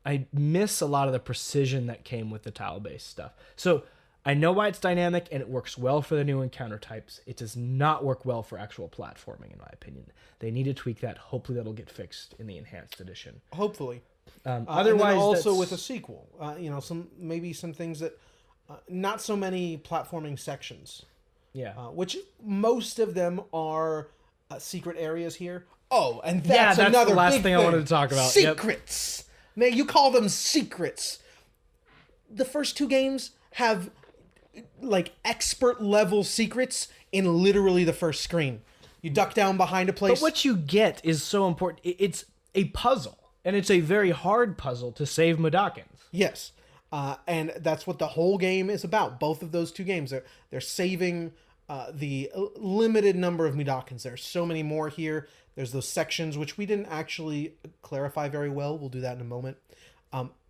I miss a lot of the precision that came with the tile-based stuff. So I know why it's dynamic and it works well for the new encounter types. It does not work well for actual platforming, in my opinion. They need to tweak that. Hopefully that'll get fixed in the enhanced edition. Hopefully. Otherwise, and also with a sequel, some things that not so many platforming sections. Yeah. Which most of them are secret areas here. Oh, and that's the another last big thing I wanted to talk about. Secrets. Now you call them secrets. The first two games have like expert level secrets in literally the first screen. You duck down behind a place. But what you get is so important. It's a puzzle, and it's a very hard puzzle to save Mudokons. Yes. And that's what the whole game is about. Both of those two games. They're saving the limited number of Mudokons. There's so many more here. There's those sections, which we didn't actually clarify very well. We'll do that in a moment.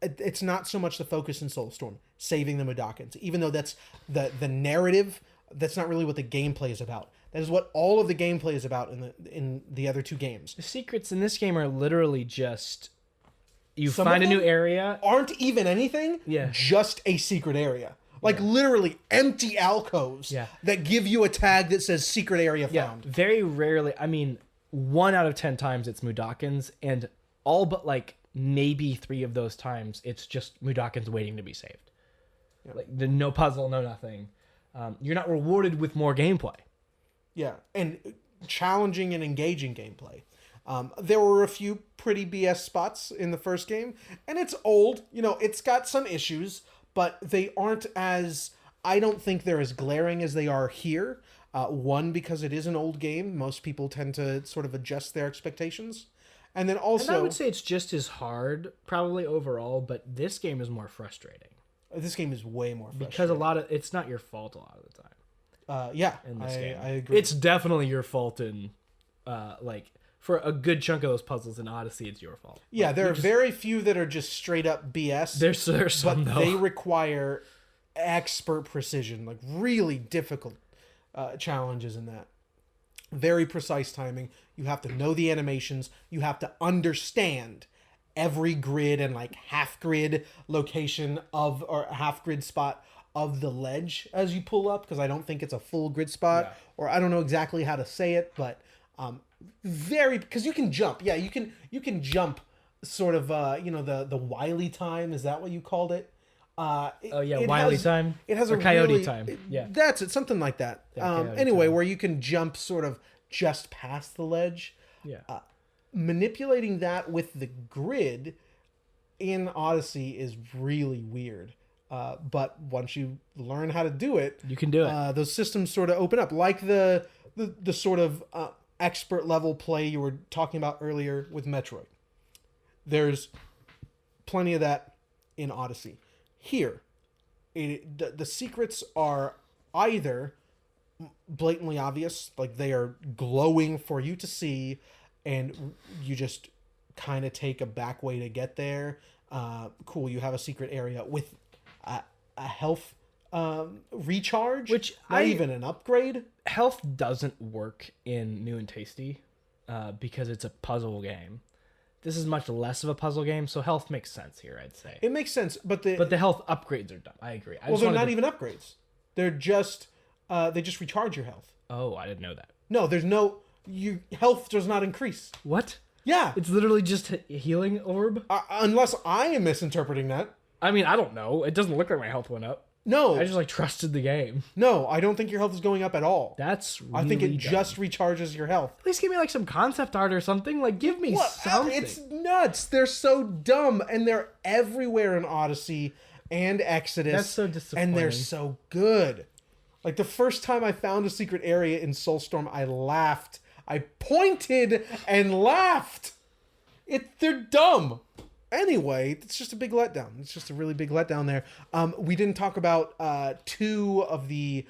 It's not so much the focus in Soulstorm, saving the Mudokons. Even though that's the narrative, that's not really what the gameplay is about. That is what all of the gameplay is about in the other two games. The secrets in this game are literally just... You Some find a of them new area. Aren't even anything. Yeah. Just a secret area. Like literally empty alcoves that give you a tag that says secret area found. Very rarely. I mean, 1 out of 10 times it's Mudokons, and all but like maybe 3 of those times it's just Mudokons waiting to be saved. Yeah. Like no puzzle, no nothing. You're not rewarded with more gameplay. Yeah, and challenging and engaging gameplay. There were a few pretty BS spots in the first game, and it's old. It's got some issues, but they aren't as... I don't think they're as glaring as they are here. One, because it is an old game. Most people tend to sort of adjust their expectations. And then also... And I would say it's just as hard, probably overall, but this game is more frustrating. This game is way more frustrating. Because it's not your fault a lot of the time. In this game. I agree. It's definitely your fault in, for a good chunk of those puzzles in Odyssey, it's your fault. Yeah, there are very few that are just straight up BS. There's some, but they require expert precision, like really difficult challenges in that. Very precise timing. You have to know the animations. You have to understand every grid and like half grid location or half grid spot of the ledge as you pull up, because I don't think it's a full grid spot, or I don't know exactly how to say it, but because you can jump. Yeah, you can jump sort of the Wily time, is that what you called it? Wily time. It has or a coyote really, time. Yeah, that's it, something like that. Anyway, time. Where you can jump sort of just past the ledge. Yeah. Manipulating that with the grid in Odyssey is really weird. But once you learn how to do it, you can do it. Those systems sort of open up, like the sort of expert level play you were talking about earlier with Metroid. There's plenty of that in Odyssey. Here, the secrets are either blatantly obvious, like they are glowing for you to see, and you just kind of take a back way to get there. Cool, you have a secret area with a health recharge, which not even an upgrade. Health doesn't work in New and Tasty because it's a puzzle game. This is much less of a puzzle game, so health makes sense here, I'd say. It makes sense, but the health upgrades are dumb. I agree. They're not even upgrades. They're just they just recharge your health. Oh, I didn't know that. No, there's no health does not increase. What? Yeah. It's literally just a healing orb. Unless I am misinterpreting that. I mean, I don't know. It doesn't look like my health went up. No. I just like trusted the game. No, I don't think your health is going up at all. That's really I think it dumb. just recharges your health. At least give me like some concept art or something. Like give me something. It's nuts. They're so dumb, and they're everywhere in Odyssey and Exodus. That's so disappointing. And they're so good. Like the first time I found a secret area in Soulstorm, I laughed. I pointed and laughed. They're dumb. Anyway, it's just a big letdown. It's just a really big letdown there. We didn't talk about 2 of the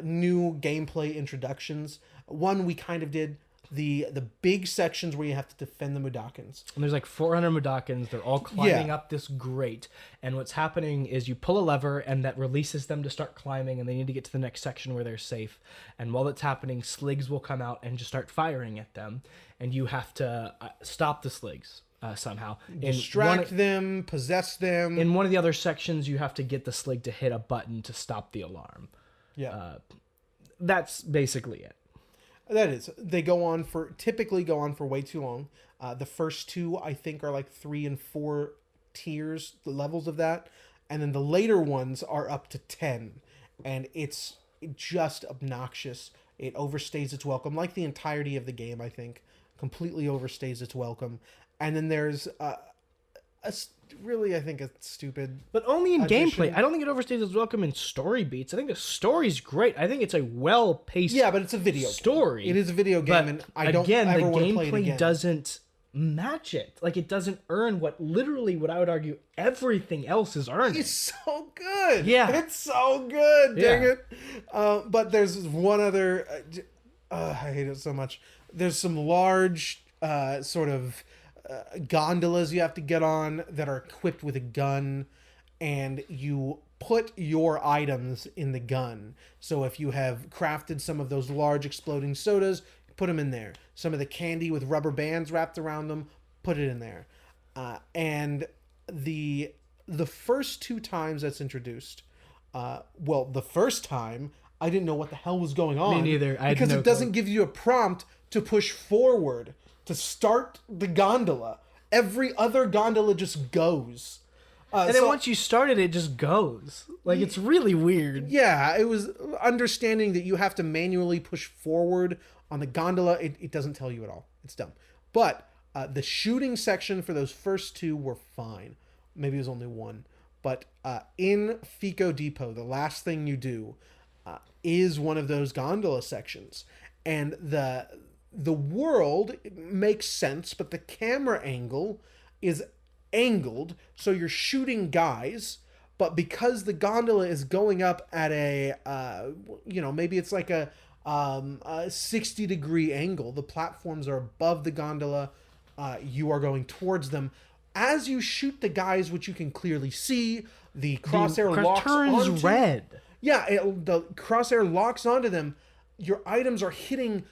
new gameplay introductions. One we kind of did. The big sections where you have to defend the Mudokons. And there's like 400 Mudokons. They're all climbing up this grate. And what's happening is you pull a lever and that releases them to start climbing, and they need to get to the next section where they're safe. And while that's happening, Sligs will come out and just start firing at them. And you have to stop the Sligs. Somehow Distract them, possess them. In one of the other sections, you have to get the Slig to hit a button to stop the alarm. Yeah, that's basically it. That is. They typically go on for way too long. The first 2, I think, are like 3 and 4 tiers, the levels of that, and then the later ones are up to 10, and it's just obnoxious. It overstays its welcome, like the entirety of the game. I think completely overstays its welcome. And then there's really, I think, a stupid... But only in addition. gameplay. I don't think it overstays its welcome in story beats. I think the story's great. I think it's a well-paced Yeah, but it's a video story. game. It is a video game, and I don't ever want to play it again. The gameplay doesn't match it. Like, it doesn't earn what I would argue everything else is earning. It's so good. Yeah. It's so good. Dang it. But there's one other... I hate it so much. There's some large sort of... gondolas you have to get on that are equipped with a gun, and you put your items in the gun. So if you have crafted some of those large exploding sodas, put them in there. Some of the candy with rubber bands wrapped around them, put it in there. And the first 2 times that's introduced, the first time I didn't know what the hell was going on. Me neither. Because it doesn't give you a prompt to push forward to start the gondola. Every other gondola just goes. And then once you start it just goes. Like, it's really weird. Yeah, it was understanding that you have to manually push forward on the gondola. It doesn't tell you at all. It's dumb. But the shooting section for those first 2 were fine. Maybe it was only 1. But in Fico Depot, the last thing you do is one of those gondola sections. And the world makes sense, but the camera angle is angled, so you're shooting guys, but because the gondola is going up at a maybe it's like a 60-degree angle, the platforms are above the gondola, you are going towards them. As you shoot the guys, which you can clearly see, the crosshair locks turns onto... red. Yeah, the crosshair locks onto them. Your items are hitting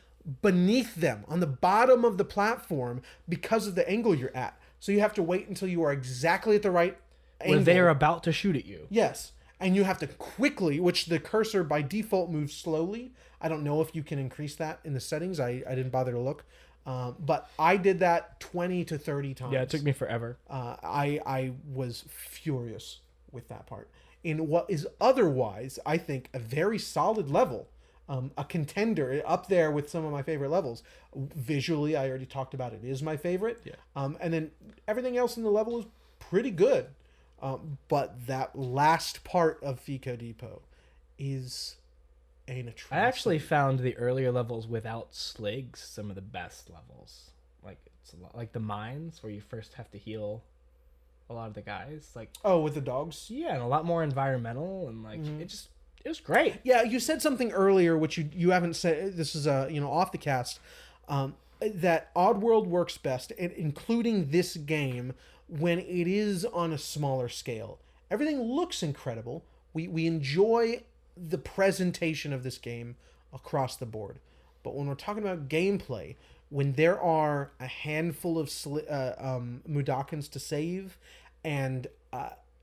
beneath them on the bottom of the platform because of the angle you're at. So you have to wait until you are exactly at the right angle. Where they're about to shoot at you. Yes. And you have to quickly, which the cursor by default moves slowly. I don't know if you can increase that in the settings. I didn't bother to look. But I did that 20 to 30 times. Yeah, it took me forever. I was furious with that part. In what is otherwise, I think, a very solid level. A contender up there with some of my favorite levels. Visually, I already talked about it is my favorite. Yeah. And then everything else in the level is pretty good. But that last part of Fico Depot is an atrocity. I actually found the earlier levels without Sligs some of the best levels. Like, it's a lot, like the mines where you first have to heal a lot of the guys. Like, with the dogs? Yeah, and a lot more environmental, and like it was great. Yeah, you said something earlier, which you haven't said. This is off the cast. That Oddworld works best, and including this game, when it is on a smaller scale. Everything looks incredible. We enjoy the presentation of this game across the board. But when we're talking about gameplay, when there are a handful of Mudokons to save, and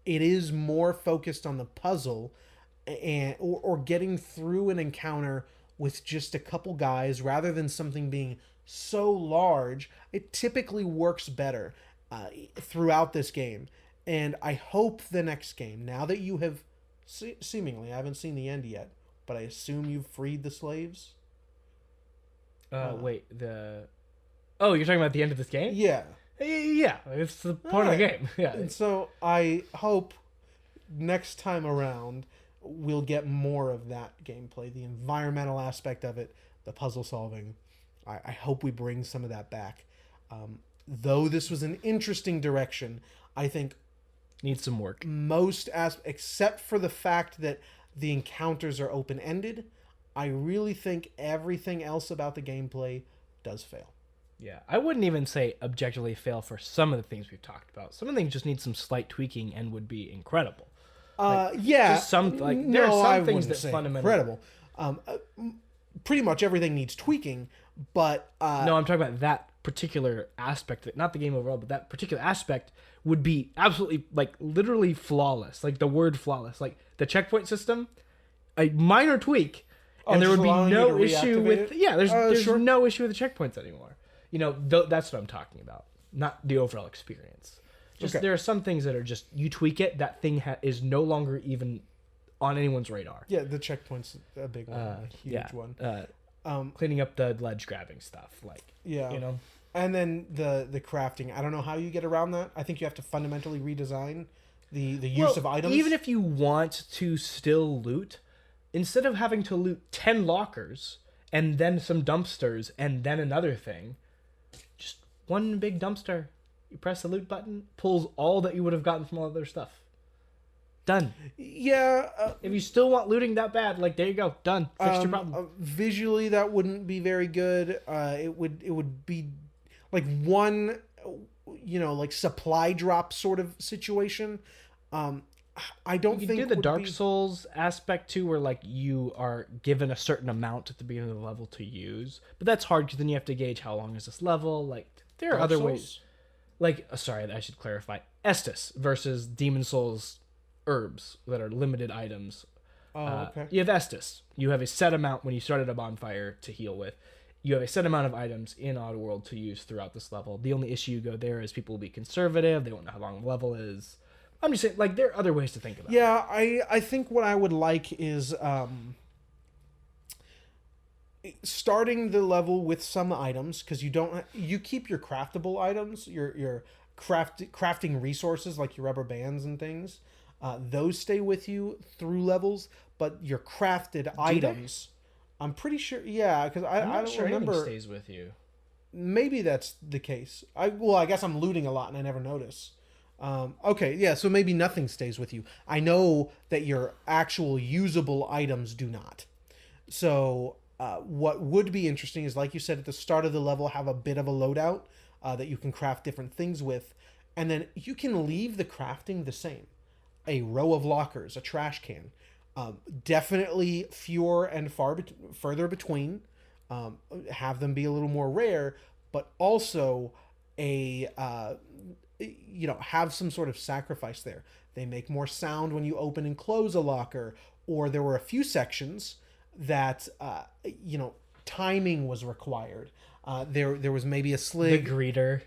it is more focused on the puzzle or getting through an encounter with just a couple guys rather than something being so large, it typically works better throughout this game. And I hope the next game, now that you have seemingly, I haven't seen the end yet, but I assume you've freed the slaves. Wait, Oh, you're talking about the end of this game? Yeah. Yeah, it's the point of the game. Yeah. And so I hope next time around we'll get more of that gameplay, the environmental aspect of it, the puzzle solving. I hope we bring some of that back. Though this was an interesting direction, I think needs some work. Except for the fact that the encounters are open-ended, I really think everything else about the gameplay does fail. Yeah, I wouldn't even say objectively fail for some of the things we've talked about. Some of the things just need some slight tweaking and would be incredible. Yeah. Just there are some things that fundamentally incredible. Pretty much everything needs tweaking, but no, I'm talking about that particular aspect of it, not the game overall, but that particular aspect would be absolutely, like, literally flawless. Like, the word flawless. Like, the checkpoint system, a minor tweak, and there would be no issue with... Yeah, there's sure. No issue with the checkpoints anymore. You know, that's what I'm talking about. Not the overall experience. Just okay. There are some things that are just, you tweak it, that thing is no longer even on anyone's radar. Yeah, the checkpoint's a big one, a huge one. Cleaning up the ledge grabbing stuff, like, yeah, you know. And then the crafting. I don't know how you get around that. I think you have to fundamentally redesign the use of items. Even if you want to still loot, instead of having to loot 10 lockers and then some dumpsters and then another thing, just one big dumpster. You press the loot button, pulls all that you would have gotten from all other stuff. Done. Yeah. If you still want looting that bad, like, there you go. Done. Fixed your problem. Visually, that wouldn't be very good. It would be like one, like supply drop sort of situation. I don't think you do the Dark Souls aspect too, where, like, you are given a certain amount at the beginning of the level to use, but that's hard because then you have to gauge how long is this level. Like, there are other ways. Like, sorry, I should clarify. Estus versus Demon Souls herbs that are limited items. Oh, okay. You have Estus. You have a set amount when you start at a bonfire to heal with. You have a set amount of items in Oddworld to use throughout this level. The only issue you go there is people will be conservative. They won't know how long the level is. I'm just saying, like, there are other ways to think about it. Yeah, I think what I would like is starting the level with some items, because you keep your craftable items, your crafting resources like your rubber bands and things. Those stay with you through levels, but your crafted items, I'm pretty sure. Yeah, because I don't sure remember. Anything stays with you. Maybe that's the case. I guess I'm looting a lot and I never notice. Okay, yeah, so maybe nothing stays with you. I know that your actual usable items do not. So what would be interesting is, like you said, at the start of the level, have a bit of a loadout that you can craft different things with, and then you can leave the crafting the same. A row of lockers, a trash can. Definitely fewer and further between. Have them be a little more rare, but also have some sort of sacrifice there. They make more sound when you open and close a locker, or there were a few sections that timing was required. There was maybe a slig. The greeter.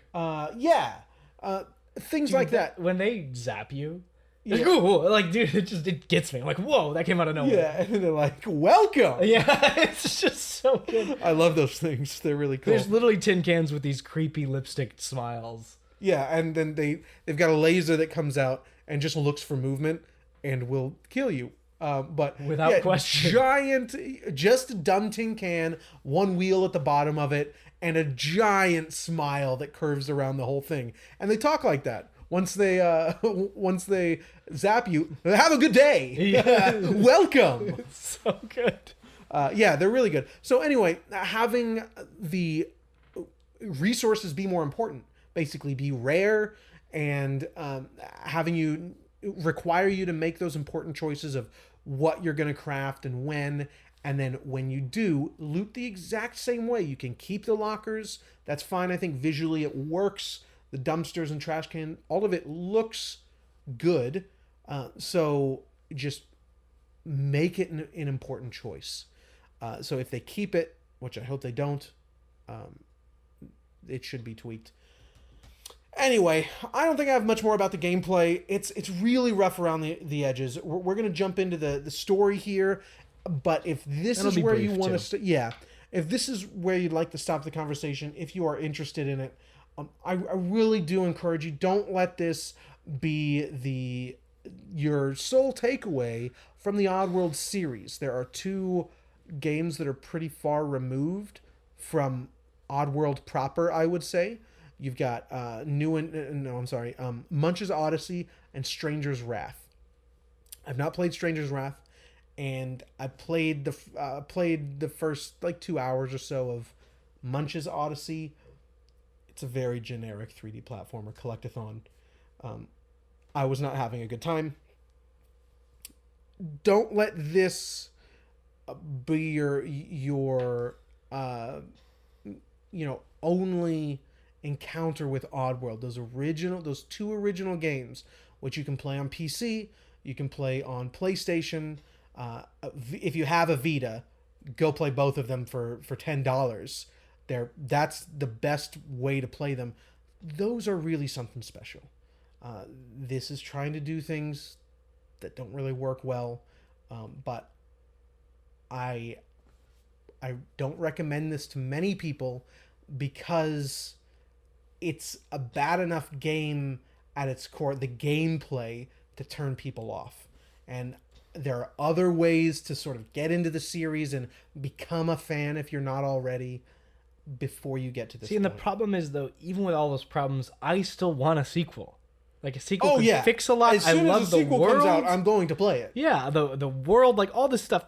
Things like that. When they zap you, like, ooh, like, dude, it gets me. I'm like, whoa, that came out of nowhere. Yeah, and they're like, welcome. Yeah, it's just so good. I love those things. They're really cool. There's literally tin cans with these creepy lipstick smiles. Yeah, and then they've got a laser that comes out and just looks for movement and will kill you. But without question, just a dumb tin can, one wheel at the bottom of it, and a giant smile that curves around the whole thing. And they talk like that. Once they zap you, have a good day. Yeah. Welcome. It's so good. Yeah, they're really good. So anyway, having the resources be more important, basically be rare, and having you require you to make those important choices of what you're going to craft and when. And then when you do, loot the exact same way. You can keep the lockers. That's fine. I think visually it works. The dumpsters and trash can, all of it looks good. So just make it an important choice. So if they keep it, which I hope they don't, it should be tweaked. Anyway, I don't think I have much more about the gameplay. It's really rough around the edges. We're going to jump into the story here, but if this is where you want to if this is where you'd like to stop the conversation, if you are interested in it, I really do encourage you, don't let this be your sole takeaway from the Oddworld series. There are 2 games that are pretty far removed from Oddworld proper, I would say. You've got Munch's Odyssey and Stranger's Wrath. I've not played Stranger's Wrath, and I played the first 2 hours or so of Munch's Odyssey. It's a very generic 3D platformer, collectathon. I was not having a good time. Don't let this be your only encounter with Oddworld. Those 2 original games, which you can play on PC, you can play on PlayStation. If you have a Vita, go play both of them for $10. That's the best way to play them. Those are really something special. This is trying to do things that don't really work well, but I don't recommend this to many people because it's a bad enough game at its core, the gameplay, to turn people off. And there are other ways to sort of get into the series and become a fan if you're not already before you get to this point. And the problem is, though, even with all those problems, I still want a sequel. Like, a sequel could fix a lot. As soon as the sequel comes out, I'm going to play it. Yeah, the world, all this stuff,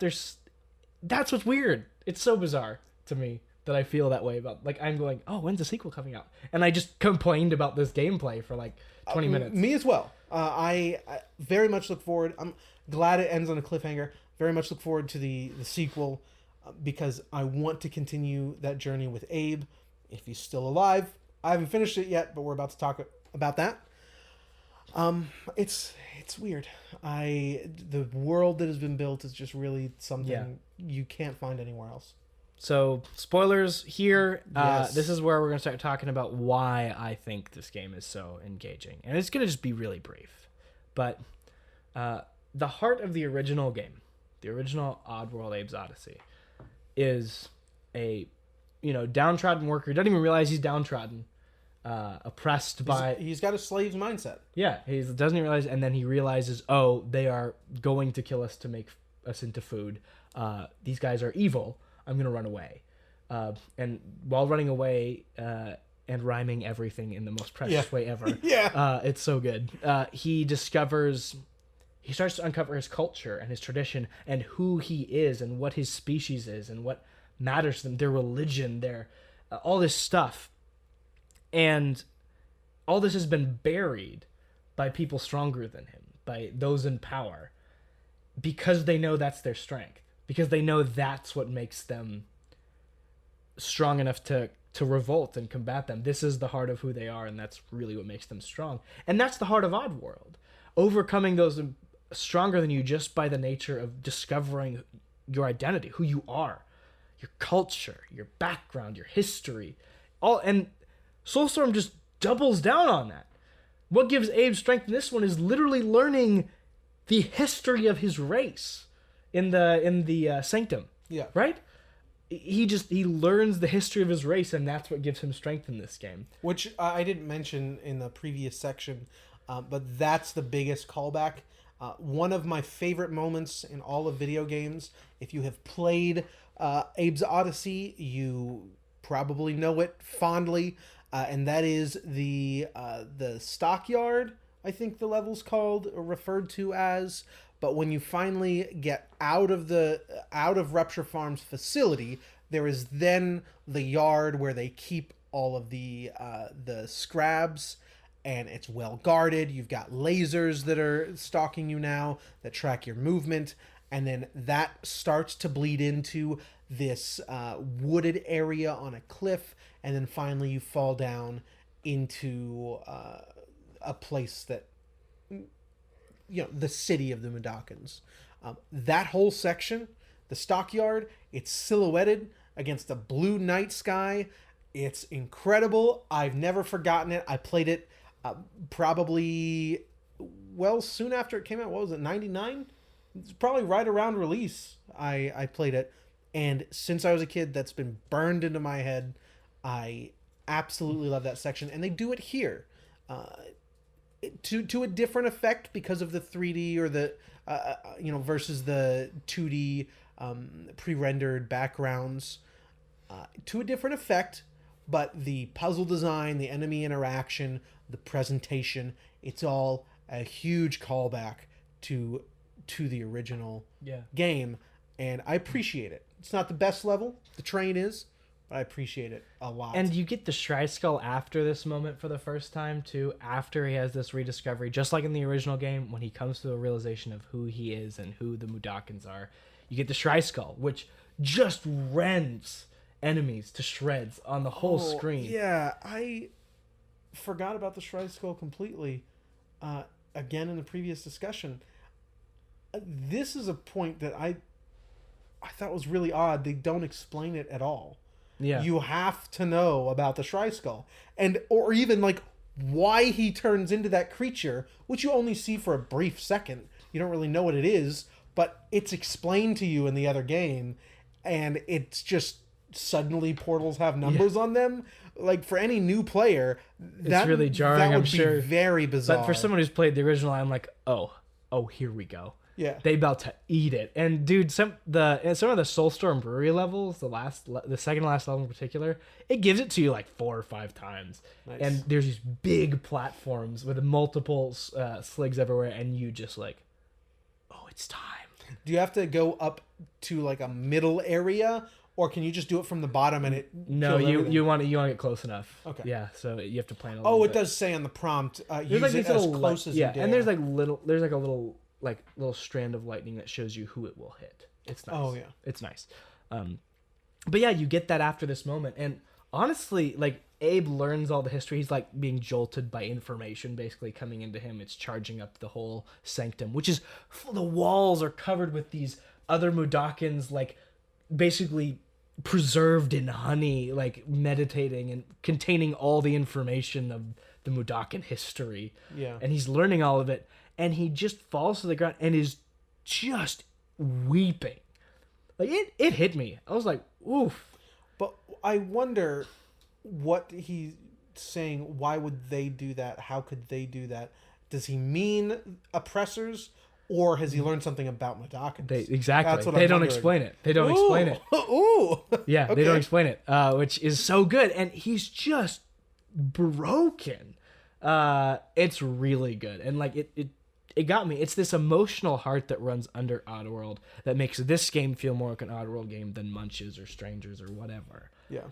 that's what's weird. It's so bizarre to me that I feel that way about, I'm going, oh, when's the sequel coming out? And I just complained about this gameplay for 20 minutes. Me as well. I very much look forward. I'm glad it ends on a cliffhanger. Very much look forward to the sequel because I want to continue that journey with Abe. If he's still alive. I haven't finished it yet, but we're about to talk about that. It's weird. The world that has been built is just really something you can't find anywhere else. So, spoilers here. Yes. This is where we're going to start talking about why I think this game is so engaging. And it's going to just be really brief. But the heart of the original game, the original Oddworld Abe's Odyssey, is a downtrodden worker. He doesn't even realize he's downtrodden. Oppressed by... He's got a slave's mindset. Yeah, he doesn't even realize, and then he realizes, oh, they are going to kill us to make us into food. These guys are evil. I'm going to run away. And while running away and rhyming everything in the most precious way ever, it's so good. He starts to uncover his culture and his tradition and who he is and what his species is and what matters to them, their religion, their all this stuff. And all this has been buried by people stronger than him, by those in power, because they know that's their strength, because they know that's what makes them strong enough to revolt and combat them. This is the heart of who they are, and that's really what makes them strong. And that's the heart of Oddworld. Overcoming those stronger than you just by the nature of discovering your identity, who you are, your culture, your background, your history, and Soulstorm just doubles down on that. What gives Abe strength in this one is literally learning the history of his race in the Sanctum. Yeah. Right? He learns the history of his race, and that's what gives him strength in this game. Which I didn't mention in the previous section, but that's the biggest callback. One of my favorite moments in all of video games, if you have played Abe's Odyssey, you probably know it fondly. And that is the stockyard, I think the level's called or referred to as. But when you finally get out of Rupture Farm's facility, there is then the yard where they keep all of the scrabs, and it's well guarded. You've got lasers that are stalking you now that track your movement, and then that starts to bleed into this wooded area on a cliff. And then finally you fall down into a place that, the city of the Mudokons. That whole section, the stockyard. It's silhouetted against a blue night sky. It's incredible. I've never forgotten it. I played it probably, well, soon after it came out. What was it, 99? It's probably right around release I played it. And since I was a kid, that's been burned into my head. I absolutely love that section. And they do it here. To a different effect because of the 3D or the, versus the 2D pre-rendered backgrounds. To a different effect, but the puzzle design, the enemy interaction, the presentation, it's all a huge callback to the original game, and I appreciate it. It's not the best level, the train is, but I appreciate it a lot. And you get the Shrine Skull after this moment for the first time, too, after he has this rediscovery, just like in the original game, when he comes to the realization of who he is and who the Mudokons are. You get the Shrine Skull, which just rends enemies to shreds on the whole screen. Yeah, I forgot about the Shrine Skull completely. Again, in the previous discussion, this is a point that I thought was really odd. They don't explain it at all. Yeah, you have to know about the Shrine Skull, or even like why he turns into that creature, which you only see for a brief second. You don't really know what it is, but it's explained to you in the other game, and it's just suddenly portals have numbers on them. Like, for any new player, it's really jarring. That would I'm sure, be very bizarre. But for someone who's played the original, I'm like, oh, here we go. Yeah, they about to eat it. And dude, some of the Soulstorm Brewery levels, the second to last level in particular, it gives it to you like 4 or 5 times. Nice. And there's these big platforms with multiple sligs everywhere, and you just like, oh, it's time. Do you have to go up to like a middle area? Or can you just do it from the bottom and it? No, you want to get close enough. Okay. Yeah, so you have to plan a little. Oh, it bit. does say on the prompt. There's like it as close as you dare. and there's like a little strand of lightning that shows you who it will hit. It's nice. Oh yeah, it's nice. But yeah, you get that after this moment, and honestly, like Abe learns all the history. He's like being jolted by information basically coming into him. It's charging up the whole sanctum, which is the walls are covered with these other Mudokons, like basically preserved in honey, like meditating and containing all the information of the Mudokon history. Yeah. And he's learning all of it, and he just falls to the ground and is just weeping. Like it hit me. I was like, oof. But I wonder what he's saying. Why would they do that? How could they do that? Does he mean oppressors? Or has he learned something about Mudokons? Exactly. They don't explain it. They don't explain it. Ooh. Yeah, Okay. They don't explain it, which is so good. And he's just broken. It's really good. And like it got me. It's this emotional heart that runs under Oddworld that makes this game feel more like an Oddworld game than Munches or Strangers or whatever. Yeah.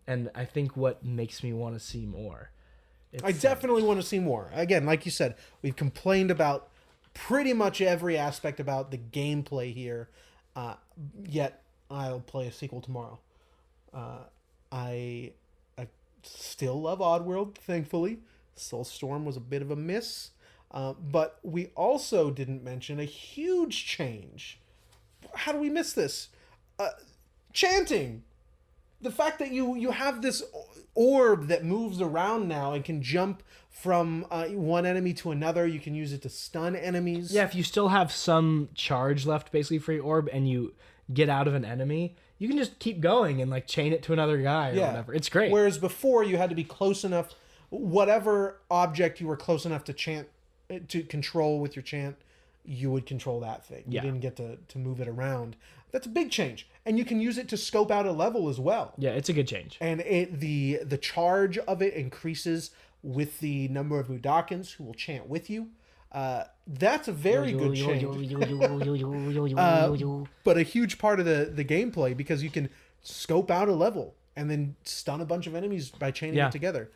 And I think what makes me want to see more. I definitely want to see more. Again, like you said, we've complained about pretty much every aspect about the gameplay here, yet I'll play a sequel tomorrow. I still love Oddworld, thankfully. Soulstorm was a bit of a miss, but we also didn't mention a huge change. How do we miss this? Chanting! The fact that you have this orb that moves around now and can jump from one enemy to another. You can use it to stun enemies. Yeah, if you still have some charge left basically for your orb and you get out of an enemy, you can just keep going and like chain it to another guy or whatever. It's great. Whereas before you had to be close enough, whatever object you were close enough to control with your chant, you would control that thing. You didn't get to move it around. That's a big change. And you can use it to scope out a level as well. Yeah, it's a good change. And the charge of it increases with the number of Mudokons who will chant with you. That's a very good change. But a huge part of the gameplay, because you can scope out a level and then stun a bunch of enemies by chaining it together.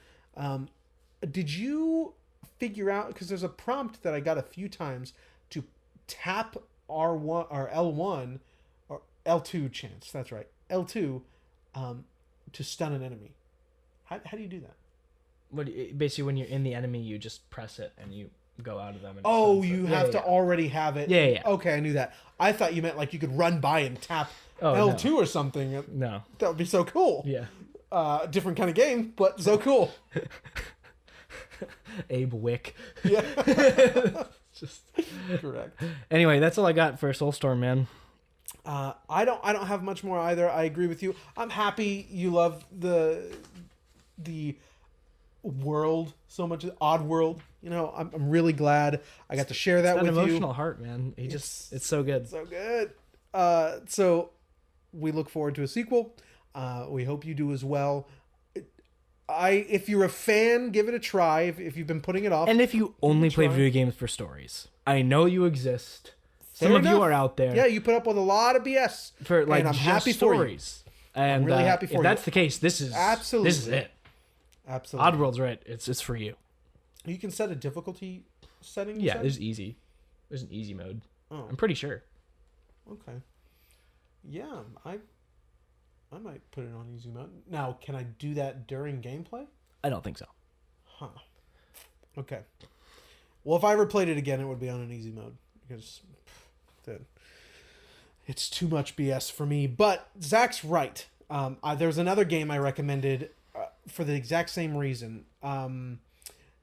Did you figure out, because there's a prompt that I got a few times to tap R1 or L1 or L2 chance, that's right, L2 to stun an enemy. How do you do that? Basically when you're in the enemy, you just press it and you go out of them. And Oh, sunset. you have to already have it. Yeah. Okay, I knew that. I thought you meant like you could run by and tap Oh, L2 or something. No. That would be so cool. Yeah. Different kind of game, but so cool. Abe Wick. Yeah. Just Correct. Anyway, that's all I got for Soulstorm, man. I don't have much more either. I agree with you. I'm happy you love the world so much. Oddworld. You know, I'm really glad I got to share that with you. It's an emotional heart, man. It's so good. So good. So we look forward to a sequel. We hope you do as well. If you're a fan, give it a try. If you've been putting it off, And if you only play video games for stories, I know you exist. Some of you are out there. Yeah, you put up with a lot of BS For like, and I'm just happy stories. And I'm really happy for if you. that's the case, this is Absolutely. This is it. Absolutely. Oddworld's right. It's for you. You can set a difficulty setting. Yeah, there's easy. There's an easy mode. Oh, I'm pretty sure. okay. Yeah, I might put it on easy mode. Now, can I do that during gameplay? I don't think so. Huh. Okay. Well, if I ever played it again, it would be on an easy mode because it's too much BS for me. But Zach's right. There's another game I recommended for the exact same reason.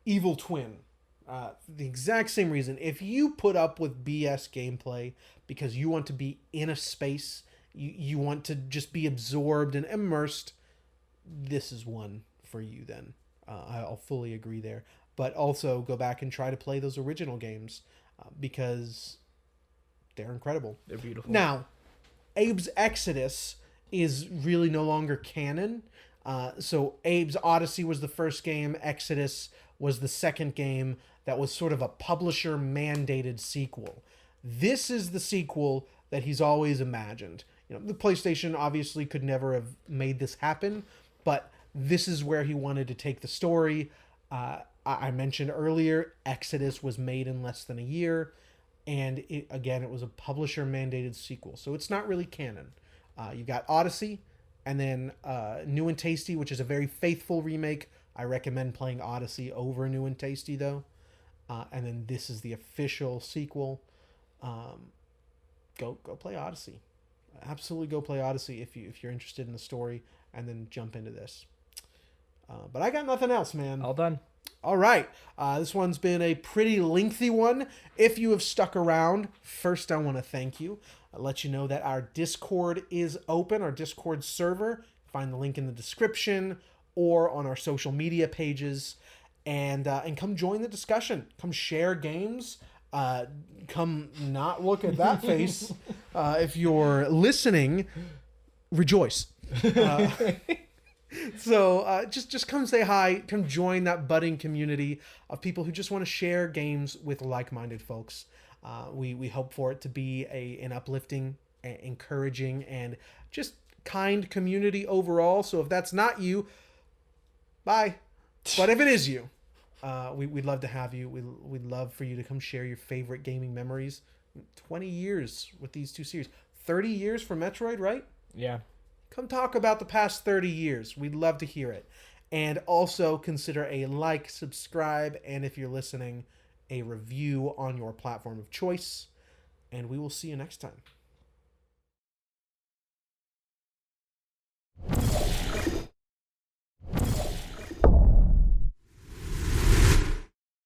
Evil Twin. The exact same reason. If you put up with BS gameplay because you want to be in a space, you want to just be absorbed and immersed, this is one for you then. I'll fully agree there. But also go back and try to play those original games because they're incredible. They're beautiful. Now, Abe's Exodus is really no longer canon. So Abe's Odyssey was the first game. Exodus was the second game that was sort of a publisher-mandated sequel. This is the sequel that he's always imagined. You know, the PlayStation obviously could never have made this happen, but this is where he wanted to take the story. I mentioned earlier, Exodus was made in less than a year, and it was a publisher-mandated sequel, so it's not really canon. You got Odyssey, and then New and Tasty, which is a very faithful remake. I recommend playing Odyssey over New and Tasty, though. And then this is the official sequel. Go play Odyssey. Absolutely go play Odyssey if you're interested in the story, and then jump into this. But I got nothing else, man. All done. All right. This one's been a pretty lengthy one. If you have stuck around, first I want to thank you. I'll let you know that our Discord is open, our Discord server. Find the link in the description or on our social media pages. And come join the discussion. Come share games. Come not look at that face. If you're listening, rejoice. So just come say hi. Come join that budding community of people who just want to share games with like-minded folks. We hope for it to be an uplifting, encouraging, and just kind community overall. So if that's not you, bye. But if it is you, we'd love to have you. We'd love for you to come share your favorite gaming memories. 20 years with these two series. 30 years for Metroid, right? Yeah. Come talk about the past 30 years. We'd love to hear it. And also consider a like, subscribe, and if you're listening, a review on your platform of choice. And we will see you next time.